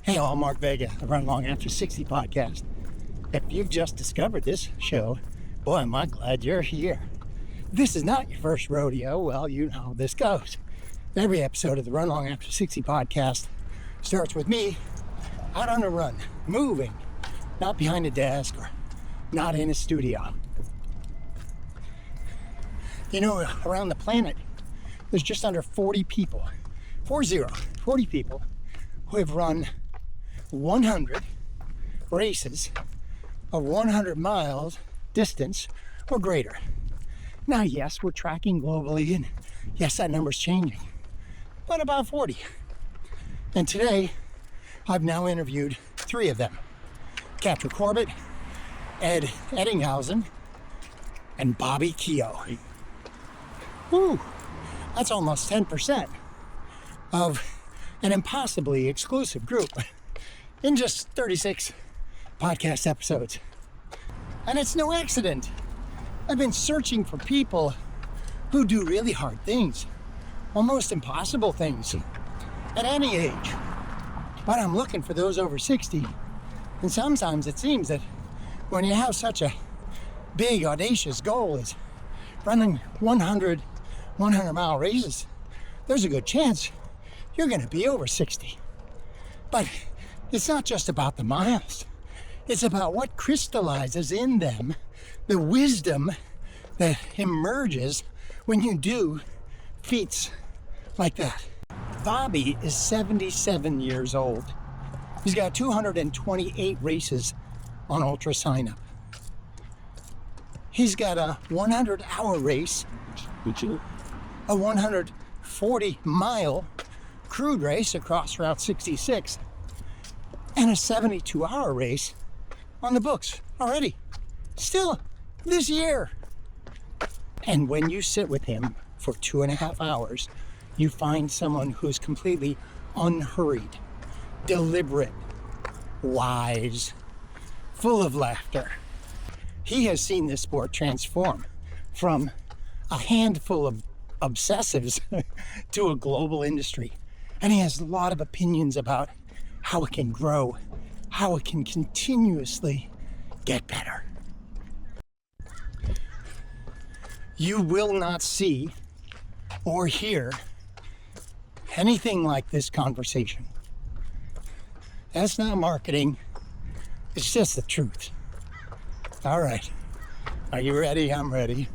Hey all, Mark Vega, the Run Long After 60 podcast. If you've just discovered this show, boy, am I glad you're here. If this is not your first rodeo, well, you know how this goes. Every episode of the Run Long After 60 podcast starts with me out on a run, moving, not behind a desk or not in a studio. You know, around the planet, there's just under 40 people, 40 people who have run 100 races of 100 miles distance or greater. Now, yes, we're tracking globally, and yes, that number's changing, but about 40. And today, I've now interviewed 3 of them. Captain Corbett, Ed Eddinghausen, and Bobby Keogh. Whew, that's almost 10% of an impossibly exclusive group in just 36 podcast episodes. And it's no accident. I've been searching for people who do really hard things, almost impossible things, at any age. But I'm looking for those over 60. And sometimes it seems that when you have such a big, audacious goal as running 100 mile races, there's a good chance you're going to be over 60. But it's not just about the miles. It's about what crystallizes in them, the wisdom that emerges when you do feats like that. Bobby is 77 years old. He's got 228 races on Ultra Sign Up. He's got a 100-hour race, a 140-mile crude race across Route 66, and a 72-hour race on the books already, still this year. And when you sit with him for 2.5 hours, you find someone who's completely unhurried, deliberate, wise, full of laughter. He has seen this sport transform from a handful of obsessives to a global industry. And he has a lot of opinions about how it can grow, how it can continuously get better. You will not see or hear anything like this conversation. That's not marketing. It's just the truth. All right. Are you ready? I'm ready.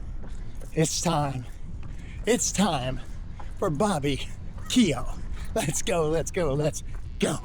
It's time. It's time for Bobby Keogh. Let's go, let's go, let's go.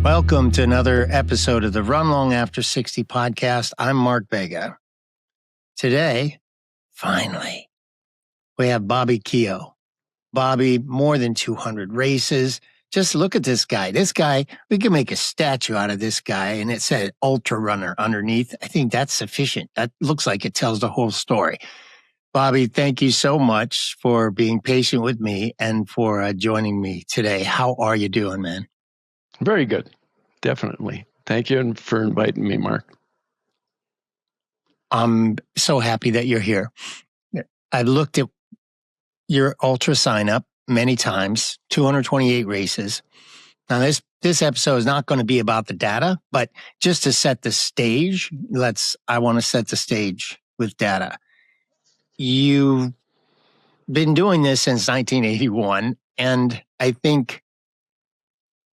Welcome to another episode of the Run Long After 60 podcast. I'm Mark Vega. Today, finally, we have Bobby Keogh. Bobby, more than 200 races. Just look at this guy. This guy, we can make a statue out of this guy, and it said Ultrarunner underneath. I think that's sufficient. That looks like it tells the whole story. Bobby, thank you so much for being patient with me and for joining me today. How are you doing, man? Very good. Definitely. Thank you for inviting me, Mark. I'm so happy that you're here. I've looked at your Ultra sign up many times, 228 races. Now, this episode is not going to be about the data, but just to set the stage, I want to set the stage with data. You've been doing this since 1981, and I think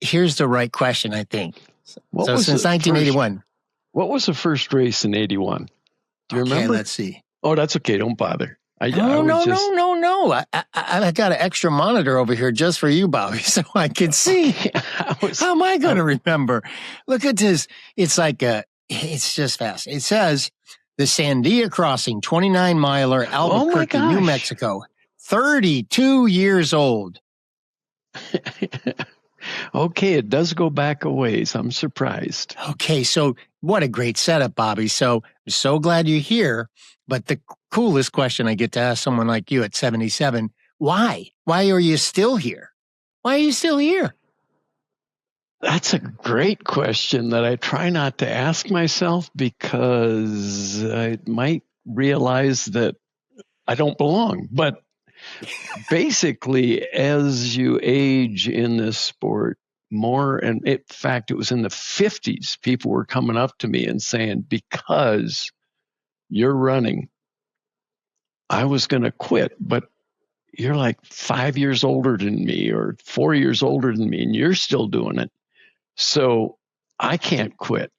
here's the right question, I think. Since 1981. What was the first race in 81? Do you remember? Let's see. Oh, that's okay. Don't bother. No. I got an extra monitor over here just for you, Bobby, so I can see. How am I going to remember? Look at this. It's like it's just fast. It says the Sandia Crossing, 29-miler, Albuquerque, New Mexico, 32 years old. Okay, it does go back a ways. I'm surprised. Okay, so What a great setup, Bobby. So glad you're here. But the coolest question I get to ask someone like you at 77, why? Why are you still here? Why are you still here? That's a great question that I try not to ask myself because I might realize that I don't belong. But basically, as you age in this sport more, and in fact, it was in the 50s, people were coming up to me and saying, because you're running, I was going to quit, but you're like 5 years older than me or 4 years older than me, and you're still doing it. So I can't quit.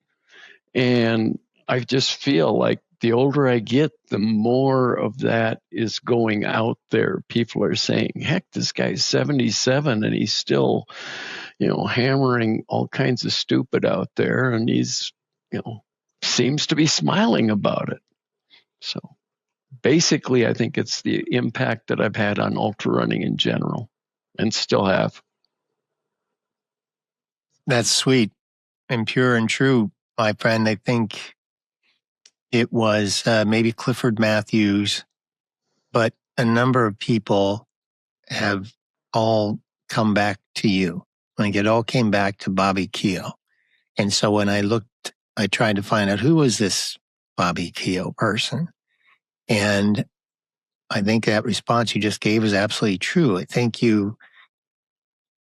And I just feel like the older I get, the more of that is going out there. People are saying, heck, this guy's 77 and he's still, hammering all kinds of stupid out there. And he's, seems to be smiling about it. So basically, I think it's the impact that I've had on ultra running in general and still have. That's sweet and pure and true, my friend. I think it was maybe Clifford Matthews, but a number of people have all come back to you. Like it all came back to Bobby Keogh. And so when I looked, I tried to find out who was this Bobby Keogh person. And I think that response you just gave is absolutely true. I think you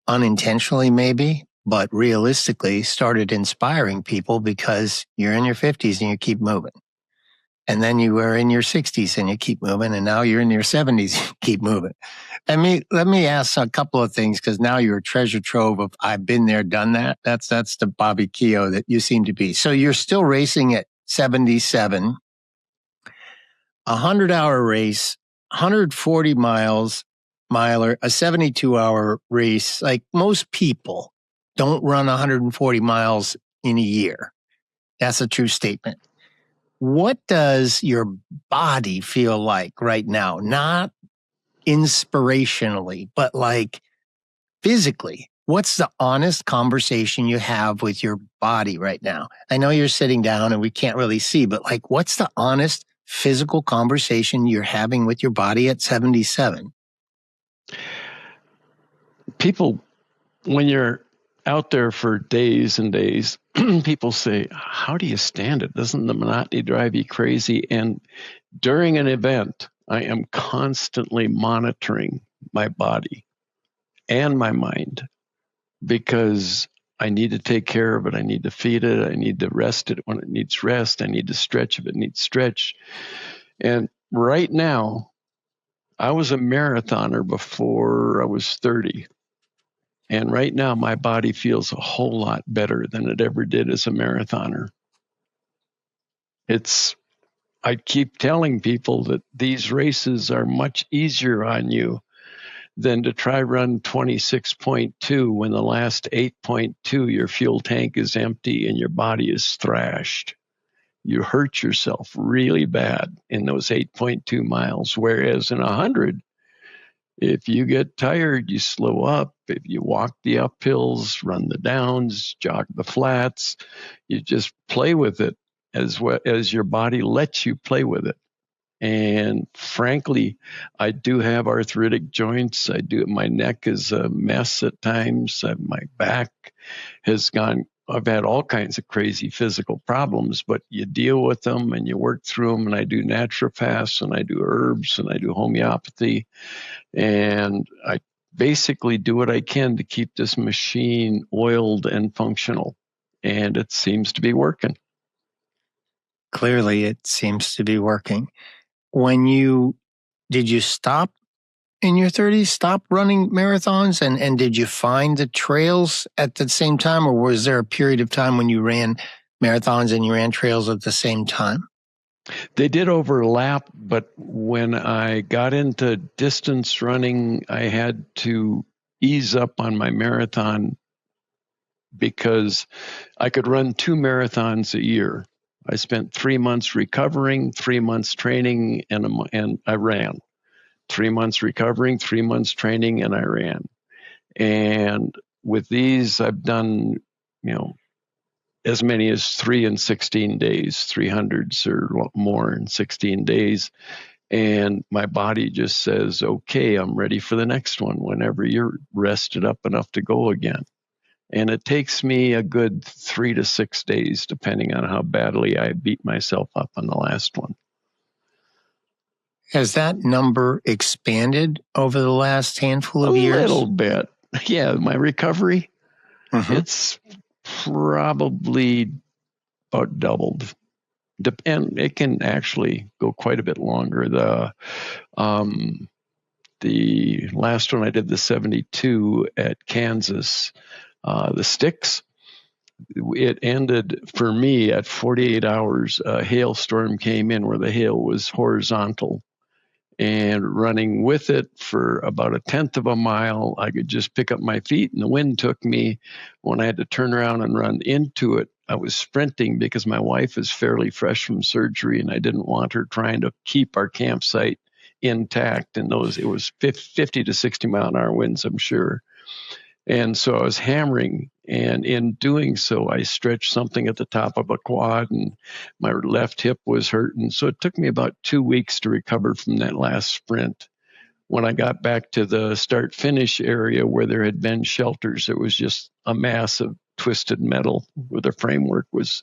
unintentionally maybe, but realistically started inspiring people because you're in your 50s and you keep moving. And then you were in your 60s and you keep moving. And now you're in your 70s, you keep moving. Let me ask a couple of things because now you're a treasure trove of I've been there, done that. That's the Bobby Keogh that you seem to be. So you're still racing at 77, 100-hour race, 140 miler, a 72-hour race. Like most people don't run 140 miles in a year. That's a true statement. What does your body feel like right now? Not inspirationally, but like physically. What's the honest conversation you have with your body right now? I know you're sitting down and we can't really see, but like, what's the honest physical conversation you're having with your body at 77? People, when you're out there for days and days, people say, how do you stand it? Doesn't the monotony drive you crazy? And during an event, I am constantly monitoring my body and my mind because I need to take care of it. I need to feed it. I need to rest it when it needs rest. I need to stretch if it needs stretch. And right now, I was a marathoner before I was 30. And right now, my body feels a whole lot better than it ever did as a marathoner. I keep telling people that these races are much easier on you than to try run 26.2 when the last 8.2, your fuel tank is empty and your body is thrashed. You hurt yourself really bad in those 8.2 miles. Whereas in 100, if you get tired, you slow up. If you walk the uphills, run the downs, jog the flats, you just play with it as well as your body lets you play with it. And frankly, I do have arthritic joints. My neck is a mess at times. My back has gone, I've had all kinds of crazy physical problems, but you deal with them and you work through them. And I do naturopaths and I do herbs and I do homeopathy. And I basically do what I can to keep this machine oiled and functional. And it seems to be working. Clearly, it seems to be working. Did you stop in your 30s, stop running marathons? And did you find the trails at the same time? Or was there a period of time when you ran marathons and you ran trails at the same time? They did overlap, but when I got into distance running, I had to ease up on my marathon because I could run 2 marathons a year. I spent 3 months recovering, 3 months training, and I ran. 3 months recovering, 3 months training, and I ran. And with these, I've done, as many as 3 in 16 days, 300s or more in 16 days. And my body just says, okay, I'm ready for the next one whenever you're rested up enough to go again. And it takes me a good 3 to 6 days, depending on how badly I beat myself up on the last one. Has that number expanded over the last handful of years? A little bit. Yeah, my recovery, Mm-hmm. it's probably about doubled. And it can actually go quite a bit longer. The last one I did, the 72 at Kansas, the sticks, it ended for me at 48 hours. A hailstorm came in where the hail was horizontal, and running with it for about a tenth of a mile, I could just pick up my feet and the wind took me. When I had to turn around and run into it, I was sprinting because my wife is fairly fresh from surgery and I didn't want her trying to keep our campsite intact. And it was 50 to 60 mile an hour winds, I'm sure. And so I was hammering, and in doing so, I stretched something at the top of a quad, and my left hip was hurting. So it took me about 2 weeks to recover from that last sprint. When I got back to the start-finish area where there had been shelters, it was just a mass of twisted metal where the framework was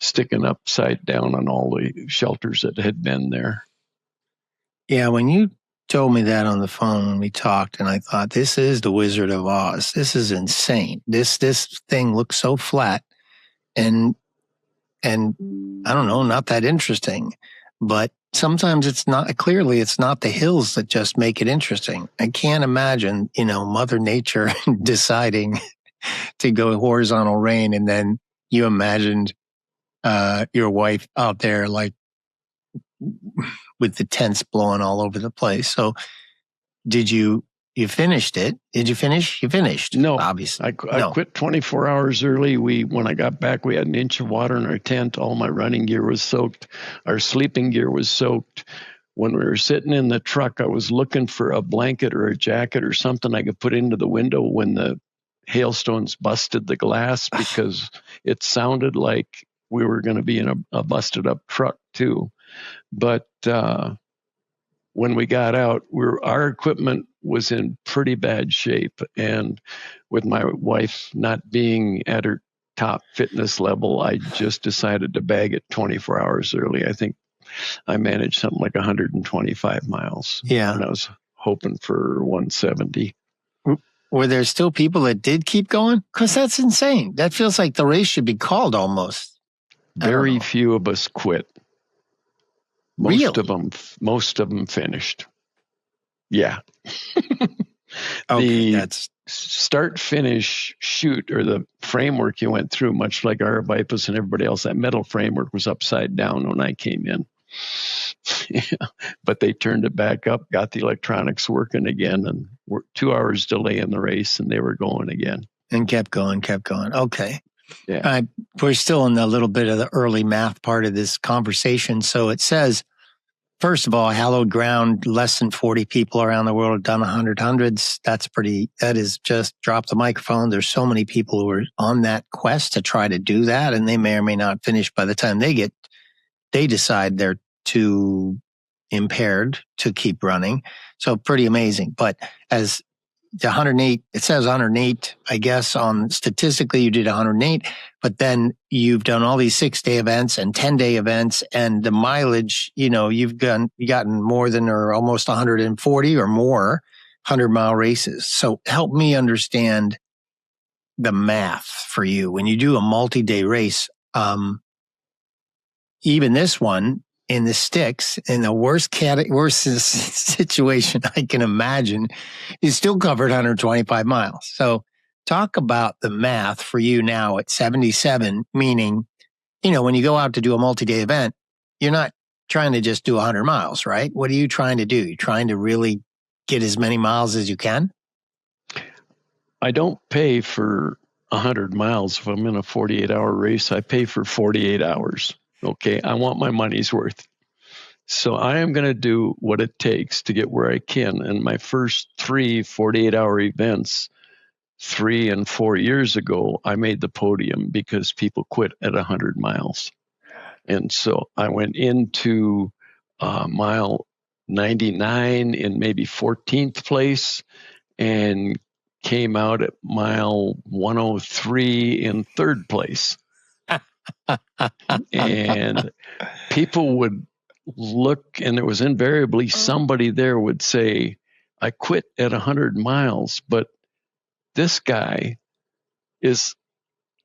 sticking upside down on all the shelters that had been there. Yeah, when you told me that on the phone when we talked, and I thought, this is the Wizard of Oz. This is insane. This thing looks so flat and I don't know, not that interesting. But sometimes it's not, clearly it's not the hills that just make it interesting. I can't imagine, Mother Nature deciding to go horizontal rain, and then you imagined your wife out there like with the tents blowing all over the place. So did you finished it? Did you finish? You finished. No, obviously. I quit 24 hours early. When I got back, we had an inch of water in our tent. All my running gear was soaked. Our sleeping gear was soaked. When we were sitting in the truck, I was looking for a blanket or a jacket or something I could put into the window when the hailstones busted the glass, because it sounded like we were going to be in a busted up truck too. But when we got out, our equipment was in pretty bad shape. And with my wife not being at her top fitness level, I just decided to bag it 24 hours early. I think I managed something like 125 miles. Yeah. And I was hoping for 170. Were there still people that did keep going? Because that's insane. That feels like the race should be called almost. Very few of us quit. Most of them finished. Yeah. Okay, that's start finish shoot, or the framework you went through, much like our Bipus and everybody else, that metal framework was upside down when I came in. Yeah. But they turned it back up, got the electronics working again, and we're 2 hours delay in the race, and they were going again. And kept going. Okay. Yeah. We're still in a little bit of the early math part of this conversation. So it says, first of all, hallowed ground, less than 40 people around the world have done 100 hundreds. That is just drop the microphone. There's so many people who are on that quest to try to do that, and they may or may not finish by the time they decide they're too impaired to keep running. So pretty amazing. But as the 108, it says 108, I guess, on statistically you did 108, but then you've done all these 6-day events and 10-day events, and the mileage, you've gotten more than, or almost 140 or more 100-mile races. So help me understand the math for you. When you do a multi-day race, even this one in the sticks, in the worst situation I can imagine, you still covered 125 miles. So talk about the math for you now at 77, meaning, when you go out to do a multi-day event, you're not trying to just do 100 miles, right? What are you trying to do? You're trying to really get as many miles as you can? I don't pay for 100 miles. If I'm in a 48-hour race, I pay for 48 hours. Okay, I want my money's worth. So I am going to do what it takes to get where I can. And my first 3 48-hour events, 3 and 4 years ago, I made the podium because people quit at 100 miles. And so I went into mile 99 in maybe 14th place and came out at mile 103 in 3rd place. And people would look, and there was invariably somebody there would say, I quit at 100 miles, but this guy is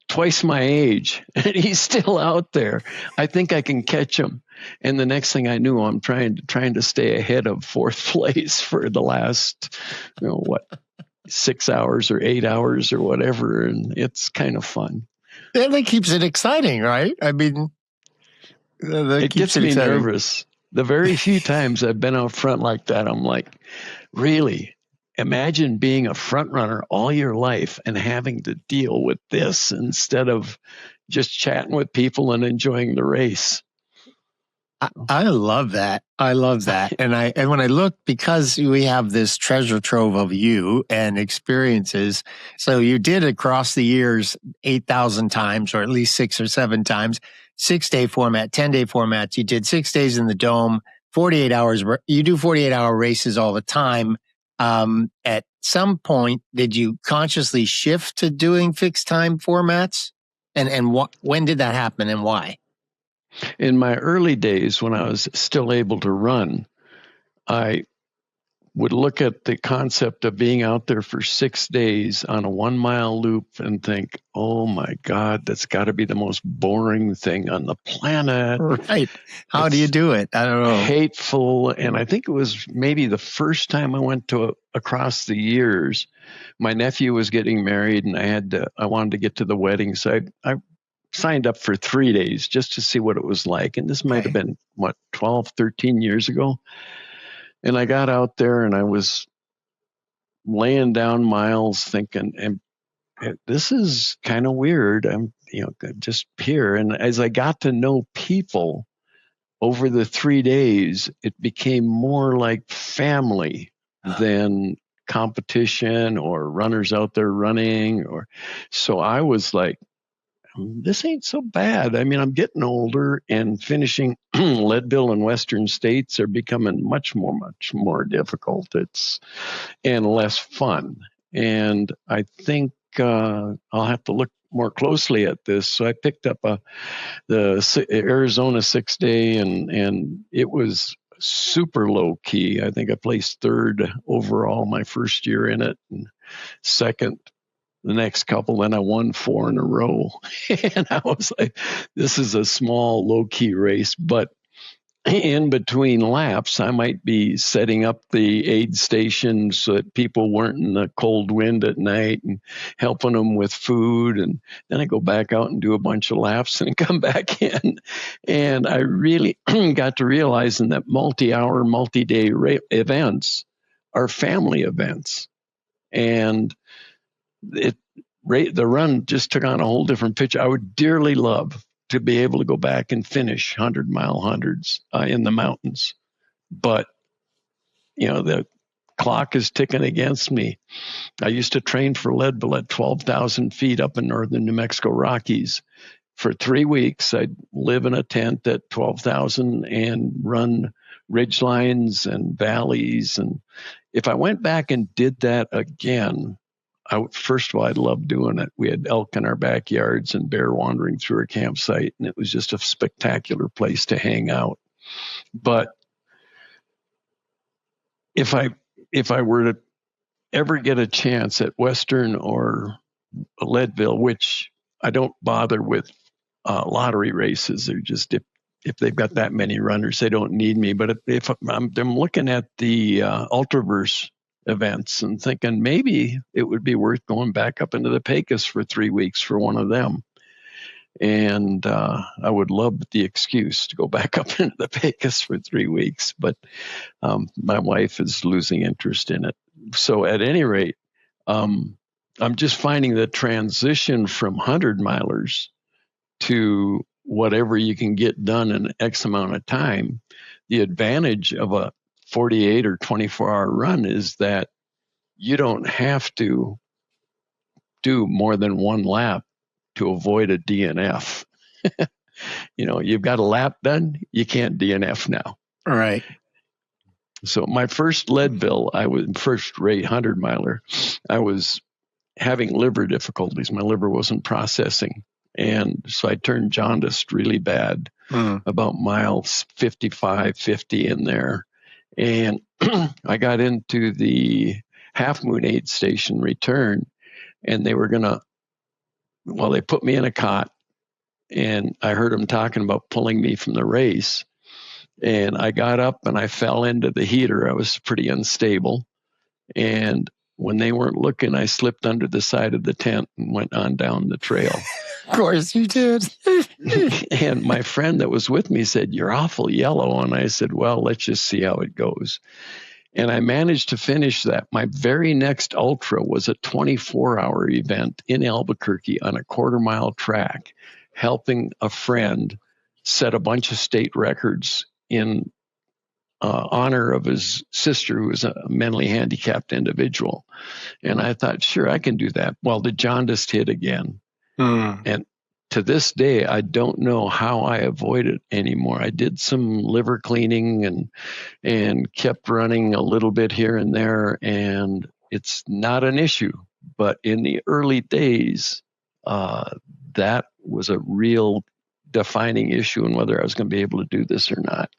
twice my age and he's still out there. I think I can catch him. And the next thing I knew, I'm trying to stay ahead of 4th place for the last, 6 hours or 8 hours or whatever. And it's kind of fun. That keeps it exciting, right? I mean, it gets me nervous. The very few times I've been out front like that, I'm like, really? Imagine being a front runner all your life and having to deal with this instead of just chatting with people and enjoying the race. I love that. I love that. And when I look, because we have this treasure trove of you and experiences, so you did across the years 8,000 times, or at least 6 or 7 times, 6-day format, 10-day formats. You did 6 days in the dome, 48 hours. You do 48-hour races all the time. At some point, did you consciously shift to doing fixed time formats? And when did that happen and why? In my early days, when I was still able to run, I would look at the concept of being out there for 6 days on a 1-mile loop and think, oh my God, that's got to be the most boring thing on the planet. Right. How do you do it? I don't know. Hateful. And I think it was maybe the first time I went to across the years, my nephew was getting married and I wanted to get to the wedding. So I signed up for 3 days just to see what it was like. And this might have been, 12, 13 years ago. And I got out there and I was laying down miles thinking, and this is kind of weird. I'm, just here. And as I got to know people over the 3 days, it became more like family than competition or runners out there running. So I was like, this ain't so bad. I mean, I'm getting older and finishing Leadville and Western States are becoming much more difficult. And less fun. And I think I'll have to look more closely at this. So I picked up the Arizona 6-day and it was super low key. I think I placed 3rd overall my first year in it and 2nd the next couple. Then I won 4 in a row. And I was like, this is a small, low-key race. But in between laps, I might be setting up the aid station so that people weren't in the cold wind at night and helping them with food. And then I go back out and do a bunch of laps and come back in. And I really got to realizing that multi-hour, multi-day events are family events. And the run just took on a whole different picture. I would dearly love to be able to go back and finish 100-mile hundreds in the mountains. But, the clock is ticking against me. I used to train for Leadville at 12,000 feet up in northern New Mexico Rockies. For 3 weeks, I'd live in a tent at 12,000 and run ridge lines and valleys. And if I went back and did that again, first of all, I'd love doing it. We had elk in our backyards and bear wandering through our campsite, and it was just a spectacular place to hang out. But if I were to ever get a chance at Western or Leadville, which I don't bother with lottery races, they're just if they've got that many runners, they don't need me. But if I'm looking at the Ultraverse events and thinking maybe it would be worth going back up into the Pecos for 3 weeks for one of them. And I would love the excuse to go back up into the Pecos for 3 weeks, but my wife is losing interest in it. So at any rate, I'm just finding the transition from 100-milers to whatever you can get done in X amount of time. The advantage of a 48 or 24-hour run is that you don't have to do more than one lap to avoid a DNF. You've got a lap done, you can't DNF now. Right. So my first Leadville, first 100 miler, I was having liver difficulties. My liver wasn't processing. And so I turned jaundiced really bad about miles 55, 50 in there. And I got into the Half Moon aid station return, and they were they put me in a cot, and I heard them talking about pulling me from the race. And I got up and I fell into the heater. I was pretty unstable. And when they weren't looking, I slipped under the side of the tent and went on down the trail. Of course you did. And my friend that was with me said, "You're awful yellow." And I said, "Well, let's just see how it goes." And I managed to finish that. My very next ultra was a 24-hour event in Albuquerque on a quarter-mile track, helping a friend set a bunch of state records in honor of his sister, who was a mentally handicapped individual. And I thought, sure, I can do that. Well, the jaundice hit again. And to this day, I don't know how I avoid it anymore. I did some liver cleaning and kept running a little bit here and there, and it's not an issue. But in the early days, that was a real defining issue in whether I was going to be able to do this or not.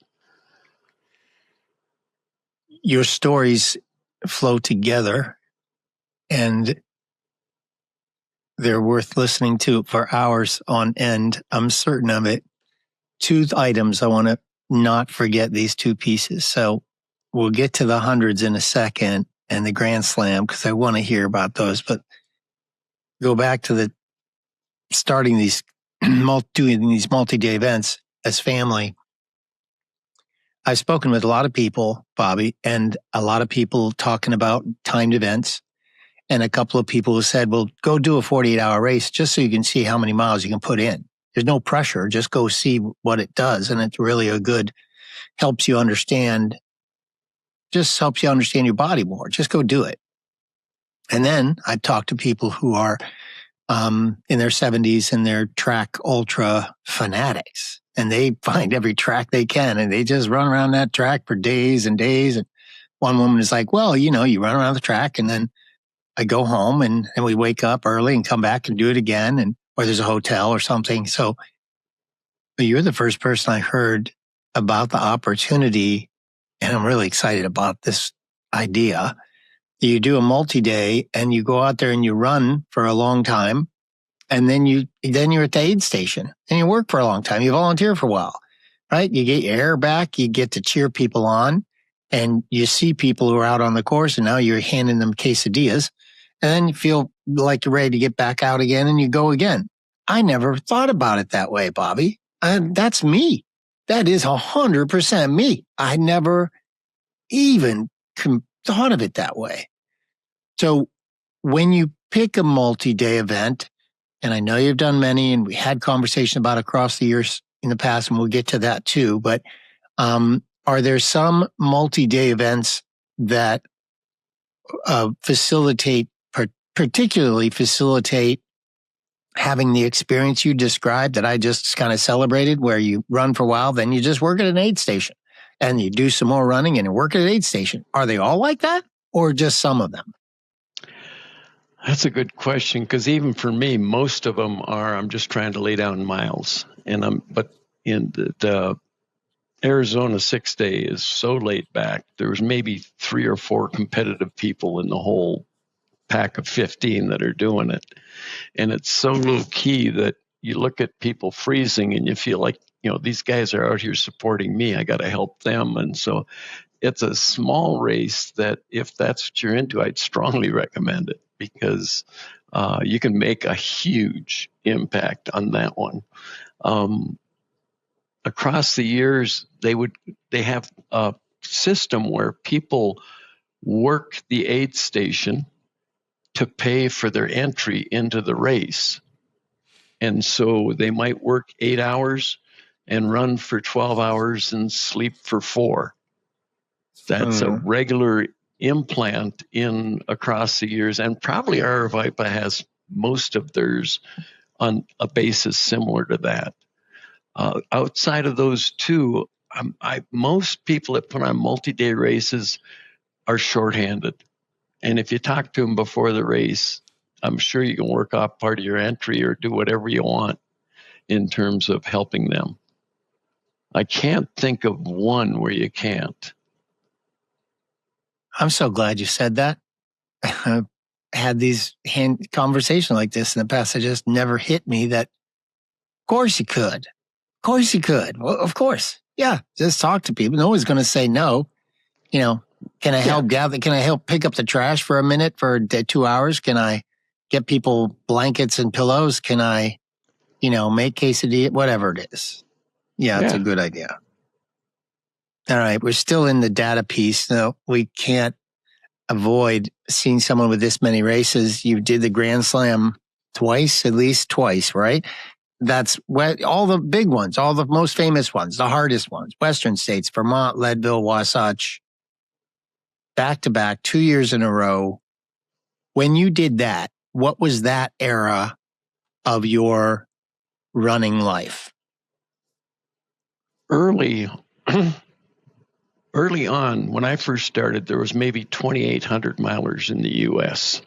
Your stories flow together, and they're worth listening to for hours on end. I'm certain of it. 2 items I want to not forget, these 2 pieces. So we'll get to the hundreds in a second and the Grand Slam, because I want to hear about those. But go back to the starting these doing these multi-day events as family. I've spoken with a lot of people, Bobby, and a lot of people talking about timed events, and a couple of people who said, well, go do a 48-hour race just so you can see how many miles you can put in. There's no pressure. Just go see what it does. And it's really helps you understand your body more. Just go do it. And then I talked to people who are in their 70s and they're track ultra fanatics. And they find every track they can, and they just run around that track for days and days. And one woman is like, well, you run around the track, and then I go home and we wake up early and come back and do it again, or there's a hotel or something. So you're the first person I heard about the opportunity, and I'm really excited about this idea. You do a multi-day and you go out there and you run for a long time. And then you're at the aid station and you work for a long time. You volunteer for a while, right? You get your air back. You get to cheer people on, and you see people who are out on the course, and now you're handing them quesadillas, and then you feel like you're ready to get back out again, and you go again. I never thought about it that way, Bobby. That's me. That is 100% me. I never even thought of it that way. So when you pick a multi-day event, and I know you've done many, and we had conversation about across the years in the past, and we'll get to that too. But are there some multi-day events that particularly facilitate having the experience you described that I just kind of celebrated, where you run for a while, then you just work at an aid station, and you do some more running and you work at an aid station? Are they all like that, or just some of them? That's a good question, because even for me, most of them are, I'm just trying to lay down miles. But in the Arizona 6-day is so laid back. There was maybe 3 or 4 competitive people in the whole pack of 15 that are doing it. And it's so low key that you look at people freezing and you feel like, these guys are out here supporting me. I got to help them. And so it's a small race that, if that's what you're into, I'd strongly recommend it, because you can make a huge impact on that one. Across the years, they have a system where people work the aid station to pay for their entry into the race. And so they might work 8 hours and run for 12 hours and sleep for 4. That's a regular implant in across the years. And probably Aravaipa has most of theirs on a basis similar to that. Outside of those two, most people that put on multi-day races are shorthanded. And if you talk to them before the race, I'm sure you can work off part of your entry or do whatever you want in terms of helping them. I can't think of one where you can't. I'm so glad you said that. I've had these conversations like this in the past. It just never hit me that, of course you could. Of course you could. Well, of course. Yeah. Just talk to people. No one's going to say no. You know, can I help gather? Can I help pick up the trash for a minute for 2 hours? Can I get people blankets and pillows? Can I, make quesadilla? Whatever it is. Yeah, it's a good idea. All right. We're still in the data piece. No, we can't avoid seeing someone with this many races. You did the Grand Slam at least twice, right? That's all the big ones, all the most famous ones, the hardest ones, Western states, Vermont, Leadville, Wasatch, back to back, 2 years in a row. When you did that, what was that era of your running life? Early on, when I first started, there was maybe 2,800 milers in the U.S.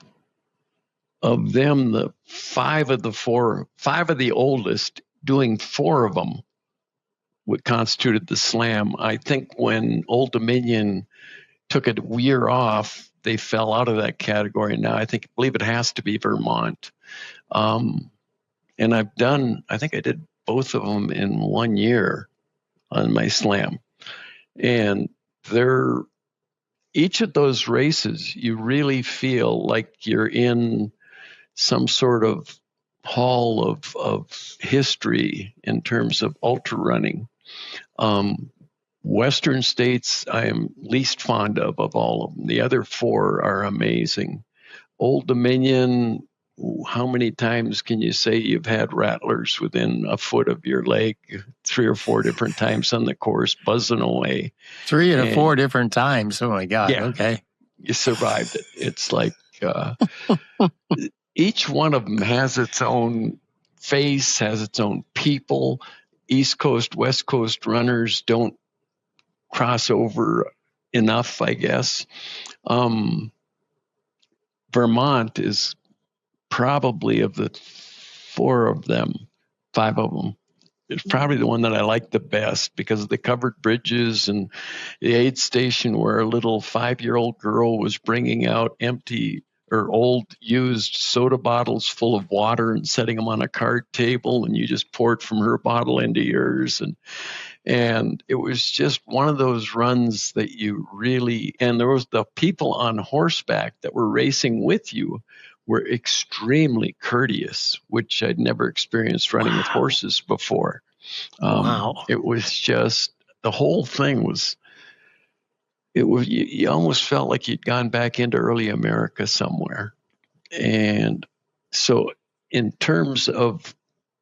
Of them, the five of the oldest, doing 4 of them, what constituted the slam. I think when Old Dominion took a year off, they fell out of that category. Now I believe it has to be Vermont. And I think I did both of them in 1 year on my slam. And each of those races, you really feel like you're in some sort of hall of history in terms of ultra running. Western states I am least fond of all of them. The other 4 are amazing. Old Dominion, how many times can you say you've had rattlers within a foot of your leg 3 or 4 different times on the course, buzzing away? 3 or 4 different times. Oh my God. Yeah, okay. You survived it. It's like each one of them has its own face, has its own people. East Coast, West Coast runners don't cross over enough, I guess. Vermont is probably, of the 4 of them, 5 of them, it's probably the one that I like the best because of the covered bridges and the aid station where a little 5-year-old girl was bringing out empty or old used soda bottles full of water and setting them on a card table, and you just poured from her bottle into yours. And it was just one of those runs that you really, and there was the people on horseback that were racing with you were extremely courteous, which I'd never experienced running with horses before. It was just, the whole thing was, you almost felt like you'd gone back into early America somewhere. And so in terms of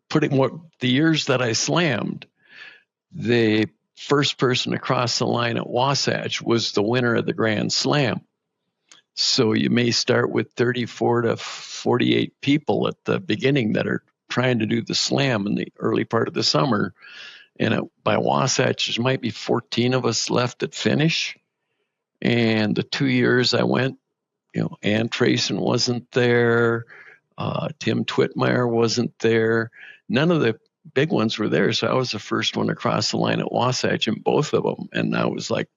putting the years that I slammed, the first person to cross the line at Wasatch was the winner of the Grand Slam. So you may start with 34 to 48 people at the beginning that are trying to do the slam in the early part of the summer. And by Wasatch, there might be 14 of us left at finish. And the 2 years I went, Ann Trayson wasn't there. Tim Twitmeyer wasn't there. None of the big ones were there. So I was the first one to cross the line at Wasatch in both of them. And I was like,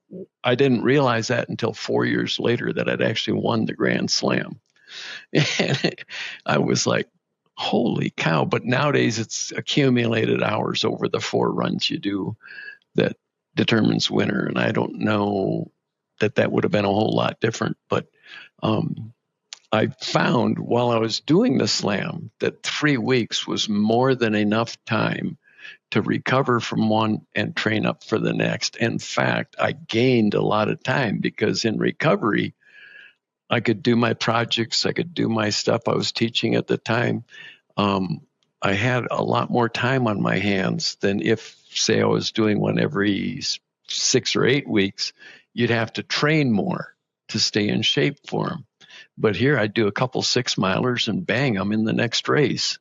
I didn't realize that until 4 years later that I'd actually won the Grand Slam. And I was like, holy cow. But nowadays it's accumulated hours over the 4 runs you do that determines winner. And I don't know that would have been a whole lot different. But I found while I was doing the slam that 3 weeks was more than enough time to recover from one and train up for the next. In fact, I gained a lot of time because in recovery, I could do my projects, I could do my stuff I was teaching at the time. I had a lot more time on my hands than if, say, I was doing one every 6 or 8 weeks. You'd have to train more to stay in shape for them. But here I'd do a couple 6-milers and bang, I'm in the next race.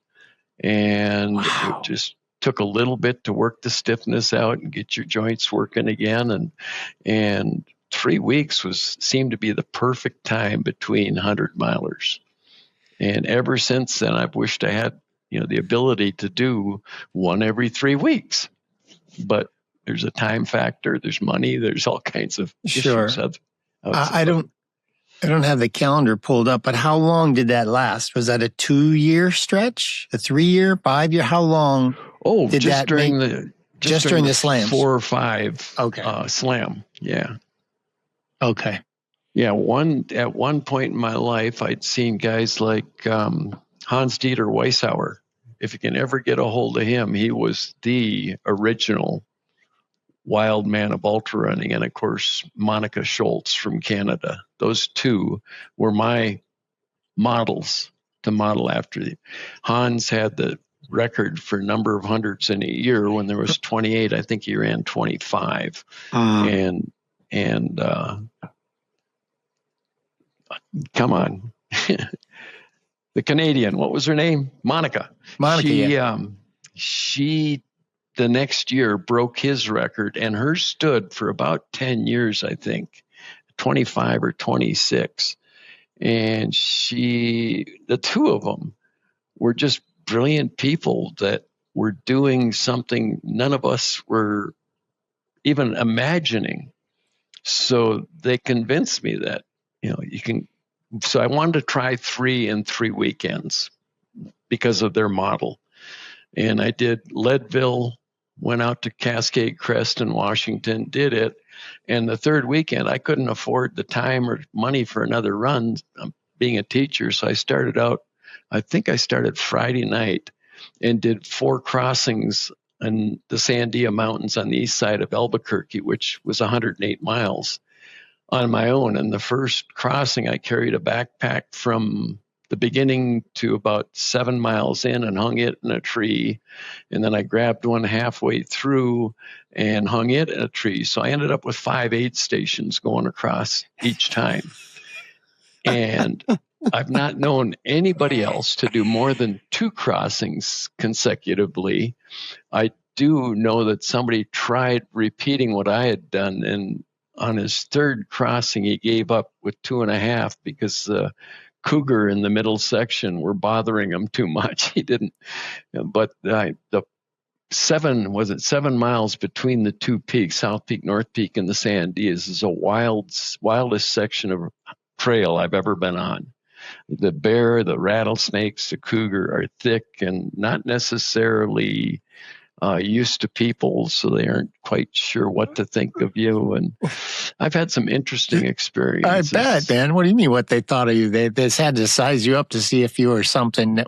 And Wow. it just took a little bit to work the stiffness out and get your joints working again. And 3 weeks seemed to be the perfect time between 100-milers. And ever since then, I've wished I had, the ability to do one every 3 weeks. But there's a time factor, there's money, there's all kinds of issues. I don't have the calendar pulled up, but how long did that last? Was that a 2-year stretch, a 3-year, 5-year? How long? Oh, did just that during the slams? 4 or 5 Okay. slam. Yeah. Okay. Yeah. At one point in my life, I'd seen guys like Hans-Dieter Weishauer. If you can ever get a hold of him, he was the original wild man of ultrarunning. And of course, Monica Schultz from Canada. Those two were my models to model after. Hans had the record for number of hundreds in a year. When there was 28, I think he ran 25. And come on. The Canadian, what was her name? Monica. She the next year broke his record, and hers stood for about 10 years, I think, 25 or 26. And the two of them were just brilliant people that were doing something none of us were even imagining. So they convinced me that, you can. So I wanted to try 3 in 3 weekends because of their model. And I did Leadville, went out to Cascade Crest in Washington, did it. And the third weekend, I couldn't afford the time or money for another run, being a teacher. So I started Friday night and did 4 crossings in the Sandia Mountains on the east side of Albuquerque, which was 108 miles on my own. And the first crossing, I carried a backpack from the beginning to about 7 miles in and hung it in a tree. And then I grabbed one halfway through and hung it in a tree. So I ended up with 5 aid stations going across each time. And I've not known anybody else to do more than 2 crossings consecutively. I do know that somebody tried repeating what I had done, and on his third crossing, he gave up with 2.5 because the cougar in the middle section were bothering him too much. He didn't, but the 7 miles between the 2 peaks, South Peak, North Peak, and the Sandias, is a wildest section of trail I've ever been on. The bear, the rattlesnakes, the cougar are thick and not necessarily used to people, so they aren't quite sure what to think of you. And I've had some interesting experiences. I bet, man. What do you mean what they thought of you? They just had to size you up to see if you were something that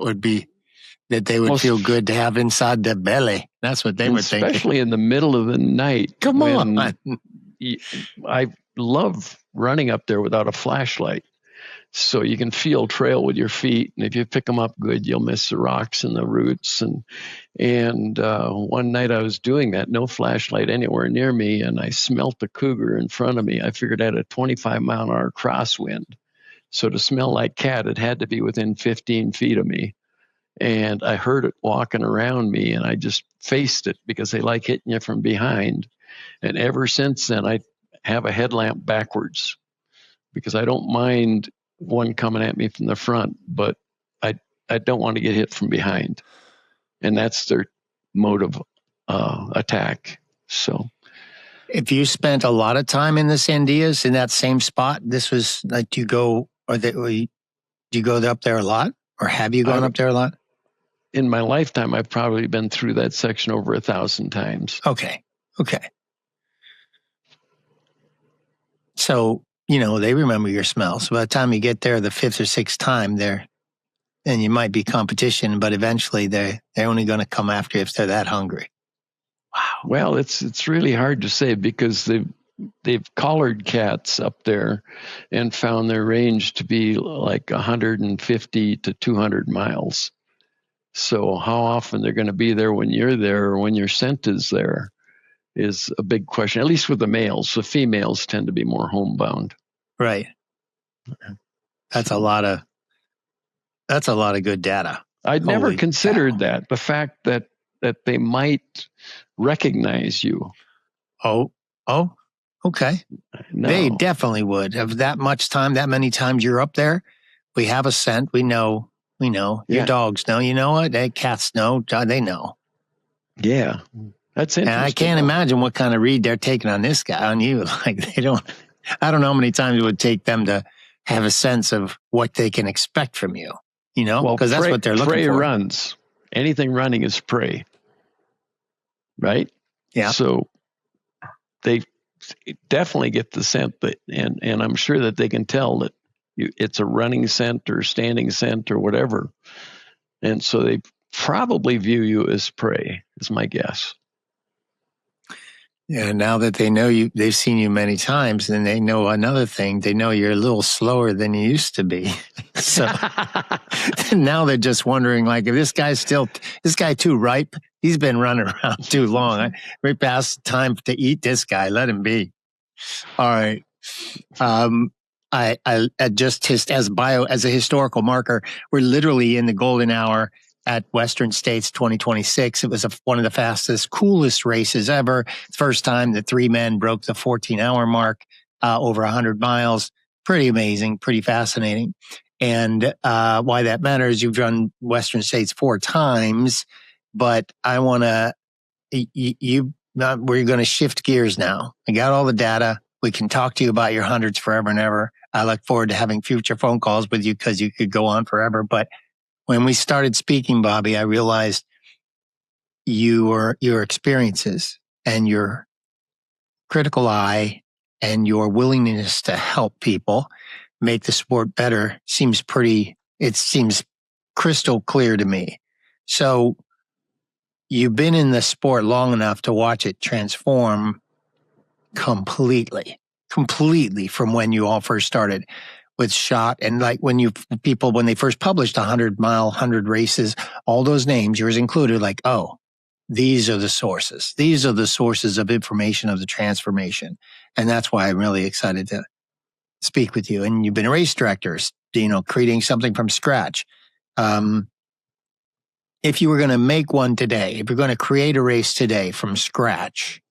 they would feel good to have inside their belly. That's what they were thinking. Especially in the middle of the night. Come on. I love running up there without a flashlight. So you can feel trail with your feet, and if you pick them up good, you'll miss the rocks and the roots. And one night I was doing that, no flashlight anywhere near me, and I smelt the cougar in front of me. I figured I had a 25-mile-an-hour crosswind. So to smell like cat, it had to be within 15 feet of me. And I heard it walking around me, and I just faced it because they like hitting you from behind. And ever since then, I have a headlamp backwards because I don't mind one coming at me from the front, but I don't want to get hit from behind. And that's their mode of attack. So if you spent a lot of time in the Sandias in that same spot, this was like, do you go up there a lot, or have you gone up there a lot? In my lifetime, I've probably been through that section over 1,000 times. Okay. So, they remember your smell. So by the time you get there the 5th or 6th time, then you might be competition, but eventually they're only going to come after you if they're that hungry. Wow. Well, it's really hard to say because they've collared cats up there and found their range to be like 150 to 200 miles. So how often they're going to be there when you're there or when your scent is there is a big question, at least with the males. The females tend to be more homebound. Right. That's a lot of good data. I'd never Holy considered cow. that. The fact that they might recognize you. Oh, okay. No. They definitely would. Have that much time, that many times you're up there, we have a scent. We know. Your Yeah. dogs know. You know what? Cats know. They know. Yeah. That's interesting. And I can't imagine what kind of read they're taking on this guy, on you. Like I don't know how many times it would take them to have a sense of what they can expect from you. Because that's what they're looking prey for. runs. Anything running is prey. Right? Yeah. So they definitely get the scent that, and I'm sure that they can tell that it's a running scent or standing scent or whatever. And so they probably view you as prey, is my guess. Yeah, now that they know you, they've seen you many times, and they know another thing. They know you're a little slower than you used to be. So now they're just wondering, like, if this guy too ripe? He's been running around too long. We're past time to eat this guy. Let him be. All right. I just as a historical marker, we're literally in the golden hour at Western States 2026. It was one of the fastest, coolest races ever. First time that 3 men broke the 14-hour mark, over 100 miles. Pretty amazing, pretty fascinating. And why that matters, you've run Western States 4 times, but I want to, we're going to shift gears now. I got all the data. We can talk to you about your hundreds forever and ever. I look forward to having future phone calls with you because you could go on forever. But when we started speaking, Bobby, I realized your experiences and your critical eye and your willingness to help people make the sport better seems crystal clear to me. So you've been in the sport long enough to watch it transform completely from when you all first started with shot. And like when they first published 100 races, all those names, yours included, like, oh, these are the sources. These are the sources of information of the transformation. And that's why I'm really excited to speak with you. And you've been race directors, creating something from scratch. If you were going to make one today, if you're going to create a race today from scratch,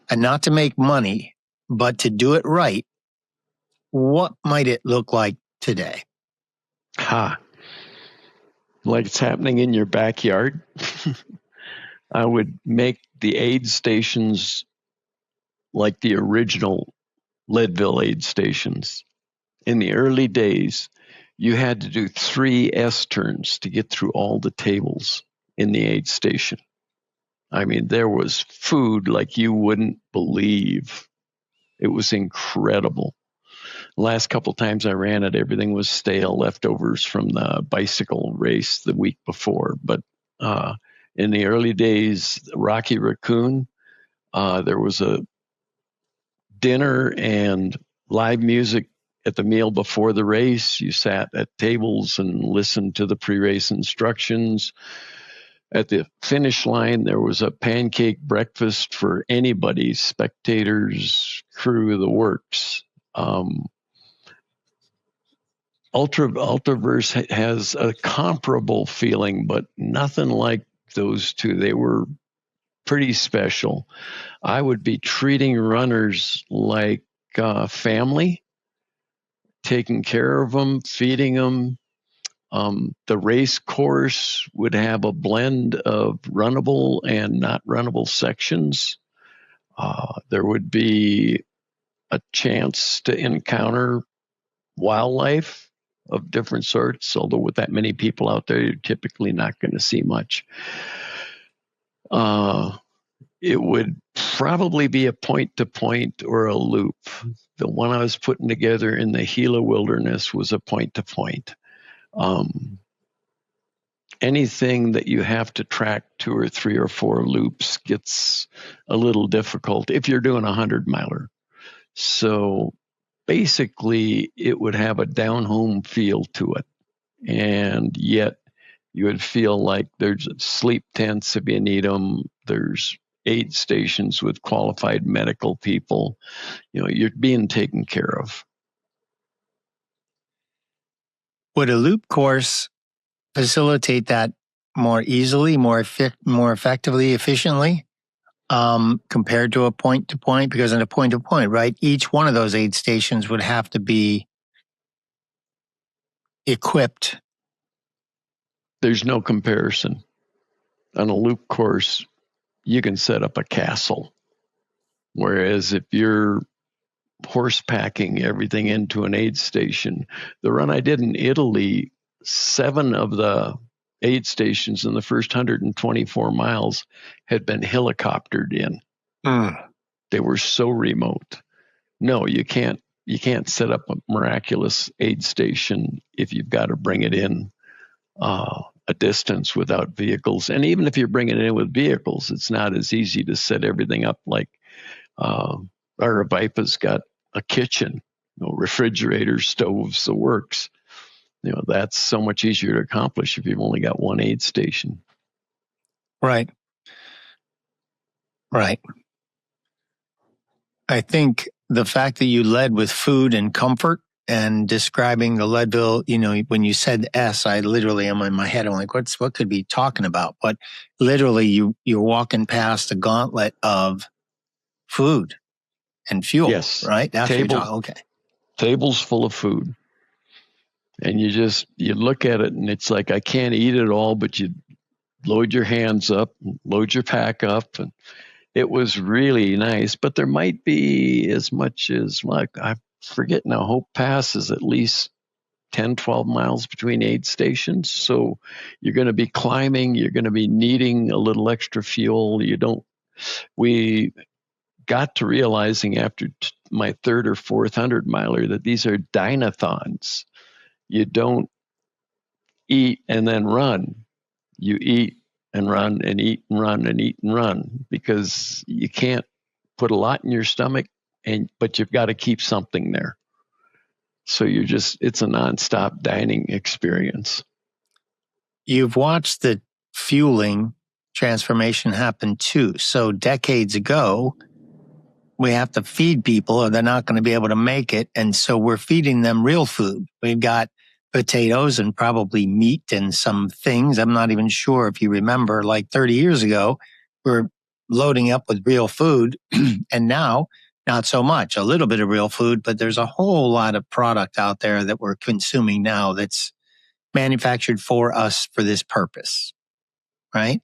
and not to make money, but to do it right, what might it look like today? Like it's happening in your backyard. I would make the aid stations like the original Leadville aid stations. In the early days, you had to do 3 S-turns to get through all the tables in the aid station. I mean, there was food like you wouldn't believe. It was incredible. The last couple times I ran it, everything was stale, leftovers from the bicycle race the week before. But in the early days, Rocky Raccoon, there was a dinner and live music at the meal before the race. You sat at tables and listened to the pre-race instructions. At the finish line, there was a pancake breakfast for anybody, spectators, crew, the works. Ultraverse has a comparable feeling, but nothing like those two. They were pretty special. I would be treating runners like family, taking care of them, feeding them. The race course would have a blend of runnable and not runnable sections. There would be a chance to encounter wildlife of different sorts, although with that many people out there, you're typically not going to see much. It would probably be a point-to-point or a loop. The one I was putting together in the Gila Wilderness was a point-to-point. Anything that you have to track 2 or 3 or 4 loops gets a little difficult if you're doing a 100-miler. So basically, it would have a down-home feel to it. And yet, you would feel like there's sleep tents if you need them. There's aid stations with qualified medical people. You're being taken care of. Would a loop course facilitate that more easily, more effectively, efficiently, compared to a point to point? Because in a point to point, right, each one of those aid stations would have to be equipped. There's no comparison. On a loop course, you can set up a castle. Whereas if you're horse packing everything into an aid station, the run I did in Italy, 7 of the aid stations in the first 124 miles had been helicoptered in. They were so remote. No, you can't set up a miraculous aid station if you've got to bring it in a distance without vehicles. And even if you're bringing it in with vehicles, it's not as easy to set everything up like our Avipa's got a kitchen, refrigerators, stoves, the works. That's so much easier to accomplish if you've only got one aid station. Right. I think the fact that you led with food and comfort and describing the Leadville, when you said S, I literally am in my head. I'm like, what could be talking about? But literally you're walking past a gauntlet of food and fuel. Yes. Right? That's okay. Tables full of food. And you look at it and it's like, I can't eat it all, but you load your hands up, load your pack up. And it was really nice, but there might be as much as, I forget now, Hope Pass is at least 10, 12 miles between aid stations. So you're going to be climbing, you're going to be needing a little extra fuel. We got to realizing after my third or fourth 100-miler that these are dynathons. You don't eat and then run. You eat and run and eat and run and eat and run, because you can't put a lot in your stomach, but you've got to keep something there. So it's a nonstop dining experience. You've watched the fueling transformation happen too. So decades ago, we have to feed people or they're not going to be able to make it. And so we're feeding them real food. We've got potatoes and probably meat and some things. I'm not even sure if you remember, like 30 years ago, we're loading up with real food. And now, not so much. A little bit of real food, but there's a whole lot of product out there that we're consuming now that's manufactured for us for this purpose. Right?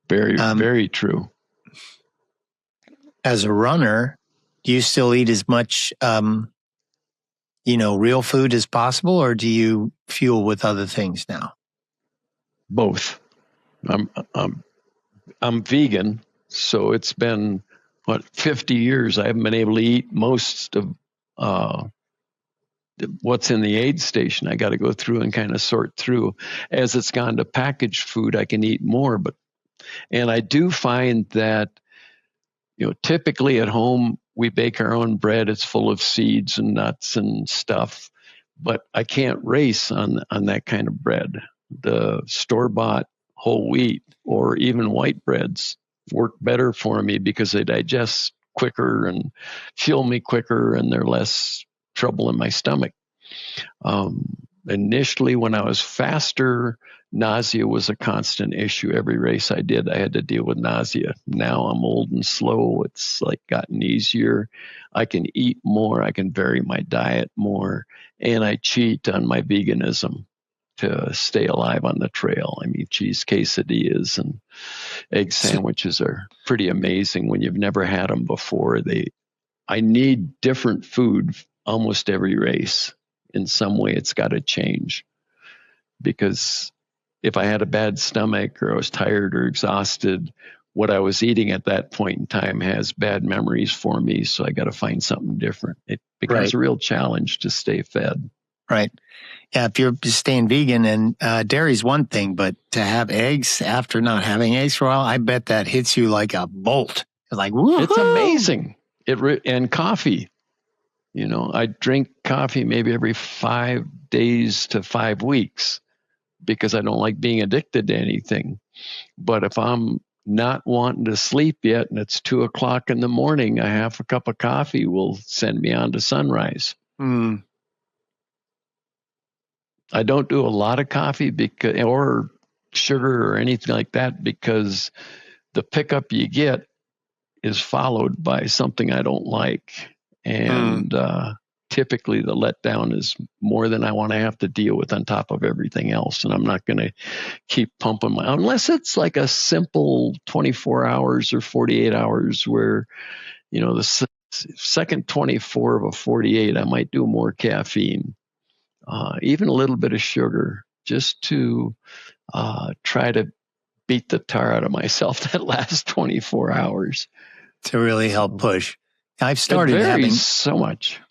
Very, very true. As a runner, do you still eat as much, real food as possible, or do you fuel with other things now? Both. I'm vegan, so it's been 50 years. I haven't been able to eat most of what's in the aid station. I got to go through and kind of sort through. As it's gone to packaged food, I can eat more, and I do find that typically at home, we bake our own bread. It's full of seeds and nuts and stuff, but I can't race on that kind of bread. The store-bought whole wheat or even white breads work better for me because they digest quicker and fuel me quicker, and they're less trouble in my stomach. Initially, when I was faster, nausea was a constant issue. Every race I did, I had to deal with nausea. Now I'm old and slow. It's gotten easier. I can eat more. I can vary my diet more. And I cheat on my veganism to stay alive on the trail. I mean, cheese quesadillas and egg sandwiches are pretty amazing when you've never had them before. I need different food almost every race. In some way, it's got to change, because if I had a bad stomach or I was tired or exhausted, what I was eating at that point in time has bad memories for me. So I got to find something different. It becomes a real challenge to stay fed. Right. Yeah. If you're staying vegan, and dairy's one thing, but to have eggs after not having eggs for a while, I bet that hits you like a bolt. It's like, woo-hoo! It's amazing. And coffee. I drink coffee maybe every 5 days to 5 weeks because I don't like being addicted to anything. But if I'm not wanting to sleep yet and it's 2:00 in the morning, a half a cup of coffee will send me on to sunrise. I don't do a lot of coffee or sugar or anything like that, because the pickup you get is followed by something I don't like. And typically the letdown is more than I want to have to deal with on top of everything else. And I'm not going to keep pumping unless it's like a simple 24 hours or 48 hours where, the second 24 of a 48, I might do more caffeine, even a little bit of sugar, just to try to beat the tar out of myself that last 24 hours. To really help push. I've started it varies having so much.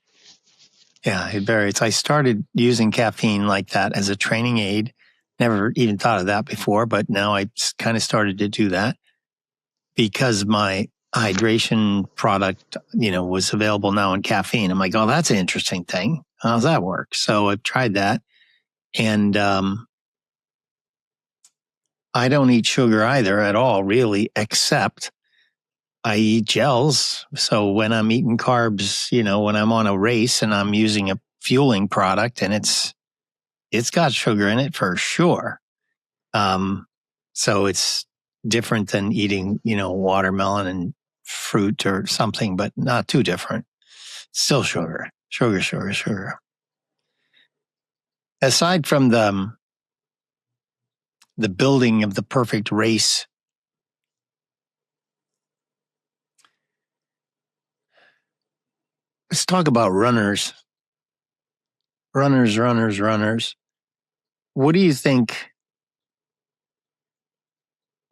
Yeah, it varies. I started using caffeine like that as a training aid. Never even thought of that before, but now I kind of started to do that because my hydration product, was available now in caffeine. I'm like, oh, that's an interesting thing. How does that work? So I've tried that. And I don't eat sugar either at all, really, except I eat gels. So when I'm eating carbs, when I'm on a race and I'm using a fueling product and it's got sugar in it for sure. So it's different than eating, watermelon and fruit or something, but not too different. Still sugar. Aside from the building of the perfect race, let's talk about runners. Runners. What do you think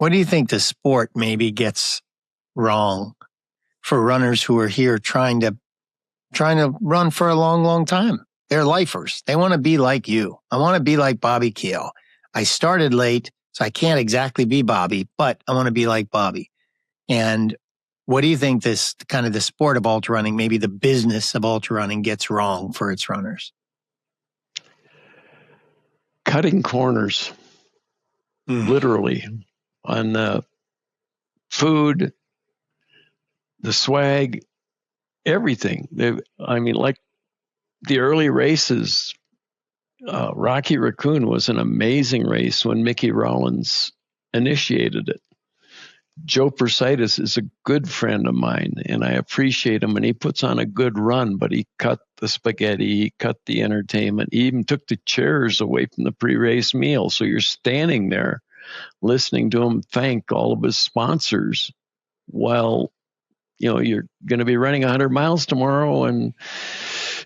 the sport maybe gets wrong for runners who are here trying to run for a long, long time? They're lifers. They want to be like you. I want to be like Bobby Keogh. I started late, so I can't exactly be Bobby, but I want to be like Bobby. And what do you think this kind of the sport of ultra running, maybe the business of ultra running, gets wrong for its runners? Cutting corners, literally, on the food, the swag, everything. Like the early races, Rocky Raccoon was an amazing race when Mickey Rollins initiated it. Joe Persaitis is a good friend of mine, and I appreciate him, and he puts on a good run, but he cut the spaghetti, he cut the entertainment, he even took the chairs away from the pre-race meal. So you're standing there listening to him thank all of his sponsors while, you're going to be running 100 miles tomorrow, and,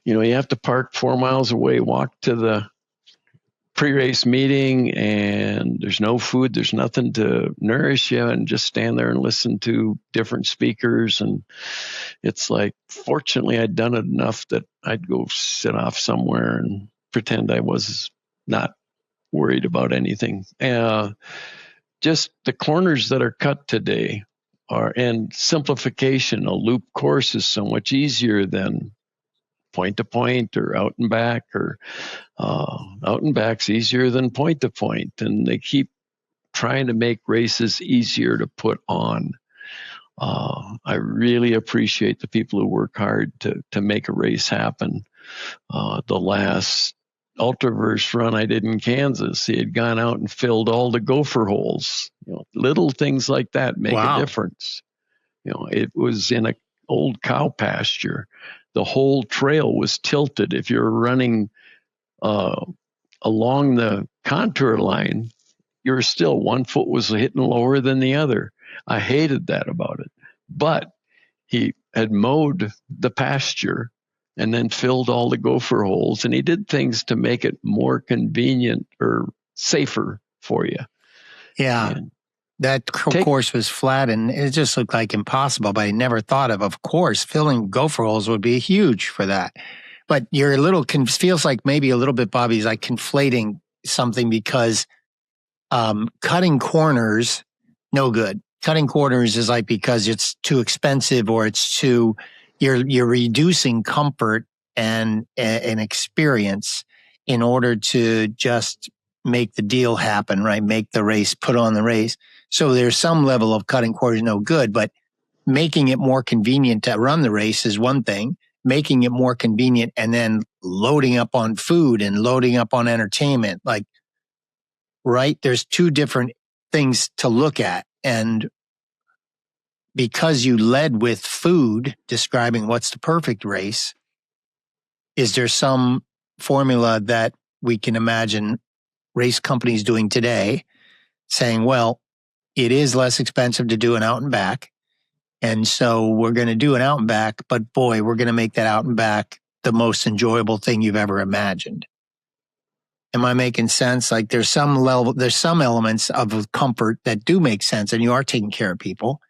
you have to park 4 miles away, walk to the pre-race meeting, and there's no food, there's nothing to nourish you, and just stand there and listen to different speakers. And it's like, fortunately, I'd done it enough that I'd go sit off somewhere and pretend I was not worried about anything. Just the corners that are cut today and simplification. A loop course is so much easier than point to point or out and back, or out and back's easier than point to point. And they keep trying to make races easier to put on. I really appreciate the people who work hard to make a race happen. The last Ultraverse run I did in Kansas, he had gone out and filled all the gopher holes. Little things like that make a difference. It was in an old cow pasture. The whole trail was tilted. If you're running along the contour line, you're still, one foot was hitting lower than the other. I hated that about it. But he had mowed the pasture and then filled all the gopher holes, and he did things to make it more convenient or safer for you. Yeah. And that course was flat and it just looked like impossible, but I never thought of course, filling gopher holes would be huge for that. But you're a little, feels like maybe a little bit, Bobby's like conflating something, because cutting corners, no good. Cutting corners is like because it's too expensive, or it's too, you're reducing comfort and an experience in order to just make the deal happen, right? Make the race, put on the race. So there's some level of cutting corners no good, but making it more convenient to run the race is one thing. Making it more convenient and then loading up on food and loading up on entertainment. Like, right? There's two different things to look at. And because you led with food, describing what's the perfect race, is there some formula that we can imagine race companies doing today, saying, well, it is less expensive to do an out and back. And so we're going to do an out and back, but boy, we're going to make that out and back the most enjoyable thing you've ever imagined. Am I making sense? Like there's some elements of comfort that do make sense and you are taking care of people.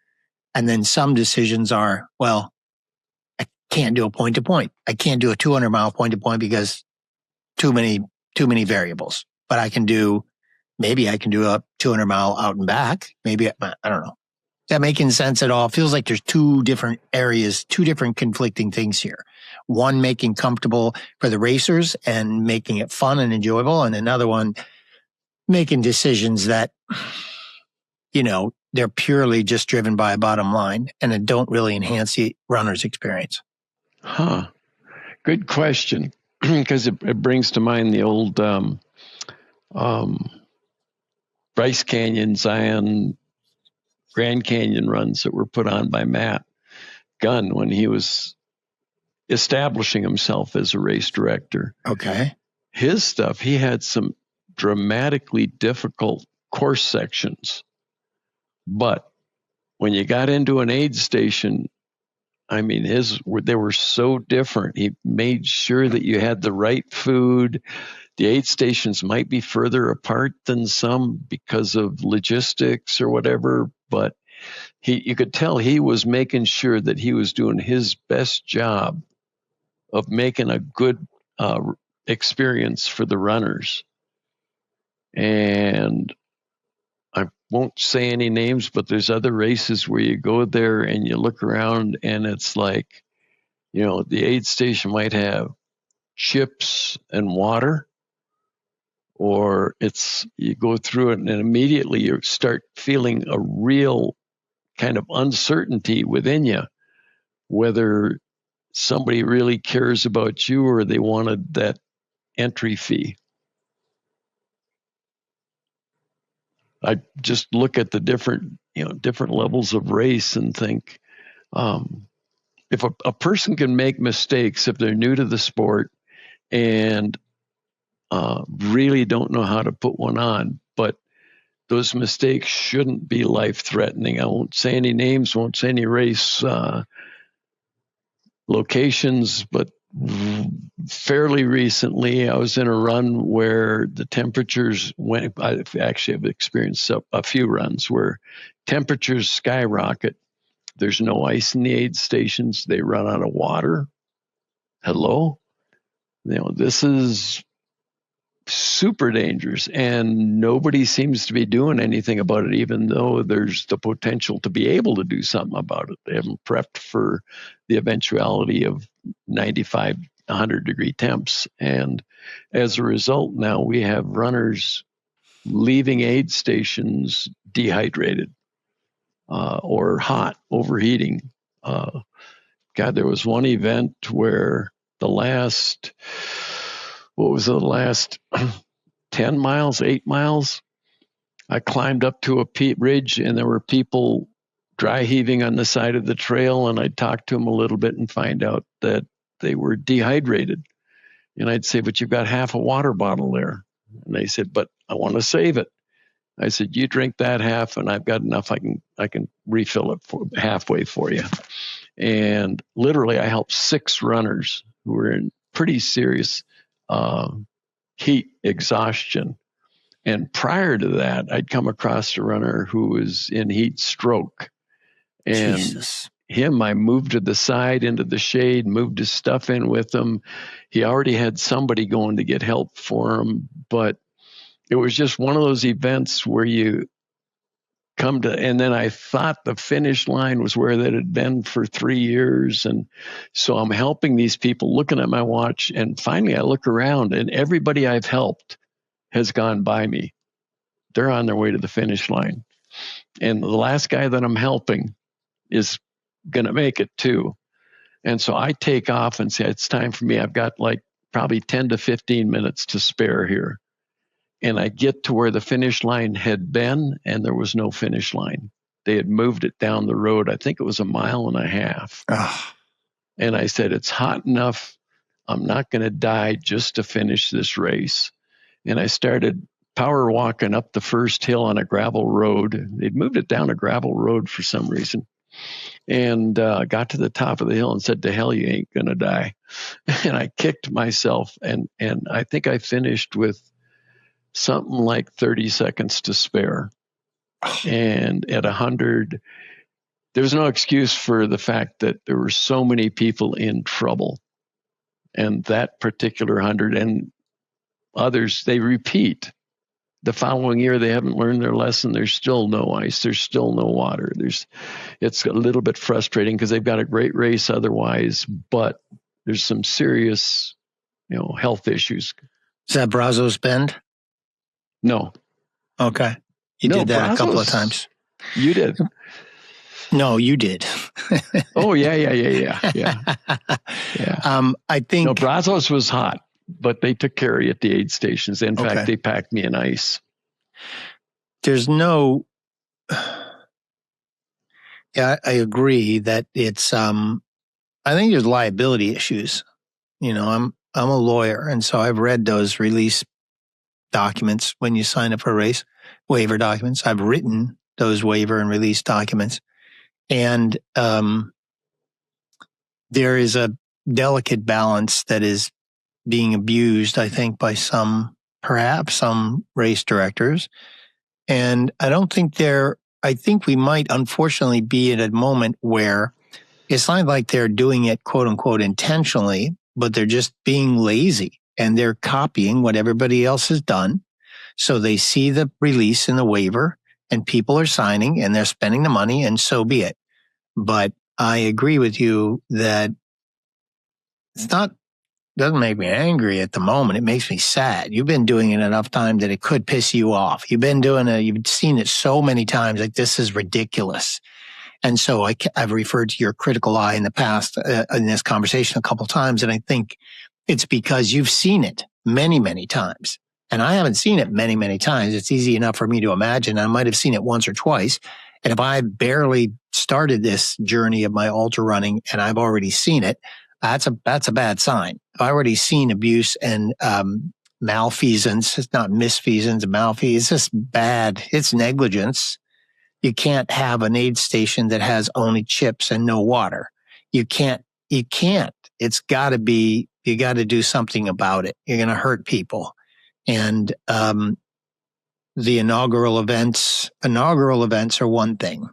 And then some decisions are, well, I can't do a point to point. I can't do a 200-mile point to point because too many variables, but maybe I can do a 200-mile out and back. Maybe, I don't know. Is that making sense at all? It feels like there's two different areas, two different conflicting things here. One making comfortable for the racers and making it fun and enjoyable, and another one making decisions that, they're purely just driven by a bottom line and it don't really enhance the runner's experience. Huh. Good question. Because it brings to mind the old Bryce Canyon, Zion, Grand Canyon runs that were put on by Matt Gunn when he was establishing himself as a race director. Okay. His stuff, he had some dramatically difficult course sections. But when you got into an aid station, I mean, they were so different. He made sure that you had the right food. The aid stations might be further apart than some because of logistics or whatever, but you could tell he was making sure that he was doing his best job of making a good experience for the runners. And I won't say any names, but there's other races where you go there and you look around and it's like, the aid station might have chips and water, or you go through it and immediately you start feeling a real kind of uncertainty within you, whether somebody really cares about you or they wanted that entry fee. I just look at the different levels of race and think, if a person can make mistakes, if they're new to the sport and really don't know how to put one on, but those mistakes shouldn't be life-threatening. I won't say any names, won't say any race locations, but fairly recently I was in a run where the temperatures went. I actually have experienced a few runs where temperatures skyrocket. There's no ice in the aid stations. They run out of water. Hello? This is super dangerous, and nobody seems to be doing anything about it, even though there's the potential to be able to do something about it. They haven't prepped for the eventuality of 95, 100-degree temps. And as a result, now we have runners leaving aid stations dehydrated or hot, overheating. There was one event where the last 10 miles, 8 miles, I climbed up to a peat ridge and there were people dry heaving on the side of the trail, and I'd talk to them a little bit and find out that they were dehydrated. And I'd say, but you've got half a water bottle there. And they said, but I want to save it. I said, you drink that half and I've got enough. I can refill it halfway for you. And literally I helped 6 runners who were in pretty serious heat exhaustion. And prior to that, I'd come across a runner who was in heat stroke. And Jesus. him, I moved to the side into the shade, moved his stuff in with him. He already had somebody going to get help for him, but it was just one of those events where you come to, and then I thought the finish line was where that had been for 3 years. And so I'm helping these people, looking at my watch, and finally I look around and everybody I've helped has gone by me. They're on their way to the finish line. And the last guy that I'm helping is going to make it too. And so I take off and say, it's time for me. I've got like probably 10 to 15 minutes to spare here. And I get to where the finish line had been, and there was no finish line. They had moved it down the road. I think it was 1.5 miles. Oh, And I said, it's hot enough. I'm not going to die just to finish this race. And I started power walking up the first hill on a gravel road. They'd moved it down a gravel road for some reason. And got to the top of the hill and said, to hell, you ain't going to die. And I kicked myself. And I think I finished with something like 30 seconds to spare. And at 100, there's no excuse for the fact that there were so many people in trouble. And that particular 100 and others, they repeat. The following year, they haven't learned their lesson. There's still no ice. There's still no water. It's a little bit frustrating because they've got a great race otherwise, but there's some serious, health issues. is that Brazos Bend? No. Okay. You did that a couple of times. You did. No, you did. Oh, yeah. I think... No, Brazos was hot, but they took care of you at the aid stations. In fact, they packed me in ice. There's no... Yeah, I agree that it's... I think there's liability issues. I'm a lawyer, and so I've read those release documents when you sign up for a race, waiver documents. I've written those waiver and release documents. And there is a delicate balance that is being abused, I think, by perhaps some race directors. And I think we might unfortunately be at a moment where it's not like they're doing it, quote unquote, intentionally, but they're just being lazy and they're copying what everybody else has done. So they see the release and the waiver and people are signing and they're spending the money, and so be it. But I agree with you that doesn't make me angry at the moment. It makes me sad. You've been doing it enough time that it could piss you off. You've seen it so many times, like, this is ridiculous. And so I've referred to your critical eye in the past in this conversation a couple of times. And I think it's because you've seen it many, many times. And I haven't seen it many, many times. It's easy enough for me to imagine. I might have seen it once or twice. And if I barely started this journey of my ultra running and I've already seen it, that's a bad sign. I've already seen abuse and malfeasance. It's not misfeasance, malfeasance. It's just bad. It's negligence. You can't have an aid station that has only chips and no water. You can't. It's got to be, you got to do something about it. You're going to hurt people. And the inaugural events are one thing.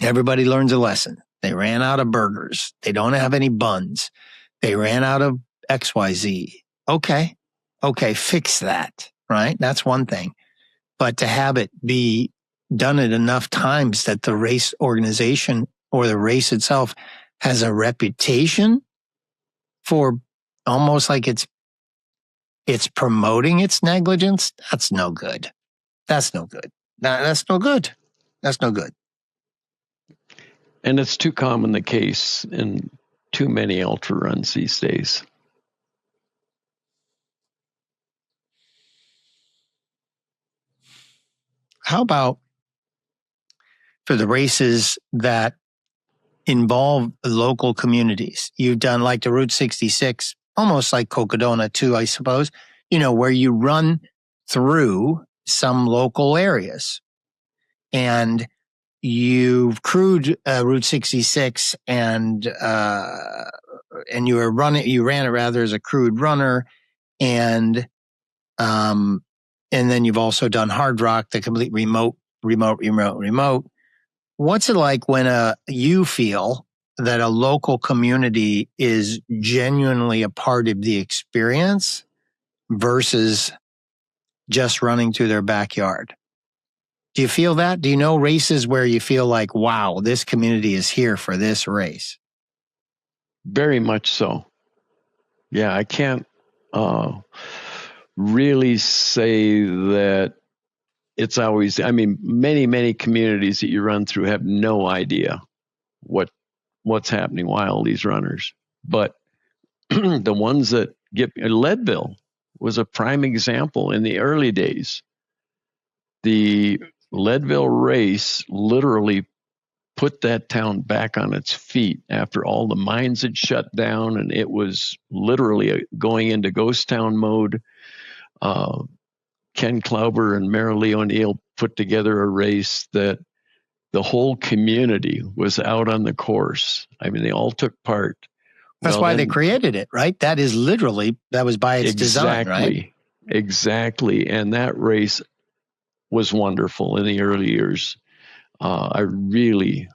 Everybody learns a lesson. They ran out of burgers. They don't have any buns. They ran out of XYZ. Okay, fix that, right? That's one thing. But to have it be done it enough times that the race organization or the race itself has a reputation for almost like it's promoting its negligence, that's no good. That's no good. That's no good. That's no good. And it's too common the case in too many ultra runs these days. How about for the races that involve local communities? You've done like the Route 66, almost like Cocodona too, I suppose, where you run through some local areas. And you've crewed Route 66 and you ran it rather as a crewed runner. And then you've also done Hardrock, the complete remote. What's it like when you feel that a local community is genuinely a part of the experience versus just running through their backyard? Do you feel that? Do you know races where you feel like, wow, this community is here for this race? Very much so. Yeah, I can't really say that it's always, many, many communities that you run through have no idea what's happening while these runners. But the ones that Leadville was a prime example in the early days. The Leadville race literally put that town back on its feet after all the mines had shut down, and it was literally going into ghost town mode. Ken Klauber and Marilee O'Neill put together a race that the whole community was out on the course. I mean, they all took part. That's why they created it, right? That was by its design, right? Exactly. And that race was wonderful in the early years. I really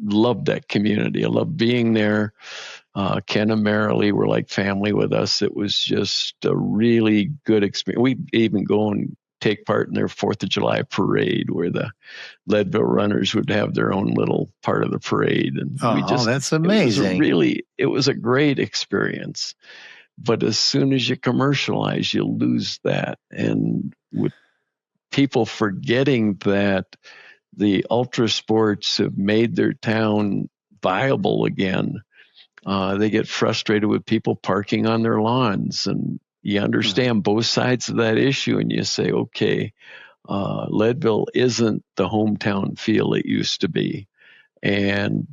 loved that community. I loved being there. Ken and Marilee were like family with us. It was just a really good experience. We even go and take part in their 4th of July parade where the Leadville runners would have their own little part of the parade. And that's amazing. It was a great experience. But as soon as you commercialize, you lose that. And with people forgetting that the ultra sports have made their town viable again, they get frustrated with people parking on their lawns, and you understand both sides of that issue, and you say, okay, Leadville isn't the hometown feel it used to be. And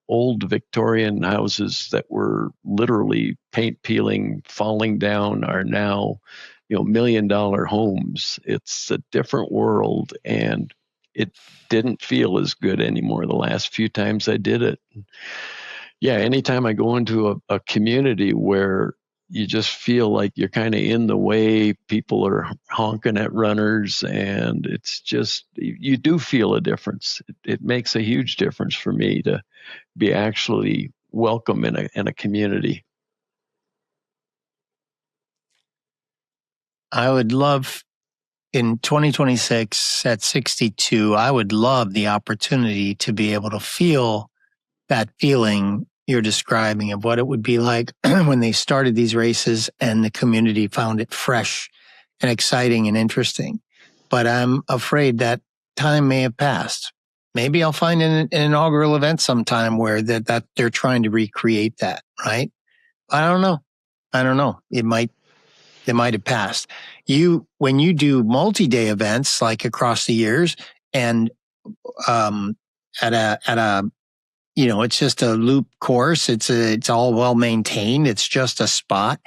old Victorian houses that were literally paint peeling, falling down are now, $1 million homes. It's a different world, and it didn't feel as good anymore the last few times I did it. Yeah, anytime I go into a community where you just feel like you're kind of in the way, people are honking at runners, and it's just, you do feel a difference. It makes a huge difference for me to be actually welcome in a community. I would love, in 2026 at 62, I would love the opportunity to be able to feel that feeling you're describing of what it would be like when they started these races and the community found it fresh and exciting and interesting. But I'm afraid that time may have passed. Maybe I'll find an inaugural event sometime where that they're trying to recreate that, right? I don't know. It might have passed. When you do multi-day events like across the years and at a it's just a loop course. It's all well maintained. It's just a spot.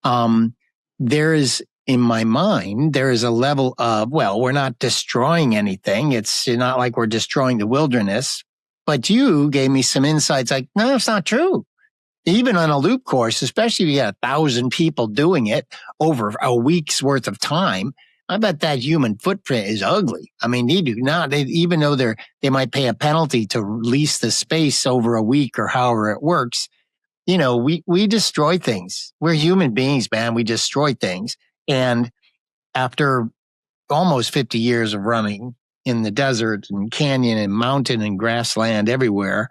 There is, in my mind, there is a level of, well, we're not destroying anything. It's not like we're destroying the wilderness. But you gave me some insights like, no, it's not true. Even on a loop course, especially if you had 1,000 people doing it over a week's worth of time, I bet that human footprint is ugly. I mean, they do not, even though they might pay a penalty to lease the space over a week or however it works. We destroy things. We're human beings, man. We destroy things. And after almost 50 years of running in the desert and canyon and mountain and grassland everywhere,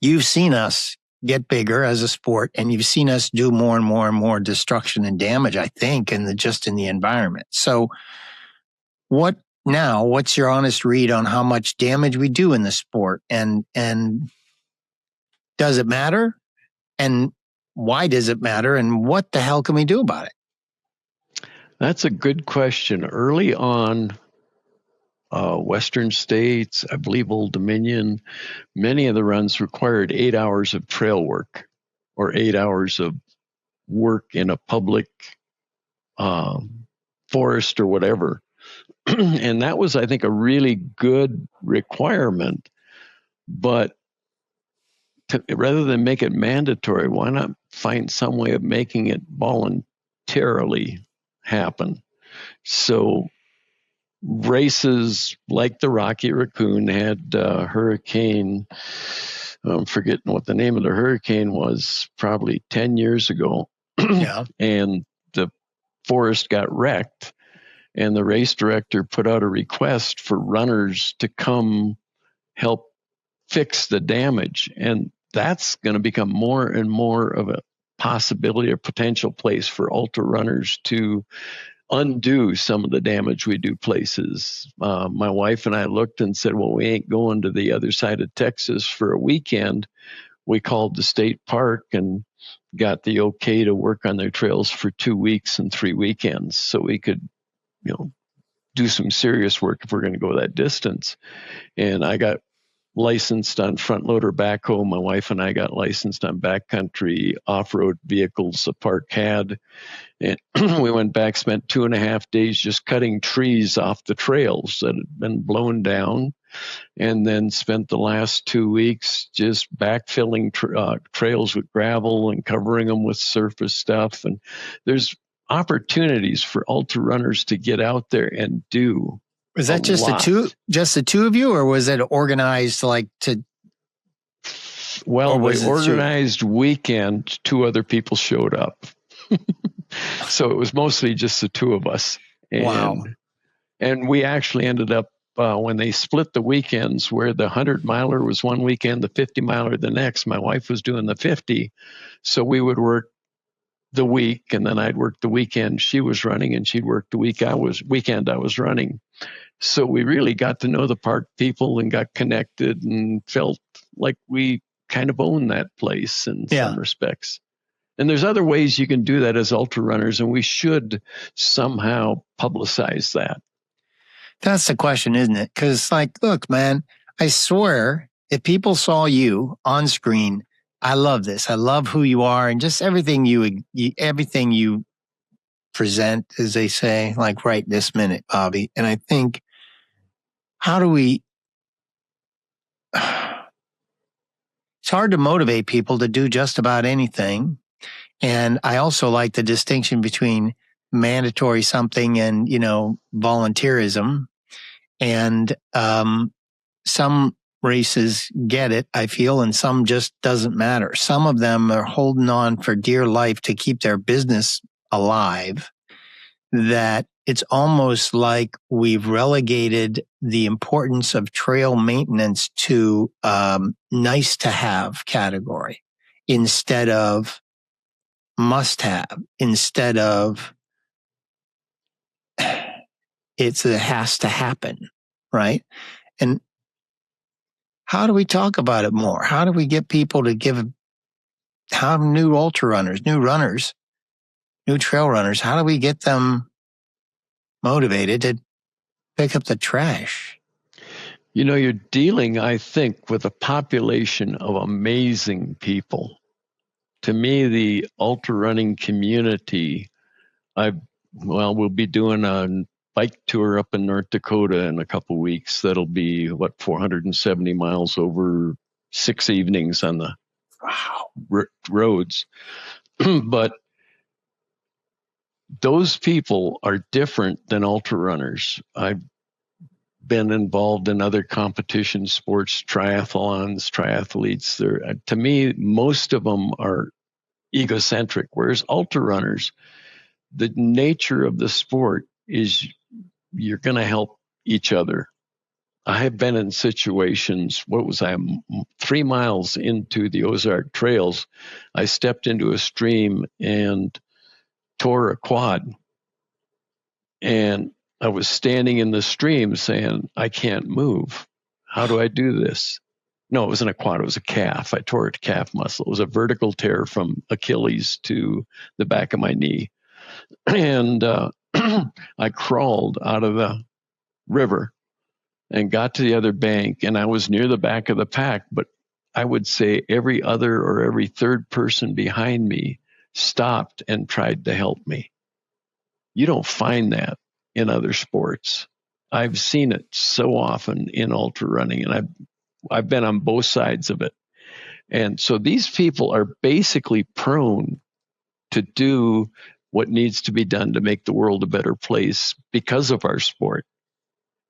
you've seen us get bigger as a sport, and you've seen us do more and more and more destruction and damage, I think, in the environment. So what's your honest read on how much damage we do in the sport, and does it matter? And why does it matter? And what the hell can we do about it? That's a good question. Early on, Western states, I believe Old Dominion, many of the runs required 8 hours of trail work or 8 hours of work in a public forest or whatever. And that was, I think, a really good requirement. But rather than make it mandatory, why not find some way of making it voluntarily happen? So races like the Rocky Raccoon had hurricane, I'm forgetting what the name of the hurricane was, probably 10 years ago. Yeah. And the forest got wrecked, and the race director put out a request for runners to come help fix the damage. And that's going to become more and more of a possibility or potential place for ultra runners to undo some of the damage we do places. My wife and I looked and said, well, we ain't going to the other side of Texas for a weekend. we called the state park and got the okay to work on their trails for 2 weeks and 3 weekends, so we could, do some serious work if we're going to go that distance. And I got licensed on front loader backhoe. My wife and I got licensed on backcountry off-road vehicles the park had. And we went back, spent 2.5 days just cutting trees off the trails that had been blown down, and then spent the last 2 weeks just backfilling trails with gravel and covering them with surface stuff. And there's opportunities for ultra runners to get out there and do. Was that just the two of you, or was it organized like to? Well, we organized weekend. 2 other people showed up. So it was mostly just the 2 of us. And, wow. And we actually ended up, when they split the weekends, where the 100-miler was one weekend, the 50-miler the next, my wife was doing the 50. So we would work the week, and then I'd work the weekend she was running, and she'd work the weekend I was running. So we really got to know the park people and got connected and felt like we kind of owned that place in some respects. And there's other ways you can do that as ultra runners, and we should somehow publicize that. That's the question, isn't it? Because, look, man, I swear, if people saw you on screen, I love this. I love who you are, and just everything you present, as they say, like right this minute, Bobby. And I think, how do we? It's hard to motivate people to do just about anything. And I also like the distinction between mandatory something and, volunteerism. And some races get it, I feel, and some just doesn't matter. Some of them are holding on for dear life to keep their business alive, that it's almost like we've relegated the importance of trail maintenance to nice to have category instead of must have, instead of it has to happen, right? And how do we talk about it more? How do we get people to have new ultra runners, new runners, new trail runners? How do we get them motivated to pick up the trash? You're dealing, I think, with a population of amazing people. To me, the ultra running community, we'll be doing a bike tour up in North Dakota in a couple weeks. That'll be 470 miles over 6 evenings on the roads. But those people are different than ultra runners. I've been involved in other competition sports, triathlons, triathletes. To me, most of them are egocentric, whereas ultra runners, the nature of the sport is you're going to help each other. I have been in situations, 3 miles into the Ozark Trails, I stepped into a stream and tore a quad. And I was standing in the stream saying, I can't move. How do I do this? No, it wasn't a quad, it was a calf. I tore a calf muscle. It was a vertical tear from Achilles to the back of my knee. And I crawled out of the river and got to the other bank, and I was near the back of the pack, but I would say every other or every third person behind me stopped and tried to help me. You don't find that in other sports. I've seen it so often in ultra running, and I've been on both sides of it. And so these people are basically prone to do what needs to be done to make the world a better place because of our sport.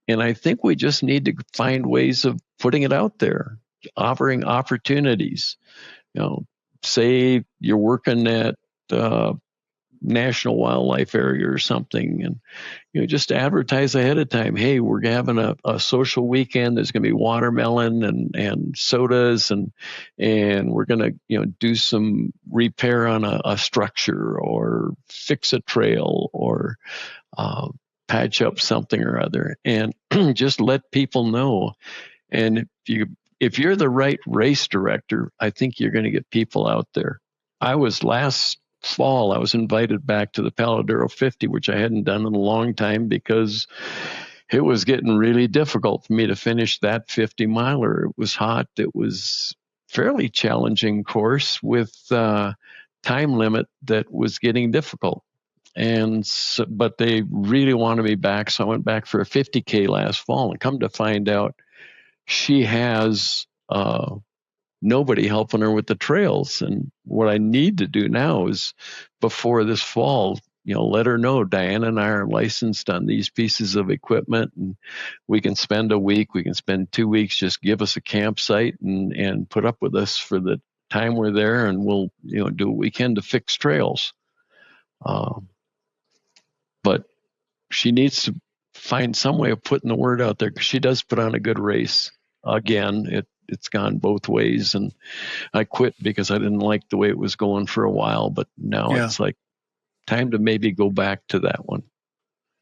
And I think we just need to find ways of putting it out there, offering opportunities. Say you're working at National Wildlife Area or something, and just advertise ahead of time. Hey, we're having a social weekend. There's going to be watermelon and sodas, and we're going to do some repair on a structure or fix a trail or patch up something or other, and just let people know. And if you if you're the right race director, I think you're going to get people out there. Last fall, I was invited back to the Paladero 50, which I hadn't done in a long time because it was getting really difficult for me to finish that 50 miler. It was hot. It was fairly challenging course with time limit that was getting difficult. But they really wanted me back. So I went back for a 50K last fall, and come to find out she has nobody helping her with the trails. And what I need to do now is, before this fall, let her know Diana and I are licensed on these pieces of equipment, and we can spend a week, we can spend 2 weeks, just give us a campsite and put up with us for the time we're there, and we'll do what we can to fix trails. But she needs to find some way of putting the word out there, because she does put on a good race. Again, it's gone both ways, and I quit because I didn't like the way it was going for a while, but now it's like time to maybe go back to that one.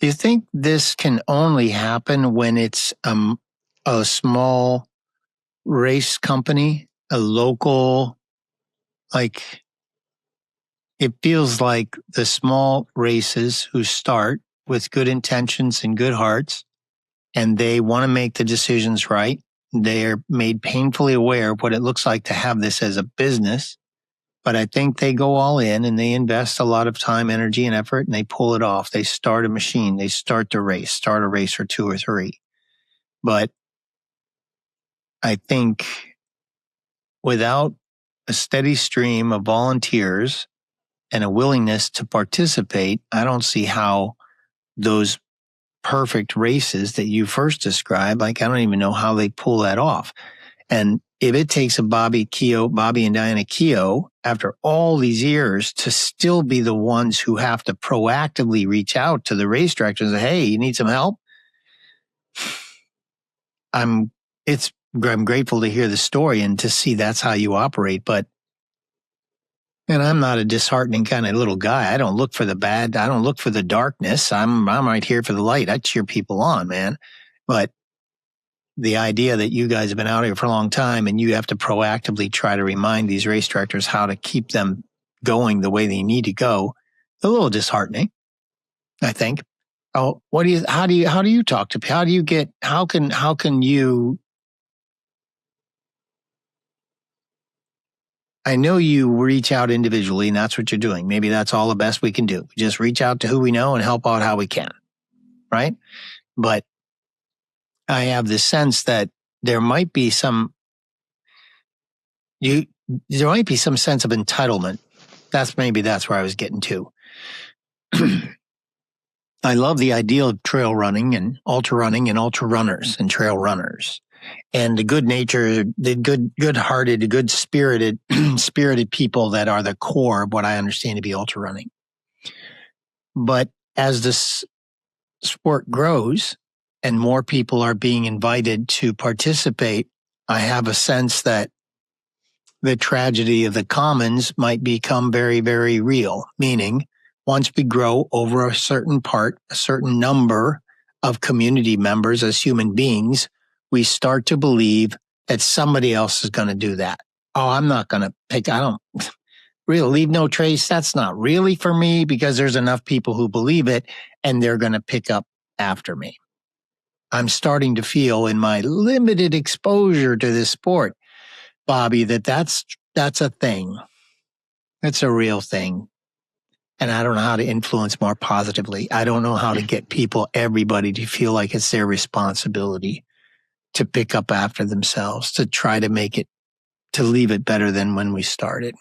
Do you think this can only happen when it's a small race company, a local, like, it feels like the small races who start with good intentions and good hearts, and they want to make the decisions right. They're made painfully aware of what it looks like to have this as a business. But I think they go all in and they invest a lot of time, energy, and effort, and they pull it off. They start a machine. They start the race, start a race or 2 or 3. But I think without a steady stream of volunteers and a willingness to participate, I don't see how those perfect races that you first described, like, I don't even know how they pull that off. And if it takes a Bobby and Diana Keogh, after all these years, to still be the ones who have to proactively reach out to the race directors and say, hey, you need some help? I'm grateful to hear the story and to see that's how you operate. And I'm not a disheartening kind of little guy. I don't look for the bad. I don't look for the darkness. I'm right here for the light. I cheer people on, man. But the idea that you guys have been out here for a long time and you have to proactively try to remind these race directors how to keep them going the way they need to go, a little disheartening, I think. Oh, how do you talk to people? How can you, I know you reach out individually, and that's what you're doing. Maybe that's all the best we can do. We just reach out to who we know and help out how we can, right? But I have the sense that there might be some sense of entitlement. That's where I was getting to. I love the idea of trail running and ultrarunners and trail runners. And the good-hearted, good-spirited, spirited people that are the core of what I understand to be ultra running. But as this sport grows and more people are being invited to participate, I have a sense that the tragedy of the commons might become very, very real. Meaning, once we grow over a certain number of community members as human beings, we start to believe that somebody else is going to do that. Oh, I'm not going to pick, I don't really leave no trace. That's not really for me, because there's enough people who believe it and they're going to pick up after me. I'm starting to feel in my limited exposure to this sport, Bobby, that's a thing. It's a real thing. And I don't know how to influence more positively. I don't know how to get everybody to feel like it's their responsibility to pick up after themselves, to try to leave it better than when we started.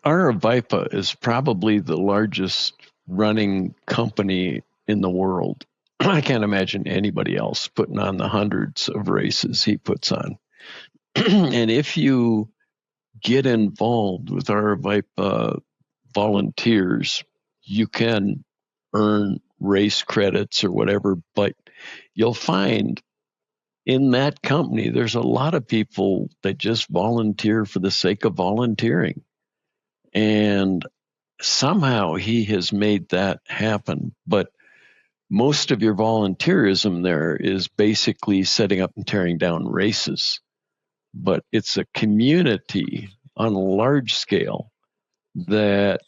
Aravaipa is probably the largest running company in the world. I can't imagine anybody else putting on the hundreds of races he puts on. And if you get involved with Aravaipa volunteers, you can earn race credits or whatever, but you'll find in that company, there's a lot of people that just volunteer for the sake of volunteering. And somehow he has made that happen. But most of your volunteerism there is basically setting up and tearing down races. But it's a community on a large scale that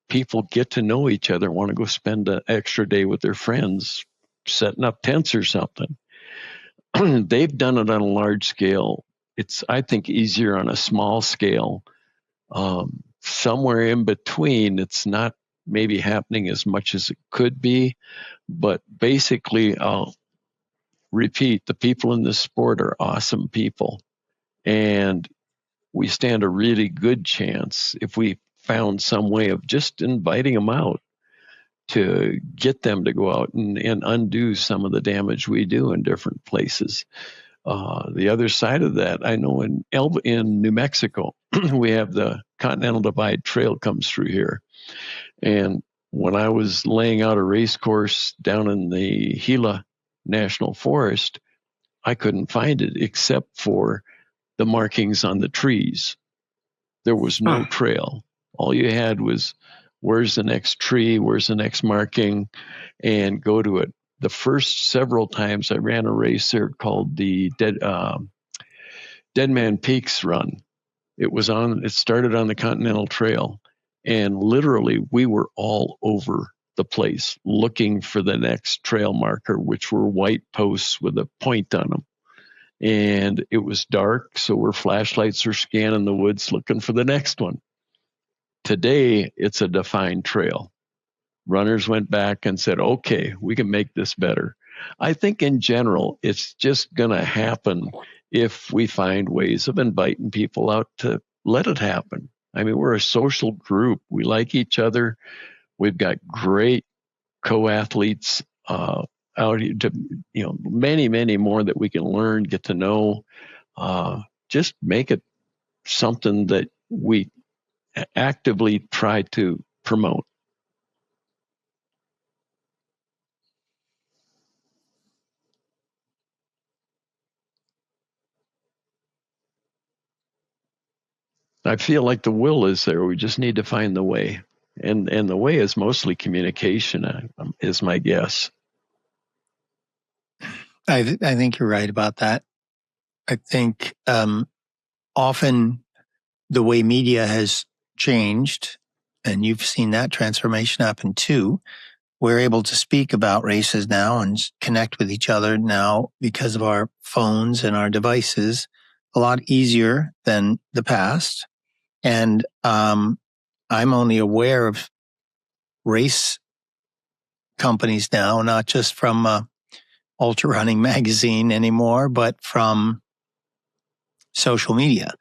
people get to know each other, want to go spend an extra day with their friends, setting up tents or something. They've done it on a large scale. It's, I think, easier on a small scale. Somewhere in between, it's not maybe happening as much as it could be, but basically, I'll repeat, the people in this sport are awesome people. And we stand a really good chance if we found some way of just inviting them out to get them to go out and undo some of the damage we do in different places. The other side of that, I know in New Mexico, we have the Continental Divide Trail comes through here. And when I was laying out a race course down in the Gila National Forest, I couldn't find it except for the markings on the trees. There was no trail. All you had was, where's the next tree? Where's the next marking? And go to it. The first several times I ran a race there called the Dead Man Peaks Run. It started on the Continental Trail, and literally we were all over the place looking for the next trail marker, which were white posts with a point on them. And it was dark, so our flashlights are scanning the woods looking for the next one. Today, it's a defined trail. Runners went back and said, okay, we can make this better. I think in general, it's just going to happen if we find ways of inviting people out to let it happen. I mean, we're a social group. We like each other. We've got great co-athletes out here to, many, many more that we can learn, get to know. Just make it something that we actively try to promote. I feel like the will is there. We just need to find the way. And the way is mostly communication, is my guess. I think you're right about that. I think often the way media has changed, and you've seen that transformation happen too, we're able to speak about races now and connect with each other now because of our phones and our devices a lot easier than the past. And I'm only aware of race companies now, not just from Ultrarunning magazine anymore, but from social media.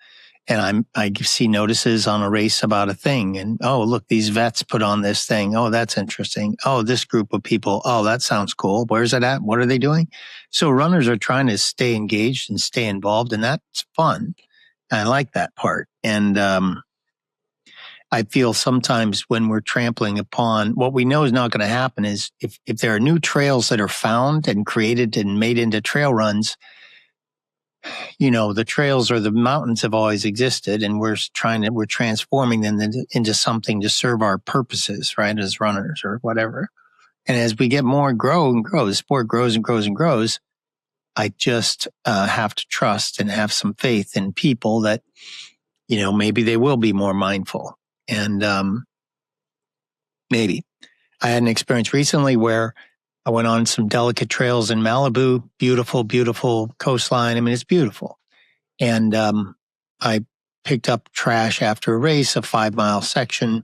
And I see notices on a race about a thing. And, oh, look, these vets put on this thing. Oh, that's interesting. Oh, this group of people. Oh, that sounds cool. Where's it at? What are they doing? So runners are trying to stay engaged and stay involved. And that's fun. I like that part. And I feel sometimes when we're trampling upon what we know is not going to happen is if there are new trails that are found and created and made into trail runs, the trails or the mountains have always existed, and we're transforming them into something to serve our purposes, right, as runners or whatever. And as we get more the sport grows and grows and grows, I just have to trust and have some faith in people that, maybe they will be more mindful. And maybe. I had an experience recently where I went on some delicate trails in Malibu, beautiful, beautiful coastline. I mean, it's beautiful. And I picked up trash after a race, a 5-mile section,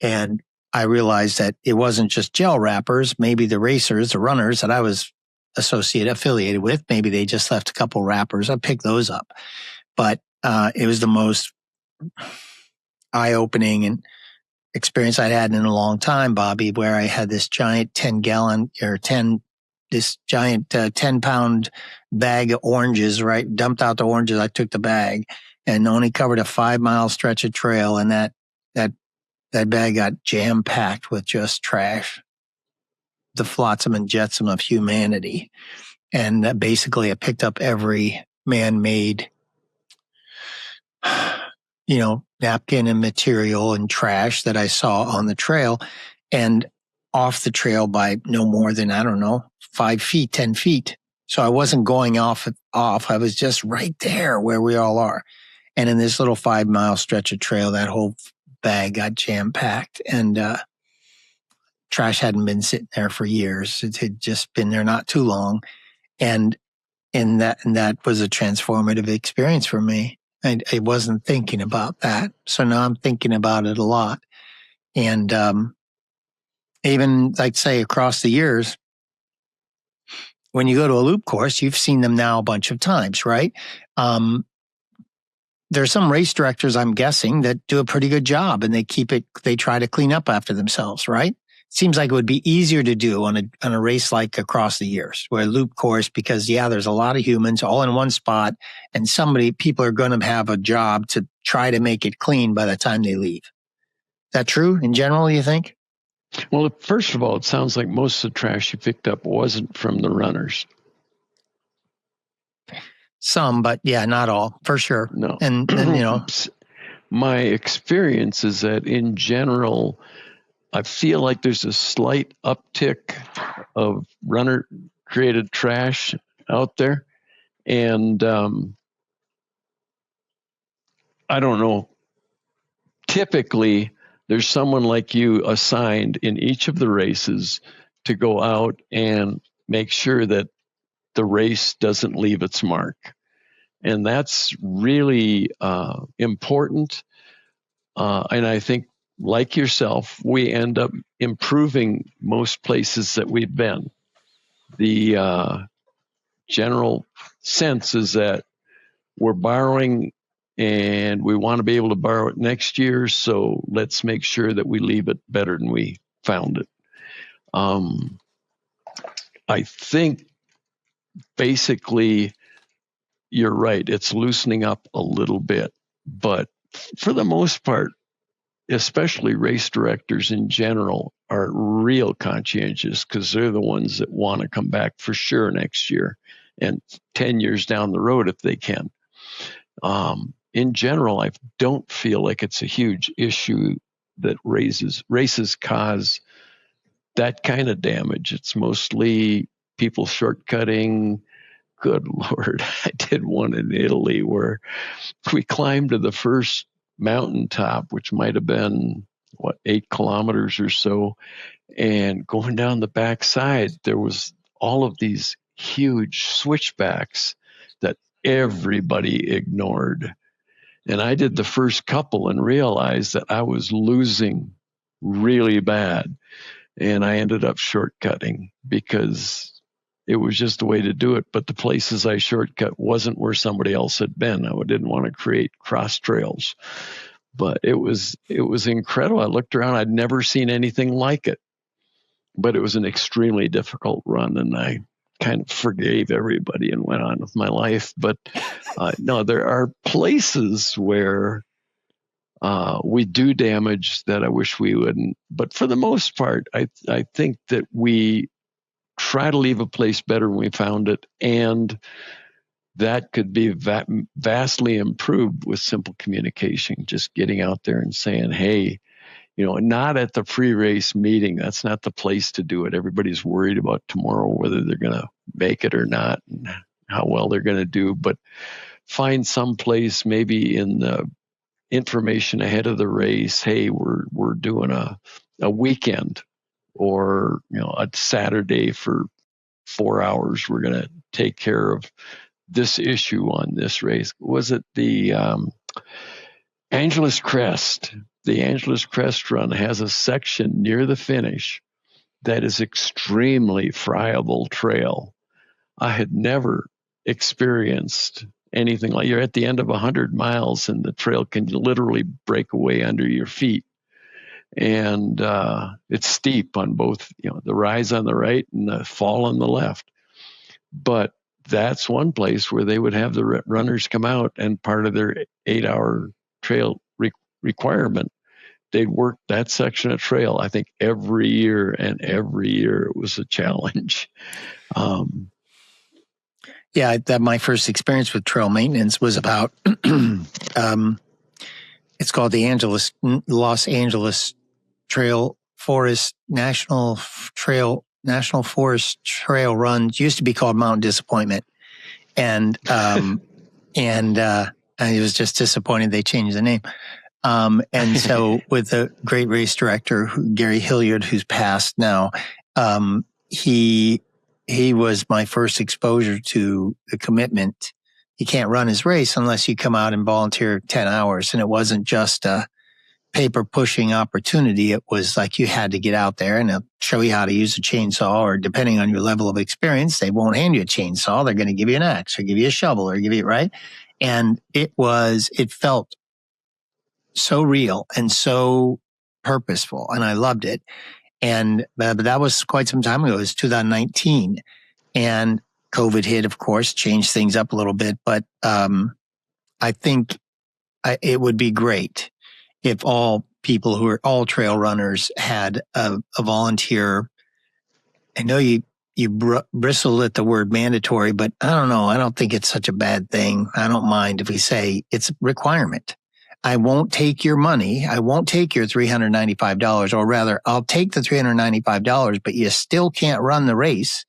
and I realized that it wasn't just gel wrappers. Maybe the racers, the runners that I was affiliated with, maybe they just left a couple wrappers. I picked those up. But it was the most eye-opening and experience I'd had in a long time, Bobby, where I had this giant 10-pound bag of oranges, right? Dumped out the oranges. I took the bag and only covered a 5-mile stretch of trail. And that bag got jam packed with just trash, the flotsam and jetsam of humanity. And basically I picked up every man-made, napkin and material and trash that I saw on the trail. And off the trail by no more than, I don't know, 5 feet, 10 feet. So I wasn't going off. I was just right there where we all are. And in this little 5-mile stretch of trail, that whole bag got jam packed, and trash hadn't been sitting there for years. It had just been there not too long. And that was a transformative experience for me. I wasn't thinking about that. So now I'm thinking about it a lot. And even, like, say, across the years, when you go to a loop course, you've seen them now a bunch of times, right? There's some race directors, I'm guessing, that do a pretty good job, and they try to clean up after themselves, right? Seems like it would be easier to do on a race like across the years, where a loop course, because there's a lot of humans all in one spot, and people are going to have a job to try to make it clean by the time they leave. Is that true in general, you think? Well, first of all, it sounds like most of the trash you picked up wasn't from the runners. Some, but yeah, not all, for sure. No. And my experience is that in general, I feel like there's a slight uptick of runner-created trash out there. And I don't know. Typically, there's someone like you assigned in each of the races to go out and make sure that the race doesn't leave its mark. And that's really important. And I think, like yourself, we end up improving most places that we've been. The general sense is that we're borrowing and we want to be able to borrow it next year, so let's make sure that we leave it better than we found it. I think basically you're right. It's loosening up a little bit, but for the most part, especially race directors in general, are real conscientious, because they're the ones that want to come back for sure next year and 10 years down the road if they can. In general, I don't feel like it's a huge issue that races cause that kind of damage. It's mostly people shortcutting. Good Lord, I did one in Italy where we climbed to the first mountaintop, which might have been, 8 kilometers or so. And going down the backside, there was all of these huge switchbacks that everybody ignored. And I did the first couple and realized that I was losing really bad. And I ended up shortcutting because it was just the way to do it. But the places I shortcut wasn't where somebody else had been. I didn't want to create cross trails. But it was incredible. I looked around. I'd never seen anything like it. But it was an extremely difficult run, and I kind of forgave everybody and went on with my life. But no, there are places where we do damage that I wish we wouldn't. But for the most part, I think that we try to leave a place better than we found it, and that could be vastly improved with simple communication, just getting out there and saying, hey, not at the pre-race meeting. That's not the place to do it. Everybody's worried about tomorrow, whether they're going to make it or not and how well they're going to do. But find some place maybe in the information ahead of the race. Hey, we're doing a weekend or a Saturday for 4 hours. We're going to take care of this issue on this race. Was it the Angeles Crest? The Angeles Crest run has a section near the finish that is extremely friable trail. I had never experienced anything like. You're at the end of 100 miles and the trail can literally break away under your feet. And it's steep on both, the rise on the right and the fall on the left. But that's one place where they would have the runners come out, and part of their 8-hour trail requirement, they'd work that section of trail, I think, every year, and every year it was a challenge. Yeah, my first experience with trail maintenance was about, it's called the Los Angeles Trail National Forest Trail runs used to be called Mount Disappointment. And I was just disappointed they changed the name. And so with the great race director, Gary Hilliard, who's passed now, he was my first exposure to the commitment. You can't run his race unless you come out and volunteer 10 hours. And it wasn't just a paper pushing opportunity. It was like you had to get out there and they'll show you how to use a chainsaw, or depending on your level of experience, they won't hand you a chainsaw. They're going to give you an axe or give you a shovel or give you, right? And it felt so real and so purposeful, and I loved it. And but that was quite some time ago. It was 2019, and COVID hit, of course, changed things up a little bit. But I think it would be great if all people who are all trail runners had a volunteer. I know you bristled at the word mandatory, but I don't know. I don't think it's such a bad thing. I don't mind if we say it's a requirement. I won't take your money. I won't take your $395, or rather, I'll take the $395, but you still can't run the race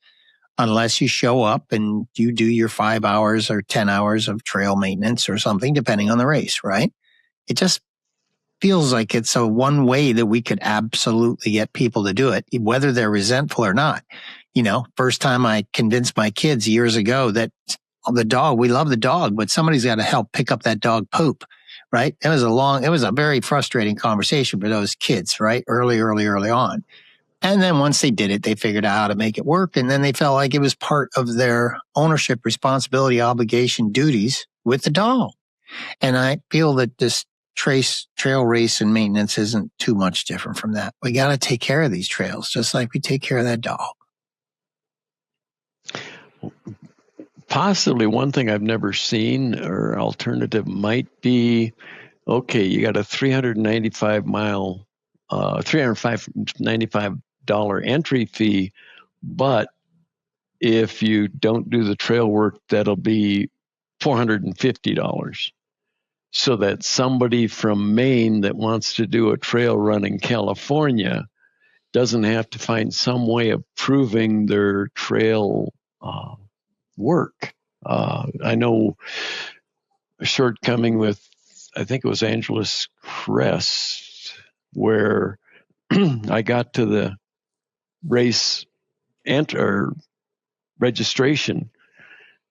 unless you show up and you do your 5 hours or 10 hours of trail maintenance or something, depending on the race, right? It just feels like it's a one way that we could absolutely get people to do it, whether they're resentful or not. You know, first time I convinced my kids years ago that the dog, we love the dog, but somebody's got to help pick up that dog poop, right? It was a very frustrating conversation for those kids, right? Early on. And then once they did it, they figured out how to make it work. And then they felt like it was part of their ownership, responsibility, obligation, duties with the dog. And I feel that this trail race and maintenance isn't too much different from that. We got to take care of these trails just like we take care of that dog. Possibly one thing I've never seen or alternative might be, okay, you got a $395 entry fee, but if you don't do the trail work, that'll be $450. So that somebody from Maine that wants to do a trail run in California doesn't have to find some way of proving their trail work. I know a shortcoming with, I think it was Angeles Crest, where I got to the race registration,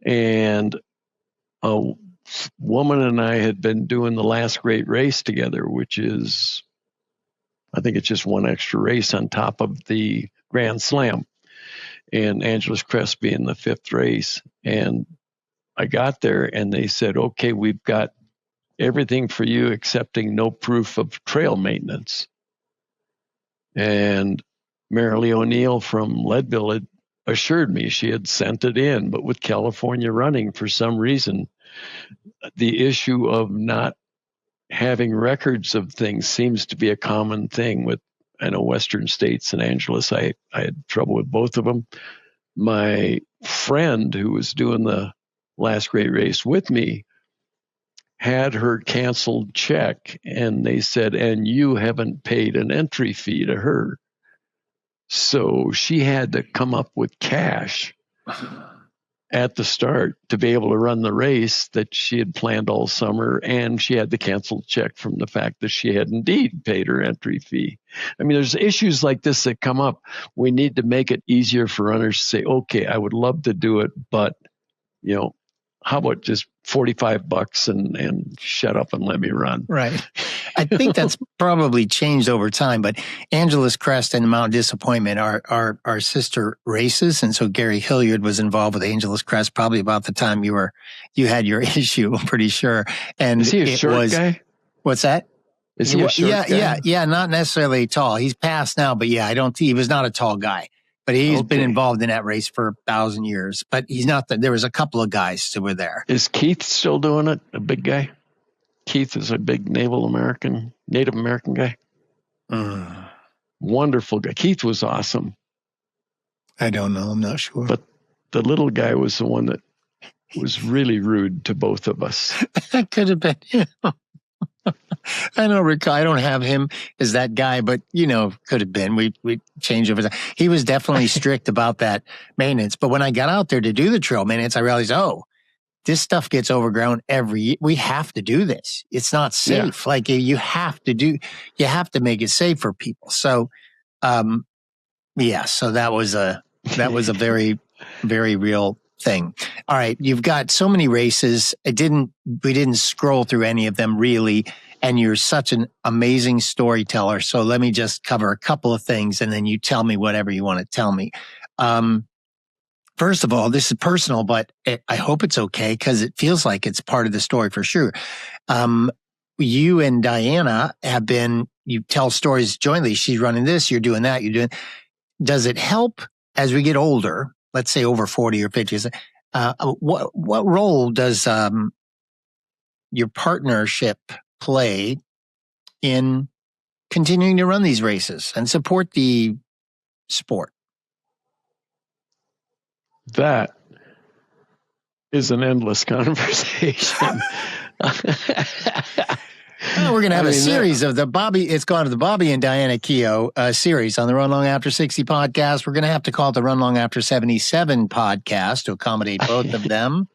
and a woman and I had been doing the last great race together, which is, I think it's just one extra race on top of the Grand Slam, and Angeles Crest being the fifth race. And I got there and they said, okay, we've got everything for you excepting no proof of trail maintenance. And Marilee O'Neill from Leadville had assured me she had sent it in, but with California running, for some reason, the issue of not having records of things seems to be a common thing with, I know, Western states and Angeles. I had trouble with both of them. My friend who was doing the last great race with me had her canceled check, and they said, and you haven't paid an entry fee to her. So she had to come up with cash at the start to be able to run the race that she had planned all summer, and she had the canceled check from the fact that she had indeed paid her entry fee. I mean, there's issues like this that come up. We need to make it easier for runners to say, okay, I would love to do it, but, you know, how about just $45 and shut up and let me run? Right. I think that's probably changed over time, but Angeles Crest and Mount Disappointment are sister races. And so Gary Hilliard was involved with Angeles Crest probably about the time you had your issue, I'm pretty sure. And is he a short guy? What's that? Is he a short guy? Yeah, not necessarily tall. He's passed now, but yeah, he was not a tall guy. But he's been involved in that race for 1,000 years. But he's not. There was a couple of guys that were there. Is Keith still doing it? A big guy? Keith is a big Native American guy. Wonderful guy. Keith was awesome. I don't know. I'm not sure. But the little guy was the one that was really rude to both of us. That could have been him. I don't recall. I don't have him as that guy, but could have been. We changed over time. He was definitely strict about that maintenance. But when I got out there to do the trail maintenance, I realized, this stuff gets overgrown every year. We have to do this. It's not safe. Like you have to make it safe for people. So, so that was a very, very real thing. All right. You've got so many races. We didn't scroll through any of them really. And you're such an amazing storyteller. So let me just cover a couple of things and then you tell me whatever you want to tell me. First of all, this is personal, but I hope it's okay because it feels like it's part of the story for sure. You and Diana you tell stories jointly. She's running this, you're doing that, does it help as we get older, let's say over 40 or 50? What role does your partnership play in continuing to run these races and support the sport? That is an endless conversation. Well, we're going to have a series of the Bobby. It's called the Bobby and Diana Keogh series on the Run Long After 60 podcast. We're going to have to call it the Run Long After 77 podcast to accommodate both of them.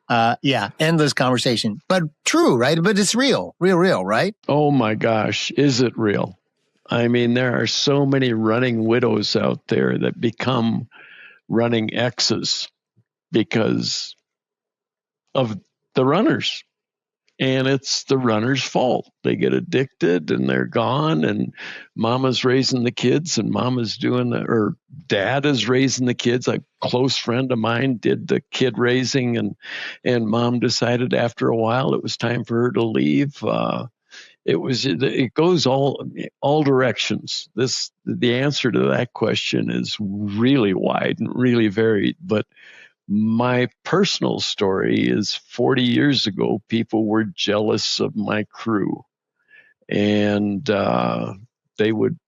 Endless conversation, but true, right? But it's real, right? Oh my gosh, is it real? I mean, there are so many running widows out there that become running X's because of the runners. And it's the runner's fault. They get addicted and they're gone, and mama's raising the kids and or dad is raising the kids. A close friend of mine did the kid raising, and mom decided after a while it was time for her to leave. It goes all directions. The answer to that question is really wide and really varied, but my personal story is 40 years ago, people were jealous of my crew, and they would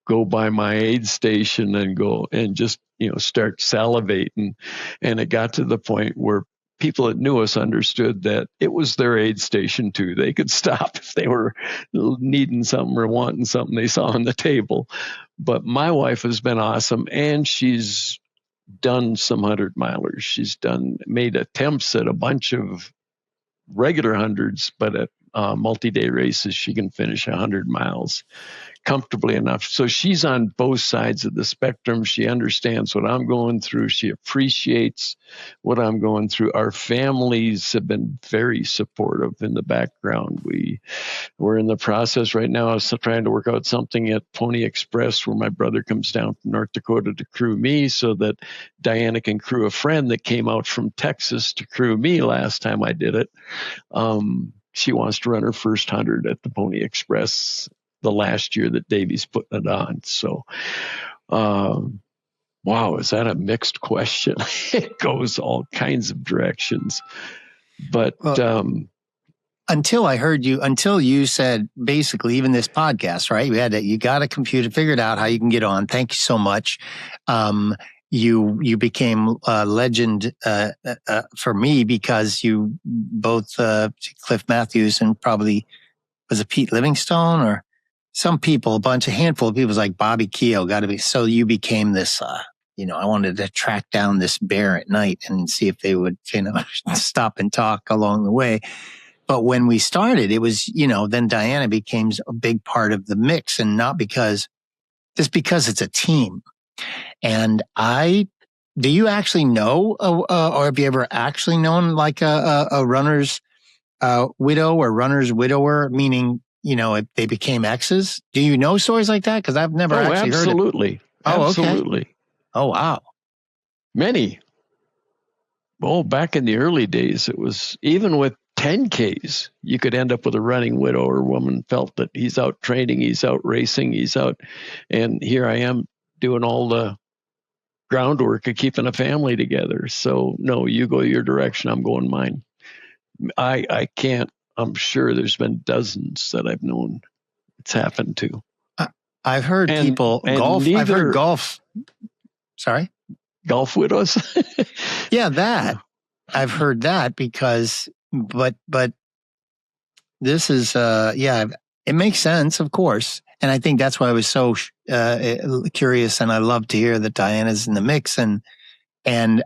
go by my aid station and go and just, start salivating. And it got to the point where people that knew us understood that it was their aid station too. They could stop if they were needing something or wanting something they saw on the table. But my wife has been awesome, and she's done some 100-milers. She's made attempts at a bunch of regular hundreds, but at multi-day races, she can finish 100 miles comfortably enough. So she's on both sides of the spectrum. She understands what I'm going through. She appreciates what I'm going through. Our families have been very supportive in the background. We're in the process right now of trying to work out something at Pony Express where my brother comes down from North Dakota to crew me so that Diana can crew a friend that came out from Texas to crew me last time I did it. She wants to run her first 100 at the Pony Express the last year that Davey's putting it on. So, wow, is that a mixed question? It goes all kinds of directions. But until you said basically even this podcast, right? You got a computer, figured out how you can get on. Thank you so much. You became a legend for me because you both Cliff Matthews and probably was it Pete Livingstone or some people, a handful of people was like Bobby Keogh got to be. So you became this. I wanted to track down this bear at night and see if they would stop and talk along the way. But when we started, it was then Diana became a big part of the mix, and not because it's a team. And do you actually know, or have you ever actually known like a runner's widow or runner's widower, meaning, if they became exes? Do you know stories like that? Because I've never actually heard it. Oh, absolutely. Okay. Oh, wow. Many. Well, back in the early days, it was even with 10Ks, you could end up with a running widow or woman felt that he's out training, he's out racing, he's out. And here I am doing all the groundwork of keeping a family together. So no, you go your direction, I'm going mine. I can't, I'm sure there's been dozens that I've known it's happened to. I've heard people golf. I've heard golf. Sorry? Golf widows? Yeah, that. I've heard that because, but This is, it makes sense, of course. And I think that's why I was so curious, and I love to hear that Diana's in the mix. And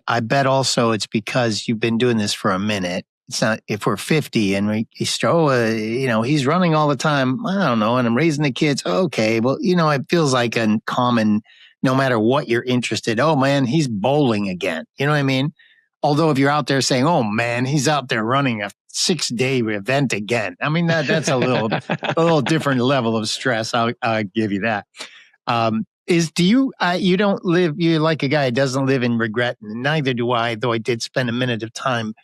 I bet also it's because you've been doing this for a minute. It's not if we're 50 and he's running all the time. I don't know. And I'm raising the kids. Okay. Well, it feels like a common, no matter what you're interested. Oh man, he's bowling again. You know what I mean? Although if you're out there saying, oh man, he's out there running a 6-day event again. I mean, that's a little different level of stress. I'll give you that. You don't live, you're like a guy who doesn't live in regret, and neither do I, though I did spend a minute of time.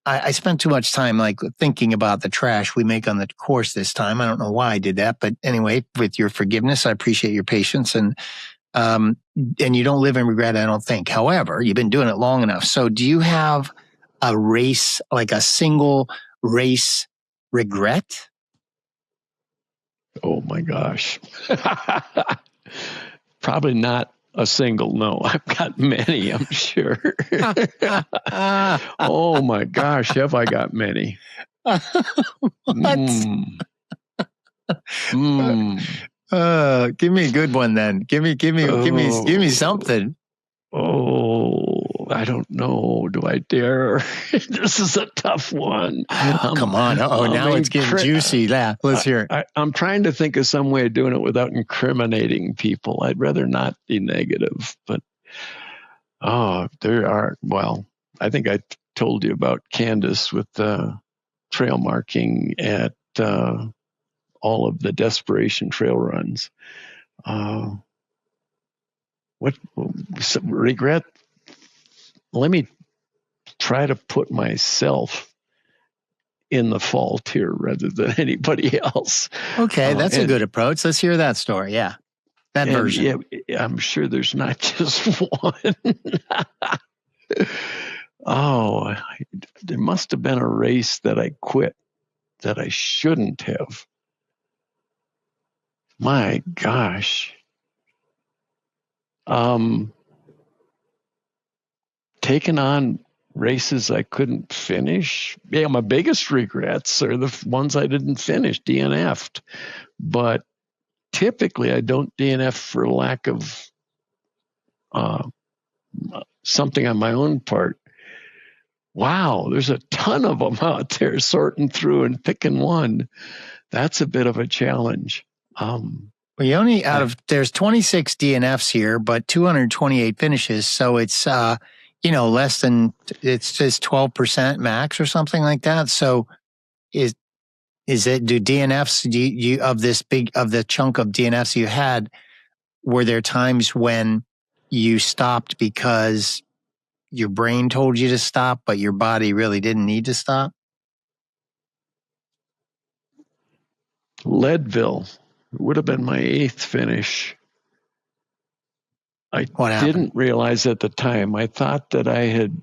I spent too much time like thinking about the trash we make on the course this time. I don't know why I did that, but anyway, with your forgiveness, I appreciate your patience, and you don't live in regret, I don't think. However, you've been doing it long enough. So do you have a race, like a single race regret? Oh my gosh. Probably not a single. No, I've got many, I'm sure. Oh my gosh, have I got many? What? Give me a good one then. Give me something. Oh, I don't know. Do I dare? This is a tough one. Come on. Now it's getting juicy. Yeah, let's hear it. I'm trying to think of some way of doing it without incriminating people. I'd rather not be negative, but there are. Well, I think I told you about Candace with the trail marking at all of the Desperation trail runs. What regret? Let me try to put myself in the fault here rather than anybody else. Okay, that's a good approach. Let's hear that story. Yeah, that version. Yeah, I'm sure there's not just one. There must have been a race that I quit that I shouldn't have. My gosh. Taking on races I couldn't finish. Yeah, my biggest regrets are the ones I didn't finish, DNF'd. But typically I don't DNF for lack of something on my own part. Wow, there's a ton of them out there sorting through and picking one. That's a bit of a challenge. We only there's 26 DNFs here, but 228 finishes. So it's, less than, it's just 12% max or something like that. So do DNFs, of the chunk of DNFs you had, were there times when you stopped because your brain told you to stop, but your body really didn't need to stop? Leadville would have been my 8th finish. I didn't realize at the time. I thought that I had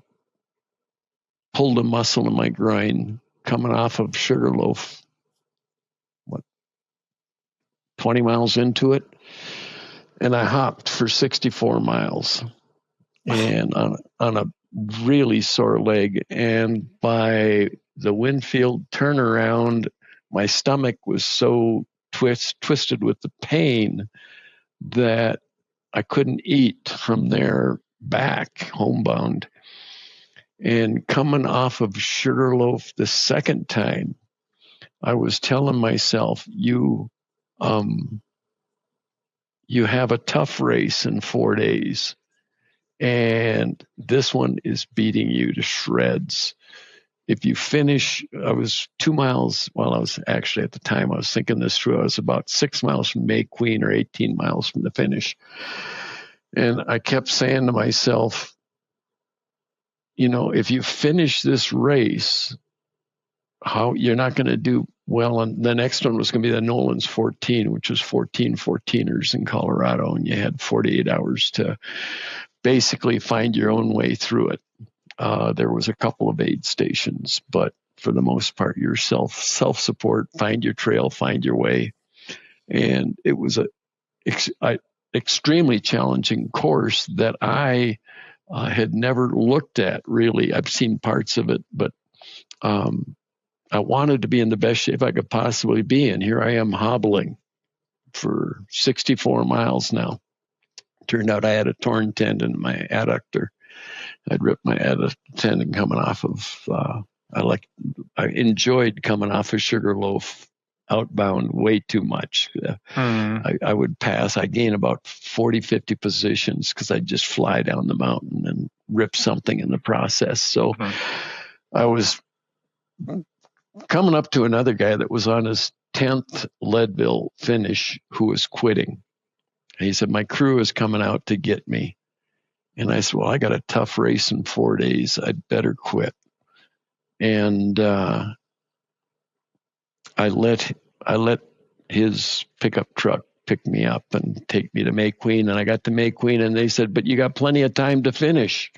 pulled a muscle in my groin coming off of Sugarloaf. 20 miles into it, and I hopped for 64 miles, and on a really sore leg. And by the Winfield turnaround, my stomach was so twisted with the pain that I couldn't eat from there back homebound. And coming off of Sugarloaf the second time, I was telling myself, you have a tough race in 4 days, and this one is beating you to shreds. If you finish, I was 2 miles, well, I was actually at the time, I was thinking this through, I was about 6 miles from May Queen or 18 miles from the finish. And I kept saying to myself, if you finish this race, you're not going to do well. And the next one was going to be the Nolan's 14, which was 14 14ers in Colorado. And you had 48 hours to basically find your own way through it. There was a couple of aid stations, but for the most part, your self-support, find your trail, find your way. And it was a extremely challenging course that I had never looked at, really. I've seen parts of it, but I wanted to be in the best shape I could possibly be in. Here I am hobbling for 64 miles now. Turned out I had a torn tendon in my adductor. I'd ripped my adductor tendon coming off of, I enjoyed coming off of Sugarloaf outbound way too much. I would pass. I gained about 40, 50 positions because I'd just fly down the mountain and rip something in the process. So I was coming up to another guy that was on his 10th Leadville finish who was quitting. And he said, my crew is coming out to get me. And I said, well, I got a tough race in 4 days. I'd better quit. And I let his pickup truck pick me up and take me to May Queen. And I got to May Queen, and they said, but you got plenty of time to finish.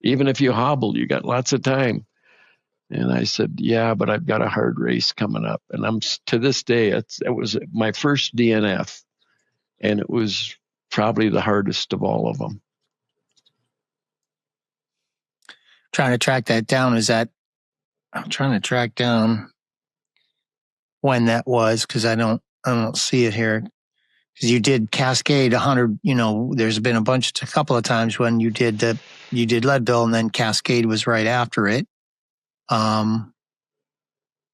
Even if you hobble, you got lots of time. And I said, yeah, but I've got a hard race coming up. And I'm to this day, it was my first DNF, and it was probably the hardest of all of them. Trying to track that down. I'm trying to track down when that was, because I don't see it here. Because you did Cascade 100. There's been a couple of times when you did Leadville, and then Cascade was right after it.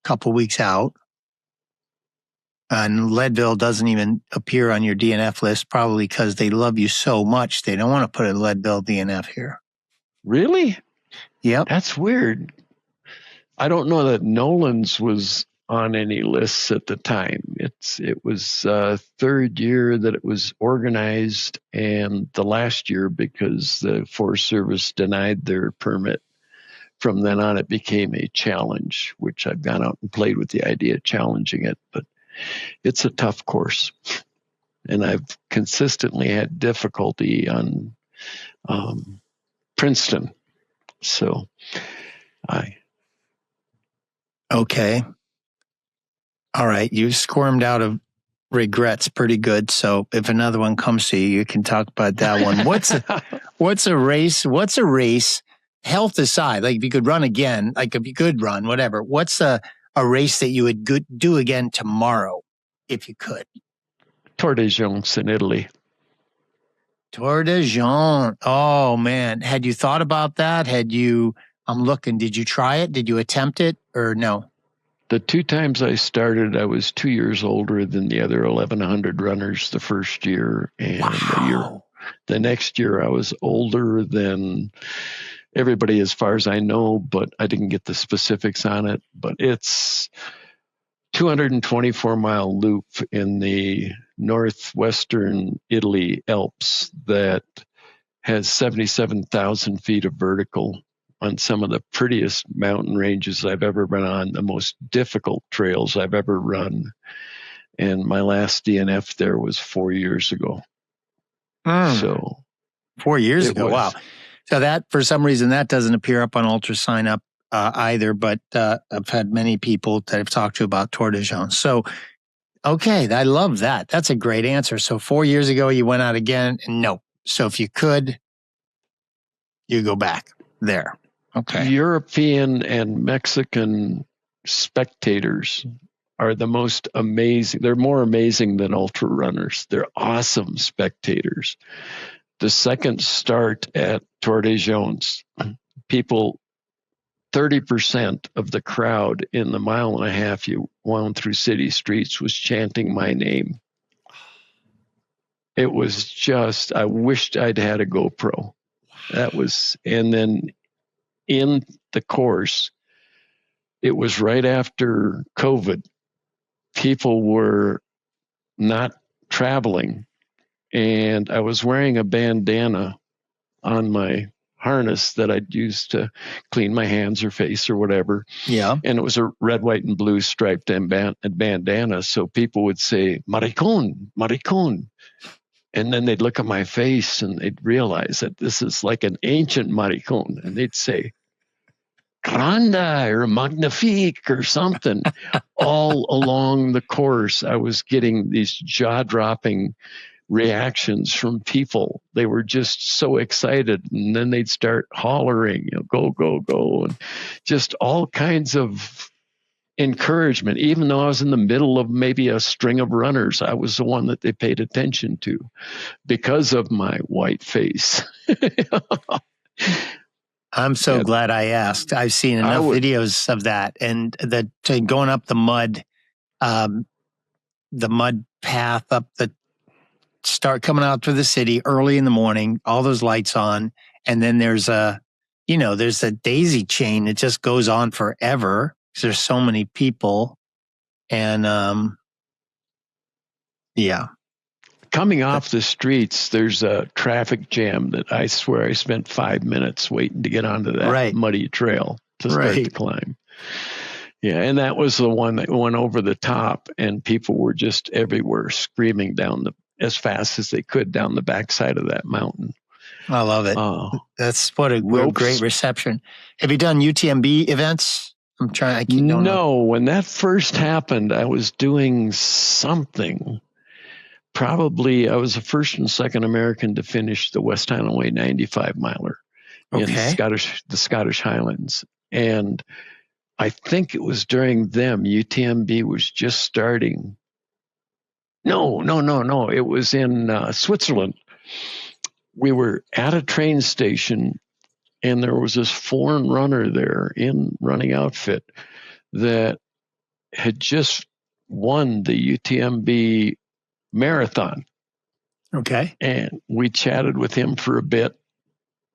Couple weeks out, and Leadville doesn't even appear on your DNF list, probably because they love you so much they don't want to put a Leadville DNF here. Really? Yep. That's weird. I don't know that Nolan's was on any lists at the time. It was third year that it was organized, and the last year because the Forest Service denied their permit. From then on, it became a challenge, which I've gone out and played with the idea of challenging it. But it's a tough course, and I've consistently had difficulty on Princeton. So Okay. All right. You squirmed out of regrets pretty good. So if another one comes to you, you can talk about that one. What's a race? Health aside, like if you could run again, like if you could run, whatever. What's a race that you would do again tomorrow if you could? Tour de France in Italy. Tour de France. Oh man. Had you thought about that? I'm looking, did you try it? Did you attempt it or no? The 2 times I started, I was 2 years older than the other 1,100 runners the first year. And the next year I was older than everybody as far as I know, but I didn't get the specifics on it. But it's 224-mile loop in the northwestern Italy Alps that has 77,000 feet of vertical on some of the prettiest mountain ranges I've ever been on, the most difficult trails I've ever run. And my last DNF there was 4 years ago. So 4 years ago. Wow. So that, for some reason, that doesn't appear up on Ultra Sign Up either, but I've had many people that I've talked to about Tour de France. So, okay, I love that. That's a great answer. So 4 years ago, you went out again, and no. So if you could, you go back there. Okay. European and Mexican spectators are the most amazing. They're more amazing than ultra runners. They're awesome spectators. The second start at Tour de France, people, 30% of the crowd in the mile and a half you wound through city streets was chanting my name. It was just, I wished I'd had a GoPro. And then in the course, it was right after COVID. People were not traveling, and I was wearing a bandana on my harness that I'd use to clean my hands or face or whatever. Yeah. And it was a red, white, and blue striped bandana. So people would say, Maricón, Maricón. And then they'd look at my face and they'd realize that this is like an ancient Maricón. And they'd say, Grande or Magnifique or something. All along the course, I was getting these jaw-dropping reactions from people. They were just so excited, and then they'd start hollering, go, go, go, and just all kinds of encouragement. Even though I was in the middle of maybe a string of runners, I was the one that they paid attention to because of my white face. I'm so glad I asked. I've seen enough videos of that, and going up the mud path up coming out through the city early in the morning, all those lights on, and then there's a daisy chain that just goes on forever because there's so many people, and coming off the streets, there's a traffic jam that I swear I spent 5 minutes waiting to get onto that muddy trail to start the climb. Yeah, and that was the one that went over the top, and people were just everywhere screaming as fast as they could down the backside of that mountain. I love it. That's what a great reception. Have you done UTMB events? No, when that first happened, I was doing something. Probably I was the first and second American to finish the West Highland Way 95 miler in the Scottish Highlands. And I think it was during them, UTMB was just starting. No. It was in Switzerland. We were at a train station, and there was this foreign runner there in running outfit that had just won the UTMB marathon. Okay. And we chatted with him for a bit.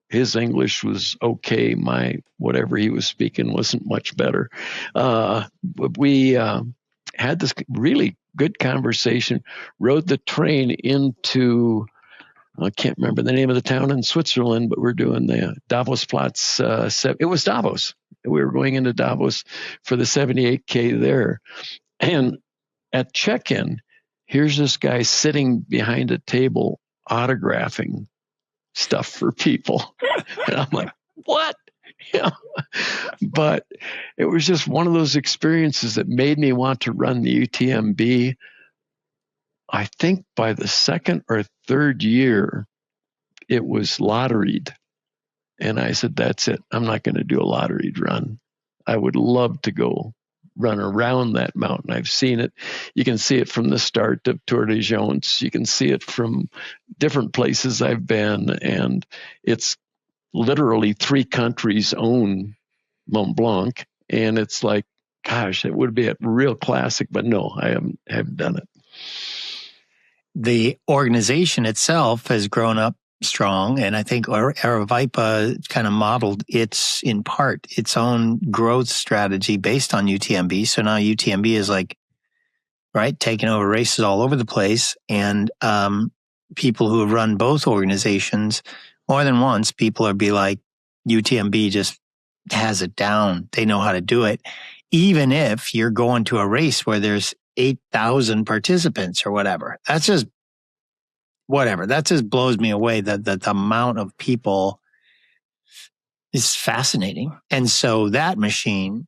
His English was okay. My whatever he was speaking wasn't much better. We had this really good conversation, rode the train into, I can't remember the name of the town in Switzerland, but we're doing the Davosplatz. It was Davos. We were going into Davos for the 78K there. And at check-in, here's this guy sitting behind a table autographing stuff for people. And I'm like, what? But it was just one of those experiences that made me want to run the UTMB. I think by the second or third year, it was lotteried. And I said, that's it. I'm not going to do a lotteried run. I would love to go run around that mountain. I've seen it. You can see it from the start of Tour de Jones. You can see it from different places I've been. And it's literally 3 countries own Mont Blanc. And it's like, gosh, it would be a real classic. But no, I haven't done it. The organization itself has grown up strong, and I think Aravaipa kind of modeled its own growth strategy based on UTMB. So now UTMB is taking over races all over the place, and people who have run both organizations more than once, people are be like, UTMB just has it down. They know how to do it. Even if you're going to a race where there's 8,000 participants or whatever, that just blows me away. The amount of people is fascinating. And so that machine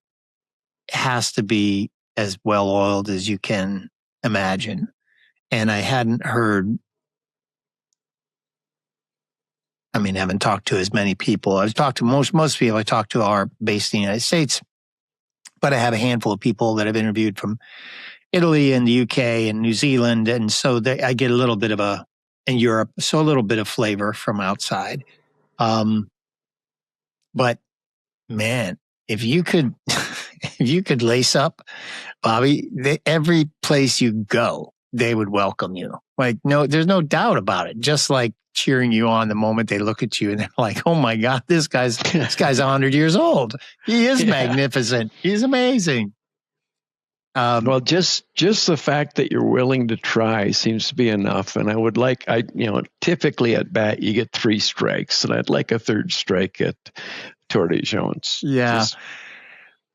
has to be as well oiled as you can imagine. And I hadn't heard, I haven't talked to as many people. I've talked to most people I talk to are based in the United States, but I have a handful of people that I've interviewed from Italy and the UK and New Zealand. And so I get a little bit of in Europe, so a little bit of flavor from outside. But man, if you could lace up, Bobby, every place you go, they would welcome you. No, there's no doubt about it. Just like cheering you on the moment they look at you and they're like, oh my God, this guy's 100 years old. He is magnificent. He's amazing. Well, just the fact that you're willing to try seems to be enough. And typically at bat, you get 3 strikes, and I'd like a 3rd strike at Tour de Jones. Yeah.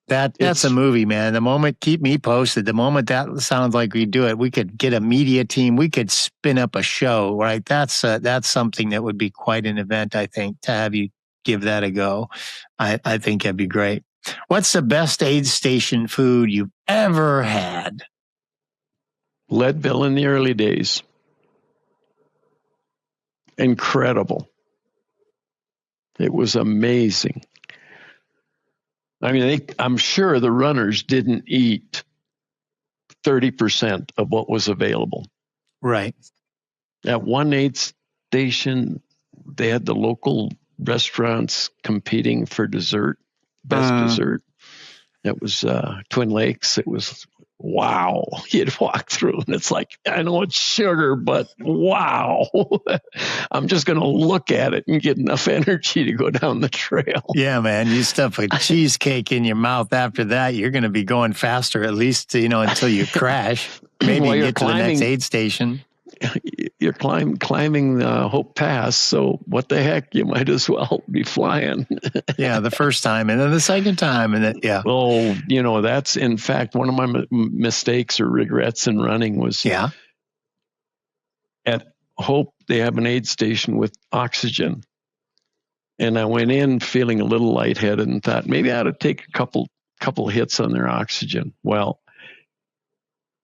That's a movie, man. The moment, keep me posted. The moment that sounds like we do it, we could get a media team. We could spin up a show, right? That's something that would be quite an event, I think, to have you give that a go. I think that'd be great. What's the best aid station food you've ever had? Leadville in the early days. Incredible. It was amazing. I mean, I'm sure the runners didn't eat 30% of what was available. Right. At one aid station, they had the local restaurants competing for dessert, best dessert. It was Twin Lakes. It was, wow. You'd walk through and it's like, I know it's sugar, but wow. I'm just going to look at it and get enough energy to go down the trail. Yeah, man. You stuff a cheesecake in your mouth after that, you're going to be going faster, at least, until you crash. Maybe While you you're get to the next aid station. You're climbing Hope Pass, so what the heck? You might as well be flying. Yeah, the first time, and then the second time, and then Well, that's in fact one of my mistakes or regrets in running was. Yeah. At Hope, they have an aid station with oxygen, and I went in feeling a little lightheaded and thought maybe I ought to take a couple hits on their oxygen. Well,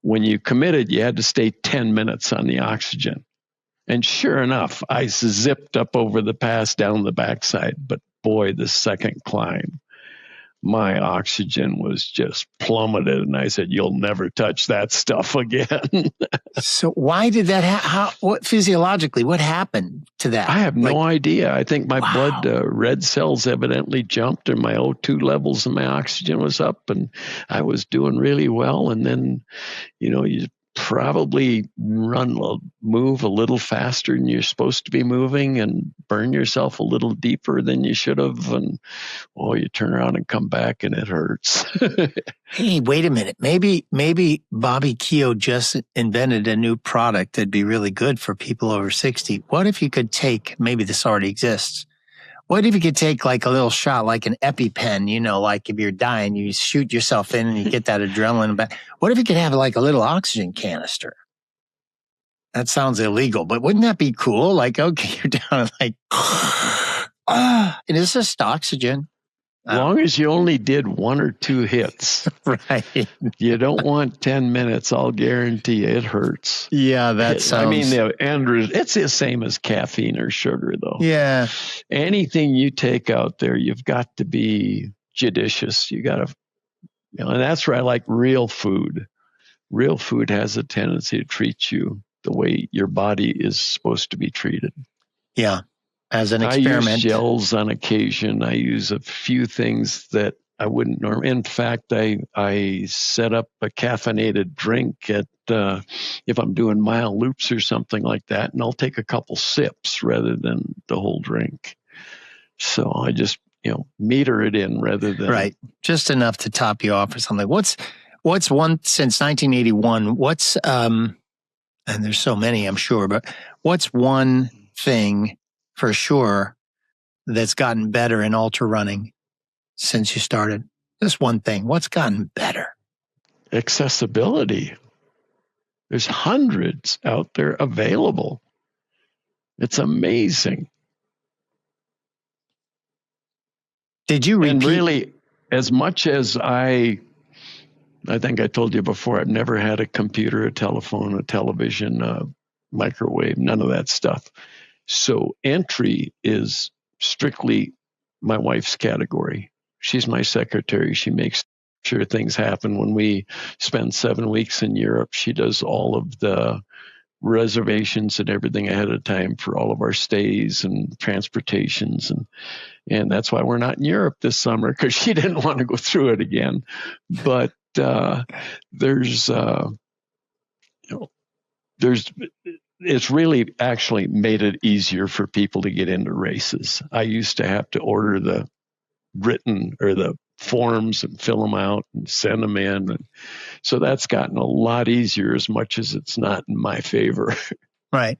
when you committed, you had to stay 10 minutes on the oxygen. And sure enough, I zipped up over the pass down the backside. But boy, the second climb, my oxygen was just plummeted. And I said, you'll never touch that stuff again. So why did that what physiologically, what happened to that? I have no idea. I think my blood red cells evidently jumped and my O2 levels and my oxygen was up and I was doing really well. And then, you probably move a little faster than you're supposed to be moving and burn yourself a little deeper than you should have. And you turn around and come back and it hurts. Hey, wait a minute. Maybe Bobby Keogh just invented a new product that'd be really good for people over 60. What if you could take, maybe this already exists. What if you could take like a little shot, like an EpiPen, like if you're dying, you shoot yourself in and you get that adrenaline back. What if you could have like a little oxygen canister? That sounds illegal, but wouldn't that be cool? Like, okay, you're down like, and it's just oxygen. As long as you only did 1 or 2 hits. Right. You don't want 10 minutes. I'll guarantee you it hurts. Yeah, that sounds... I mean, it's the same as caffeine or sugar, though. Yeah. Anything you take out there, you've got to be judicious. You got to, and that's where I like real food. Real food has a tendency to treat you the way your body is supposed to be treated. Yeah. As an experiment. I use gels on occasion. I use a few things that I wouldn't normally. In fact, I set up a caffeinated drink at if I'm doing mile loops or something like that, and I'll take a couple sips rather than the whole drink. So I just meter it in rather than right, just enough to top you off or something. What's one since 1981? What's and there's so many, I'm sure, but what's one thing for sure that's gotten better in ultra running since you started? Just one thing. What's gotten better? Accessibility. There's hundreds out there available. It's amazing. Did you repeat? And really, as much as I think I told you before, I've never had a computer, a telephone, a television, a microwave, none of that stuff. So entry is strictly my wife's category. She's my secretary. She makes sure things happen. When we spend 7 weeks in Europe, she does all of the reservations and everything ahead of time for all of our stays and transportations. And that's why we're not in Europe this summer, because she didn't want to go through it again. But it's really actually made it easier for people to get into races. I used to have to order the written or the forms and fill them out and send them in. And so that's gotten a lot easier, as much as it's not in my favor. Right.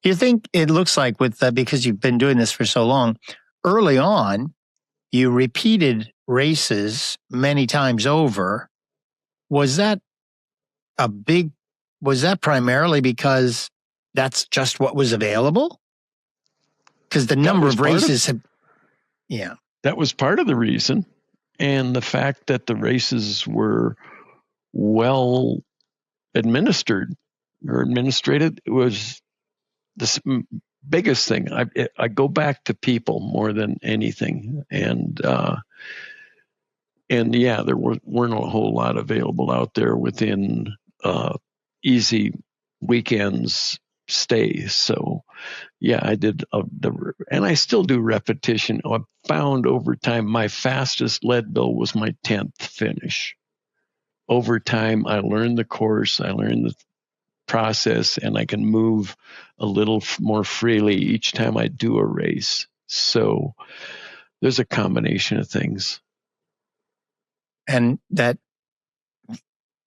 You think it looks like with because you've been doing this for so long, early on, you repeated races many times over. Was that primarily because that's just what was available? Because the number of races that was part of the reason. And the fact that the races were well administered or administrated was the biggest thing. I go back to people more than anything. And And yeah, there weren't a whole lot available out there within easy weekends stays. So yeah, I did, and I still do repetition. I found over time my fastest Leadville was my 10th finish. Over time, I learned the course, I learned the process, and I can move a little more freely each time I do a race. So there's a combination of things. And that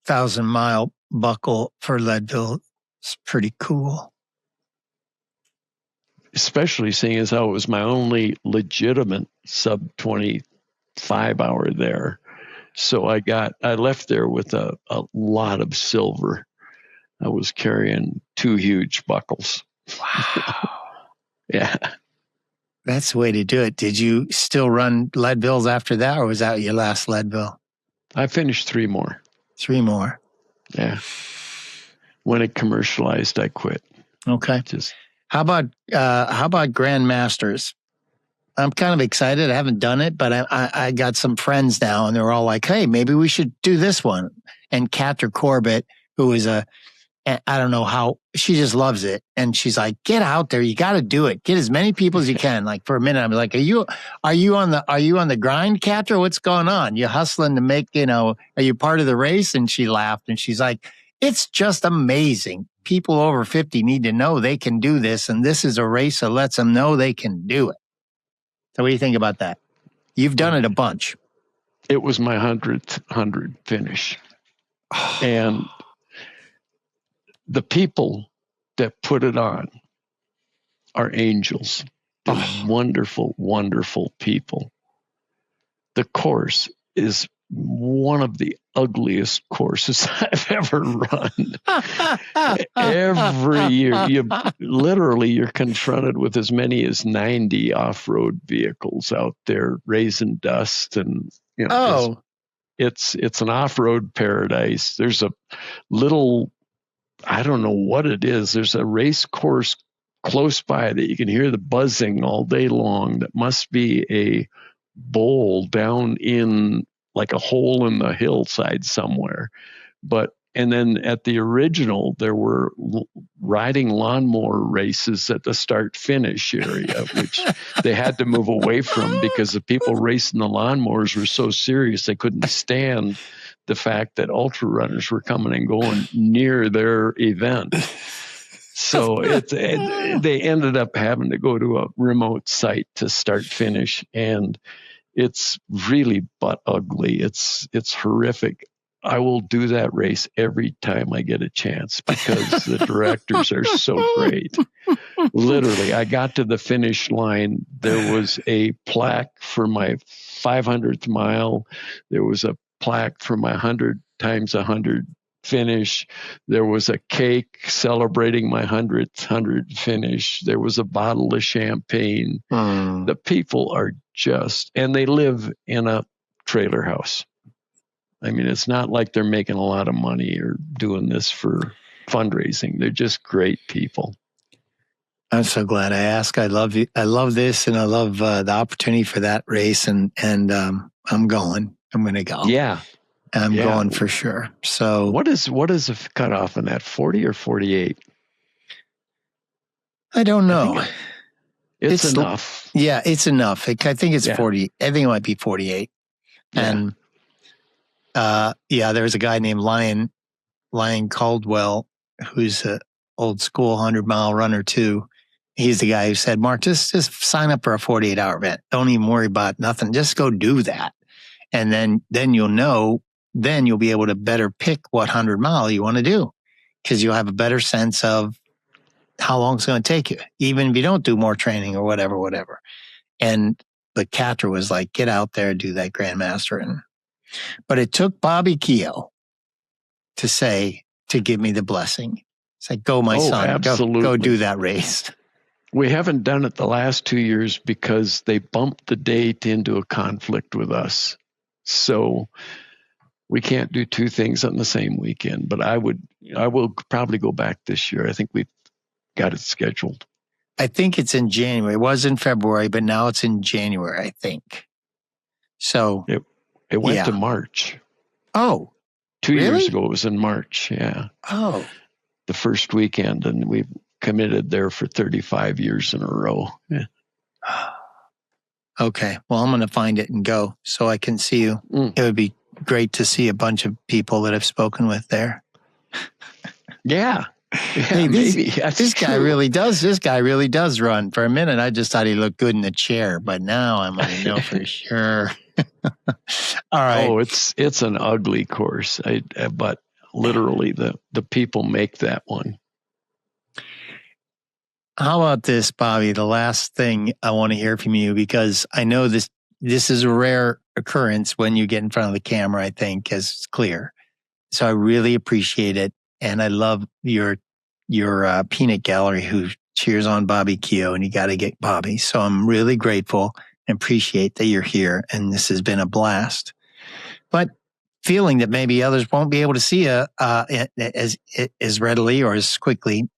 1,000-mile buckle for Leadville is pretty cool. Especially seeing as how it was my only legitimate sub 25 hour there. So I left there with a lot of silver. I was carrying 2 huge buckles. Wow. Yeah. That's the way to do it. Did you still run Leadvilles after that, or was that your last Leadville? I finished 3 more. 3 more. Yeah. When it commercialized, I quit. Okay. How about Grandmasters? I'm kind of excited. I haven't done it, but I got some friends now, and they're all like, "Hey, maybe we should do this one." And Cather Corbett, who is I don't know how, she just loves it, and she's like, "Get out there, you got to do it. Get as many people as you can." Like for a minute, I'm like, "Are you on the grind, Cather? What's going on? You hustling to make, are you part of the race?" And she laughed, and she's like, "It's just amazing. People over 50 need to know they can do this, and this is a race that lets them know they can do it." So what do you think about that? You've done it a bunch. It was my 100th finish. And the people that put it on are angels. They're wonderful, wonderful people. The course is one of the ugliest courses I've ever run. Every year, you're confronted with as many as 90 off-road vehicles out there raising dust, and it's an off-road paradise. There's a little, I don't know what it is. There's a race course close by that you can hear the buzzing all day long. That must be a bowl down in like a hole in the hillside somewhere. And then at the original, there were riding lawnmower races at the start finish area, which they had to move away from because the people racing the lawnmowers were so serious they couldn't stand the fact that ultrarunners were coming and going near their event. So they ended up having to go to a remote site to start finish, and it's really butt ugly. It's horrific. I will do that race every time I get a chance because the directors are so great. Literally, I got to the finish line. There was a plaque for my 500th mile. There was a plaque for my 100 times 100 finish. There was a cake celebrating my 100th finish. There was a bottle of champagne. The people are and they live in a trailer house. I mean, it's not like they're making a lot of money or doing this for fundraising. They're just great people. I'm so glad I asked. I love you. I love this, and I love the opportunity for that race. And I'm going. I'm going to go. Yeah. I'm going for sure. So what is the cutoff in that, 40 or 48? I don't know. It's enough. Yeah, it's enough. I think it's 40. I think it might be 48. Yeah. And there's a guy named Lion Caldwell, who's an old school 100-mile runner too. He's the guy who said, "Mark, just sign up for a 48-hour event. Don't even worry about nothing. Just go do that. And then you'll know, then you'll be able to better pick what 100-mile you want to do, because you'll have a better sense of how long it's going to take you, even if you don't do more training or whatever. And the Cather was like, "Get out there, do that Grandmaster." But it took Bobby Keogh to give me the blessing. It's like, "Go, my son, absolutely. Go do that race." We haven't done it the last 2 years because they bumped the date into a conflict with us. So we can't do 2 things on the same weekend, but I will probably go back this year. I think we've got it scheduled. I think it's in January. It was in February, but now it's in January, I think. So it It went Yeah. to March. Oh, 2 really? years ago, it was in March. Yeah. Oh, The first weekend, and we've committed there for 35 years in a row. Yeah. okay. Well, I'm going to find it and go so I can see you. Mm. It would be great to see a bunch of people that I've spoken with there. Yeah. Hey, Maybe. That's this guy true. really does. This guy really does run. For a minute, I just thought he looked good in the chair, but now I'm going to know for sure. All right. Oh, it's an ugly course. But literally the people make that one. How about this, Bobby? The last thing I want to hear from you, because I know this is a rare occurrence when you get in front of the camera, I think, as it's clear. So I really appreciate it. And I love your peanut gallery who cheers on Bobby Keogh, and you got to get Bobby. So I'm really grateful and appreciate that you're here. And this has been a blast. But feeling that maybe others won't be able to see as readily or as quickly,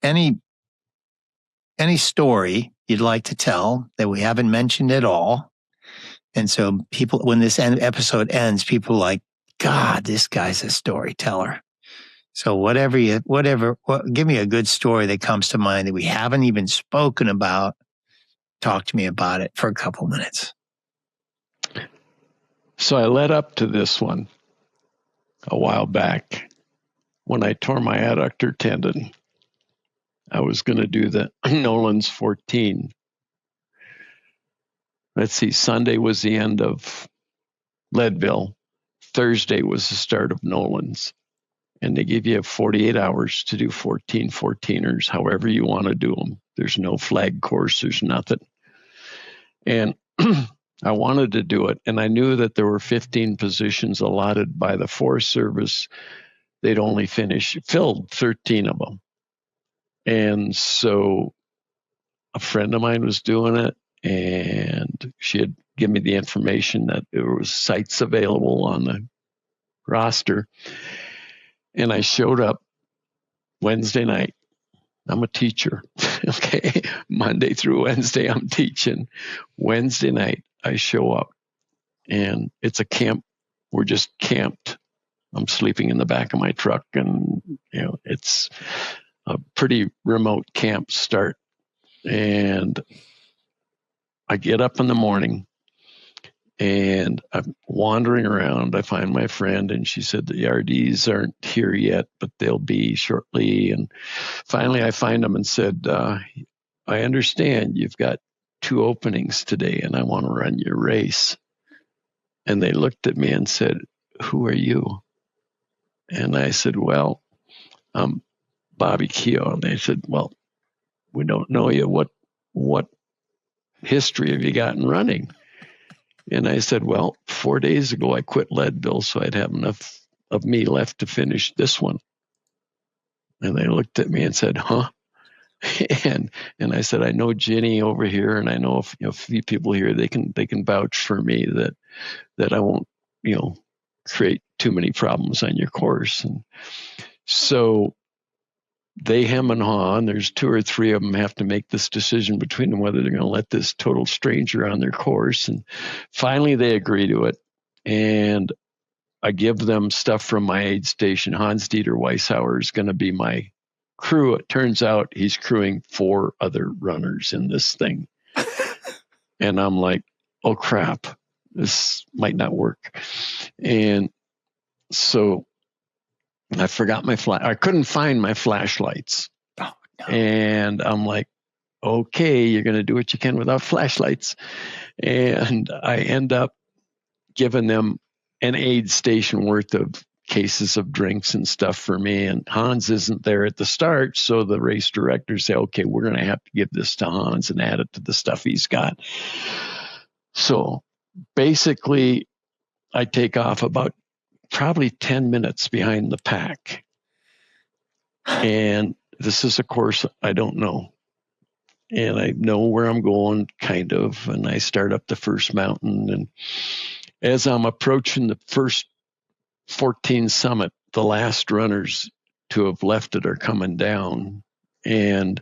any story you'd like to tell that we haven't mentioned at all. And so people, when this episode ends, people are like, God, this guy's a storyteller. So give me a good story that comes to mind that we haven't even spoken about. Talk to me about it for a couple minutes. So I led up to this one a while back when I tore my adductor tendon. I was going to do the Nolan's 14. Let's see, Sunday was the end of Leadville. Thursday was the start of Nolan's. And they give you 48 hours to do 14 14ers, however you want to do them. There's no flag course, there's nothing. And I wanted to do it, and I knew that there were 15 positions allotted by the Forest Service. They'd only filled 13 of them. And so a friend of mine was doing it, and she had given me the information that there was sites available on the roster. And I showed up Wednesday night. I'm a teacher. Okay. Monday through Wednesday, I'm teaching. Wednesday night, I show up, and it's a camp. We're just camped. I'm sleeping in the back of my truck, and it's a pretty remote camp start. And I get up in the morning, and I'm wandering around. I find my friend, and she said the RDs aren't here yet, but they'll be shortly. And finally, I find them and said, I understand you've got 2 openings today, and I want to run your race. And they looked at me and said, who are you? And I said, well, I'm Bobby Keogh. And they said, well, we don't know you. What history have you got in running? And I said, well, 4 days ago, I quit Leadville, so I'd have enough of me left to finish this one. And they looked at me and said, huh? And I said, I know Jenny over here, and I know a few people here. They can vouch for me that I won't, create too many problems on your course. And so they hem and haw, and there's 2 or 3 of them have to make this decision between them whether they're going to let this total stranger on their course. And finally, they agree to it. And I give them stuff from my aid station. Hans-Dieter Weishauer is going to be my crew. It turns out he's crewing 4 other runners in this thing. And I'm like, oh, crap, this might not work. And so I forgot I couldn't find my flashlights. Oh, no. And I'm like, okay, you're going to do what you can without flashlights. And I end up giving them an aid station worth of cases of drinks and stuff for me. And Hans isn't there at the start. So the race directors say, okay, we're going to have to give this to Hans and add it to the stuff he's got. So basically, I take off about probably 10 minutes behind the pack. And this is a course I don't know. And I know where I'm going, kind of. And I start up the first mountain. And as I'm approaching the first 14 summit, the last runners to have left it are coming down. And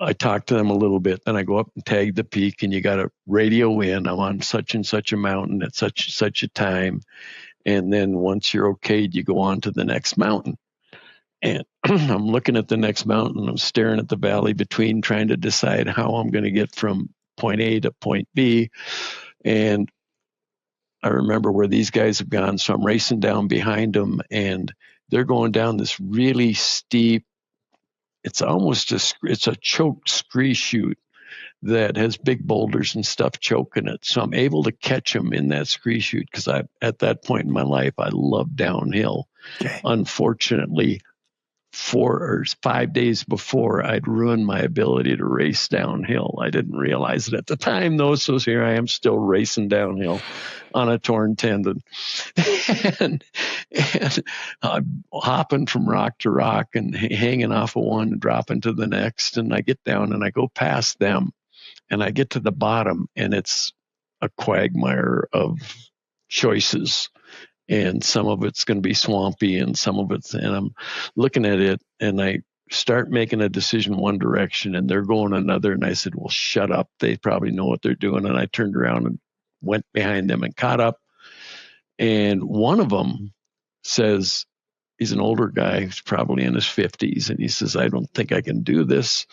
I talk to them a little bit, then I go up and tag the peak, and you got to radio in. I'm on such and such a mountain at such a time. And then once you're okayed, you go on to the next mountain. And I'm looking at the next mountain. I'm staring at the valley between, trying to decide how I'm going to get from point A to point B. And I remember where these guys have gone. So I'm racing down behind them, and they're going down this really steep, it's a choked scree chute that has big boulders and stuff choking it. So I'm able to catch them in that scree chute because at that point in my life, I loved downhill. Okay. Unfortunately, 4 or 5 days before, I'd ruined my ability to race downhill. I didn't realize it at the time, though. So here I am still racing downhill on a torn tendon. and I'm hopping from rock to rock and hanging off of one and dropping to the next. And I get down and I go past them and I get to the bottom, and it's a quagmire of choices. And some of it's going to be swampy, and I'm looking at it, and I start making a decision one direction, and they're going another. And I said, well, shut up. They probably know what they're doing. And I turned around and went behind them and caught up. And one of them says, he's an older guy, he's probably in his 50s. And he says, I don't think I can do this.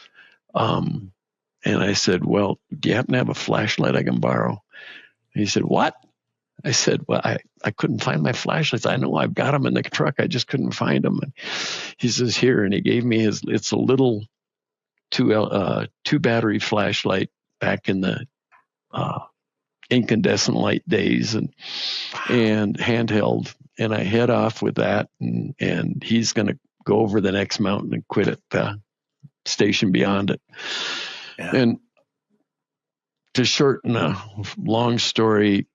And I said, well, do you happen to have a flashlight I can borrow? And he said, what? I said, well, I couldn't find my flashlights. I know I've got them in the truck. I just couldn't find them. And he says, here. And he gave me it's a little two battery flashlight back in the incandescent light days, and handheld. And I head off with that. And he's going to go over the next mountain and quit at the station beyond it. Yeah. And to shorten a long story,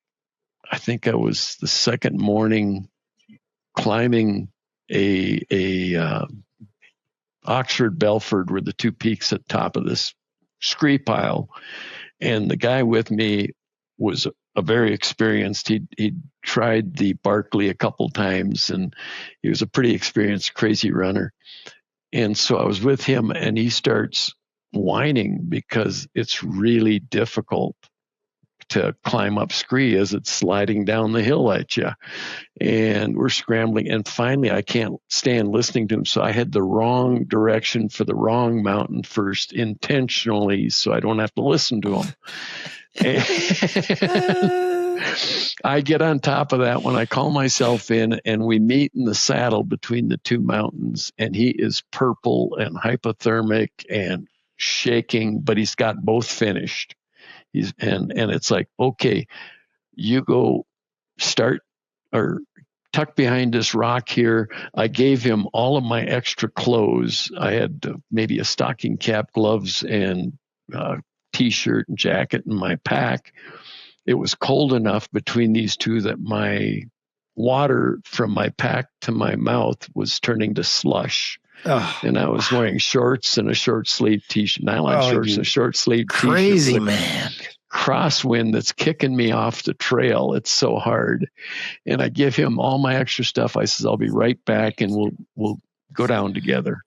I think I was the second morning climbing a Oxford Belford, were the two peaks at the top of this scree pile. And the guy with me was a very experienced. He'd tried the Barkley a couple times, and he was a pretty experienced, crazy runner. And so I was with him, and he starts whining because it's really difficult to climb up scree as it's sliding down the hill at you. And we're scrambling. And finally, I can't stand listening to him. So I had the wrong direction for the wrong mountain first, intentionally, so I don't have to listen to him. And I get on top of that when I call myself in, and we meet in the saddle between the two mountains. And he is purple and hypothermic and shaking, but he's got both finished. And it's like, okay, you go start or tuck behind this rock here. I gave him all of my extra clothes. I had maybe a stocking cap, gloves, and T-shirt and jacket in my pack. It was cold enough between these two that my water from my pack to my mouth was turning to slush. Oh, and I was wearing shorts and a short sleeve T-shirt, nylon shorts and a short sleeve T-shirt. Crazy man. Crosswind that's kicking me off the trail. It's so hard. And I give him all my extra stuff. I says, I'll be right back, and we'll go down together.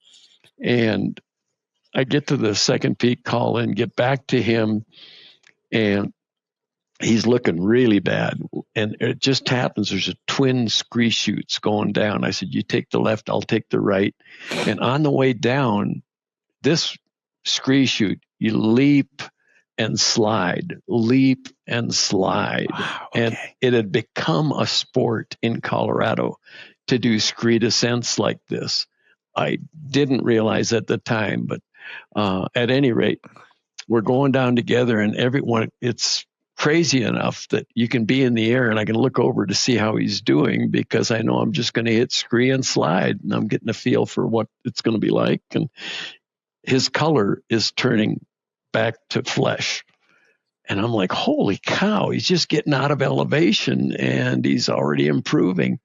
And I get to the second peak, call in, get back to him, and he's looking really bad. And it just happens, there's a twin scree chutes going down. I said, you take the left, I'll take the right. And on the way down this scree chute, you leap and slide. Wow, okay. And it had become a sport in Colorado to do scree descents like this. I didn't realize at the time, but at any rate, we're going down together, and everyone, it's crazy enough that you can be in the air and I can look over to see how he's doing, because I know I'm just going to hit scree and slide, and I'm getting a feel for what it's going to be like. And his color is turning back to flesh. And I'm like, holy cow, he's just getting out of elevation and he's already improving.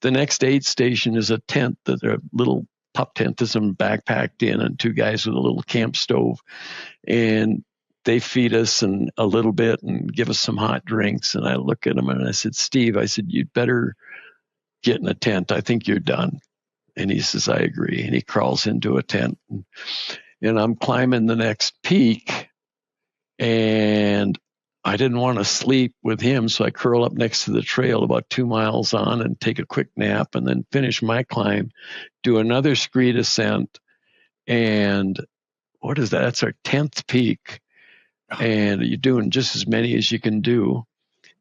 The next aid station is a tent, that a little pup tent that's backpacked in, and two guys with a little camp stove. And they feed us and a little bit and give us some hot drinks. And I look at him and I said, Steve, I said, you'd better get in a tent. I think you're done. And he says, I agree. And he crawls into a tent. and I'm climbing the next peak, and I didn't want to sleep with him, so I curl up next to the trail about 2 miles on and take a quick nap, and then finish my climb, do another scree descent, and what is that? That's our 10th peak, and you're doing just as many as you can do.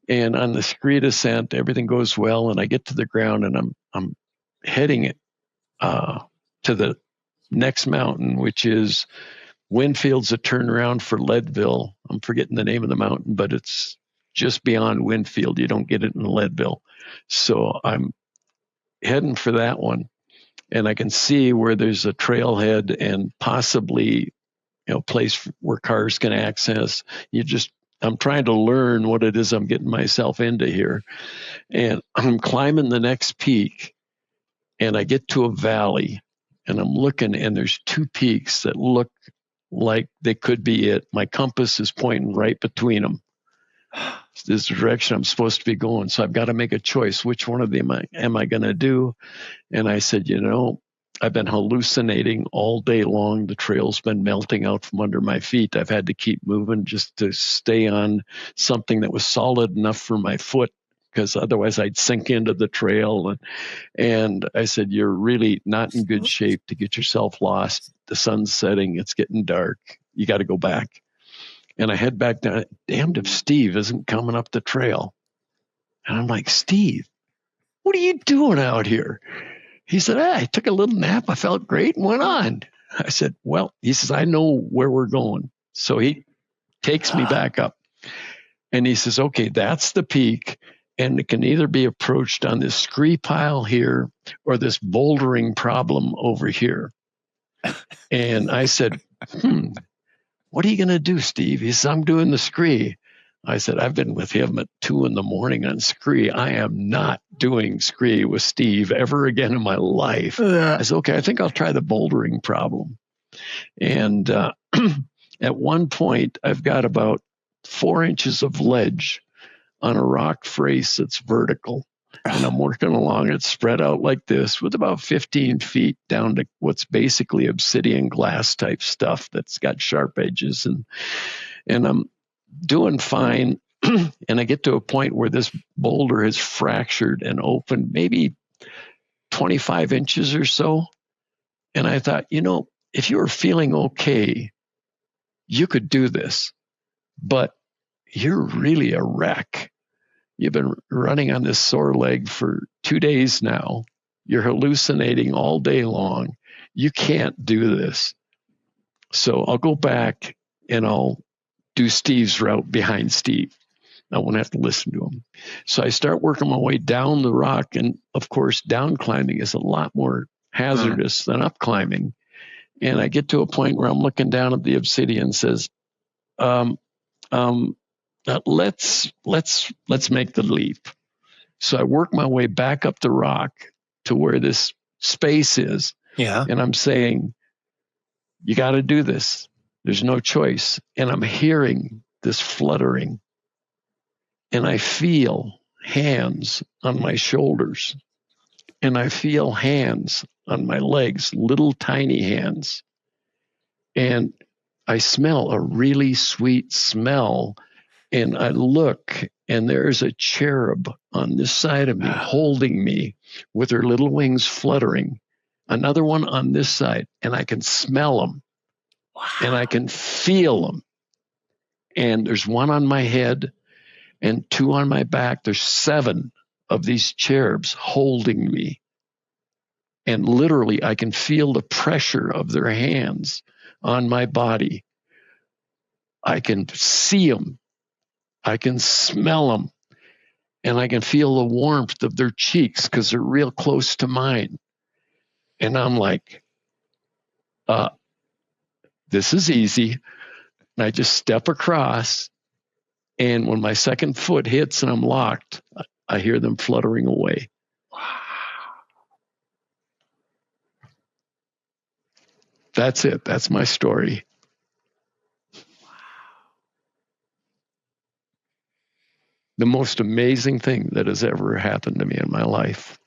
And on the scree descent, everything goes well, and I get to the ground, and I'm heading to the next mountain, which is Winfield's a turnaround for Leadville. I'm forgetting the name of the mountain, but it's just beyond Winfield. You don't get it in Leadville. So I'm heading for that one. And I can see where there's a trailhead and possibly, place where cars can access. I'm trying to learn what it is I'm getting myself into here. And I'm climbing the next peak, and I get to a valley, and I'm looking, and there's 2 peaks that look like they could be it. My compass is pointing right between them. This is the direction I'm supposed to be going. So I've got to make a choice. Which one of them am I going to do? And I said, I've been hallucinating all day long. The trail's been melting out from under my feet. I've had to keep moving just to stay on something that was solid enough for my foot, because otherwise I'd sink into the trail. And I said, you're really not in good shape to get yourself lost. The sun's setting. It's getting dark. You got to go back. And I head back down. Damned if Steve isn't coming up the trail. And I'm like, Steve, what are you doing out here? He said, I took a little nap. I felt great and went on. I said, well, he says, I know where we're going. So he takes me back up. And he says, okay, that's the peak. And it can either be approached on this scree pile here or this bouldering problem over here. And I said, what are you going to do, Steve? He says, I'm doing the scree. I said, I've been with him at 2 a.m. on scree. I am not doing scree with Steve ever again in my life. I said, okay, I think I'll try the bouldering problem. And at one point, I've got about 4 inches of ledge on a rock face that's vertical. And I'm working along it spread out like this with about 15 feet down to what's basically obsidian glass type stuff that's got sharp edges. And I'm doing fine. And I get to a point where this boulder has fractured and opened maybe 25 inches or so. And I thought, if you were feeling okay, you could do this, but you're really a wreck. You've been running on this sore leg for 2 days now. You're hallucinating all day long. You can't do this. So I'll go back and I'll do Steve's route behind Steve. I won't have to listen to him. So I start working my way down the rock. And of course, down climbing is a lot more hazardous than up climbing. And I get to a point where I'm looking down at the obsidian and says, let's make the leap. So I work my way back up the rock to where this space is. Yeah. And I'm saying, you got to do this. There's no choice. And I'm hearing this fluttering. And I feel hands on my shoulders. And I feel hands on my legs, little tiny hands. And I smell a really sweet smell. And I look, and there's a cherub on this side of me holding me with her little wings fluttering. Another one on this side, and I can smell them. Wow. And I can feel them. And there's one on my head and 2 on my back. There's 7 of these cherubs holding me. And literally, I can feel the pressure of their hands on my body. I can see them. I can smell them. And I can feel the warmth of their cheeks because they're real close to mine. And I'm like, this is easy. And I just step across. And when my second foot hits and I'm locked, I hear them fluttering away. Wow. That's it. That's my story. Wow. The most amazing thing that has ever happened to me in my life.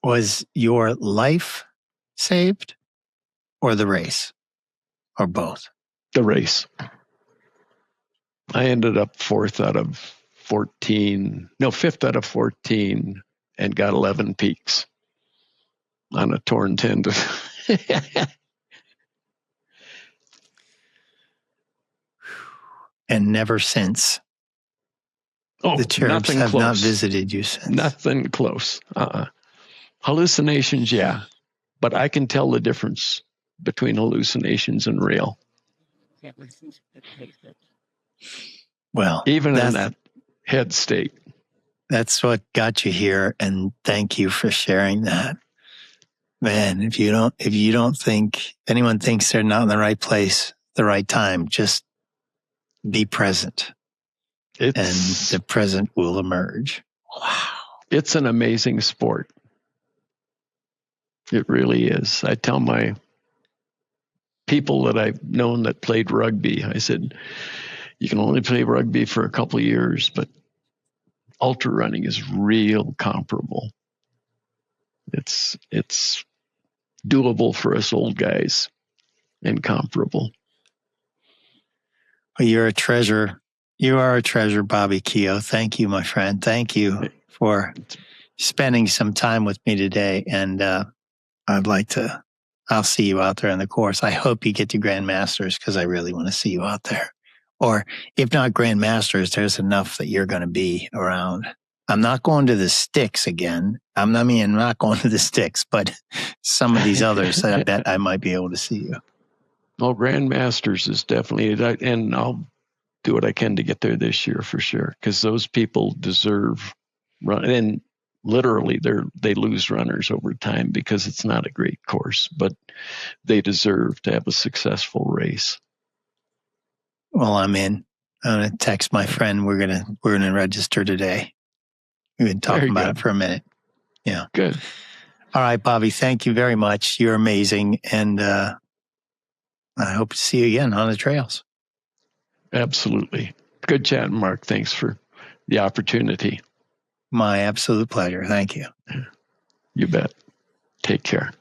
Was your life saved or the race or both? The race. I ended up fifth out of 14, and got 11 peaks on a torn tendon. And never since. The Cherubs have not visited you since. Nothing close. Hallucinations, yeah. But I can tell the difference between hallucinations and real. Well, even in that head state. That's what got you here, and thank you for sharing that. Man, if you don't think anyone thinks they're not in the right place, the right time, just be present. And the present will emerge. Wow. It's an amazing sport. It really is. I tell my people that I've known that played rugby, I said, you can only play rugby for a couple of years, but ultra running is real comparable. It's doable for us old guys and comparable. Well, you're a treasure. You are a treasure, Bobby Keogh. Thank you, my friend. Thank you for spending some time with me today. And I'll see you out there in the course. I hope you get to Grandmasters because I really want to see you out there. Or if not Grandmasters, there's enough that you're going to be around. I'm not going to the sticks again. I'm not going to the sticks, but some of these others, I bet I might be able to see you. Well, Grandmasters is definitely, and I'll do what I can to get there this year for sure, because those people deserve run. And literally, they lose runners over time because it's not a great course, but they deserve to have a successful race. Well, I'm in. I'm going to text my friend. We're going to register today. We've been talking about it for a minute. Yeah. Good. All right, Bobby, thank you very much. You're amazing. And I hope to see you again on the trails. Absolutely. Good chat, Mark. Thanks for the opportunity. My absolute pleasure. Thank you. You bet. Take care.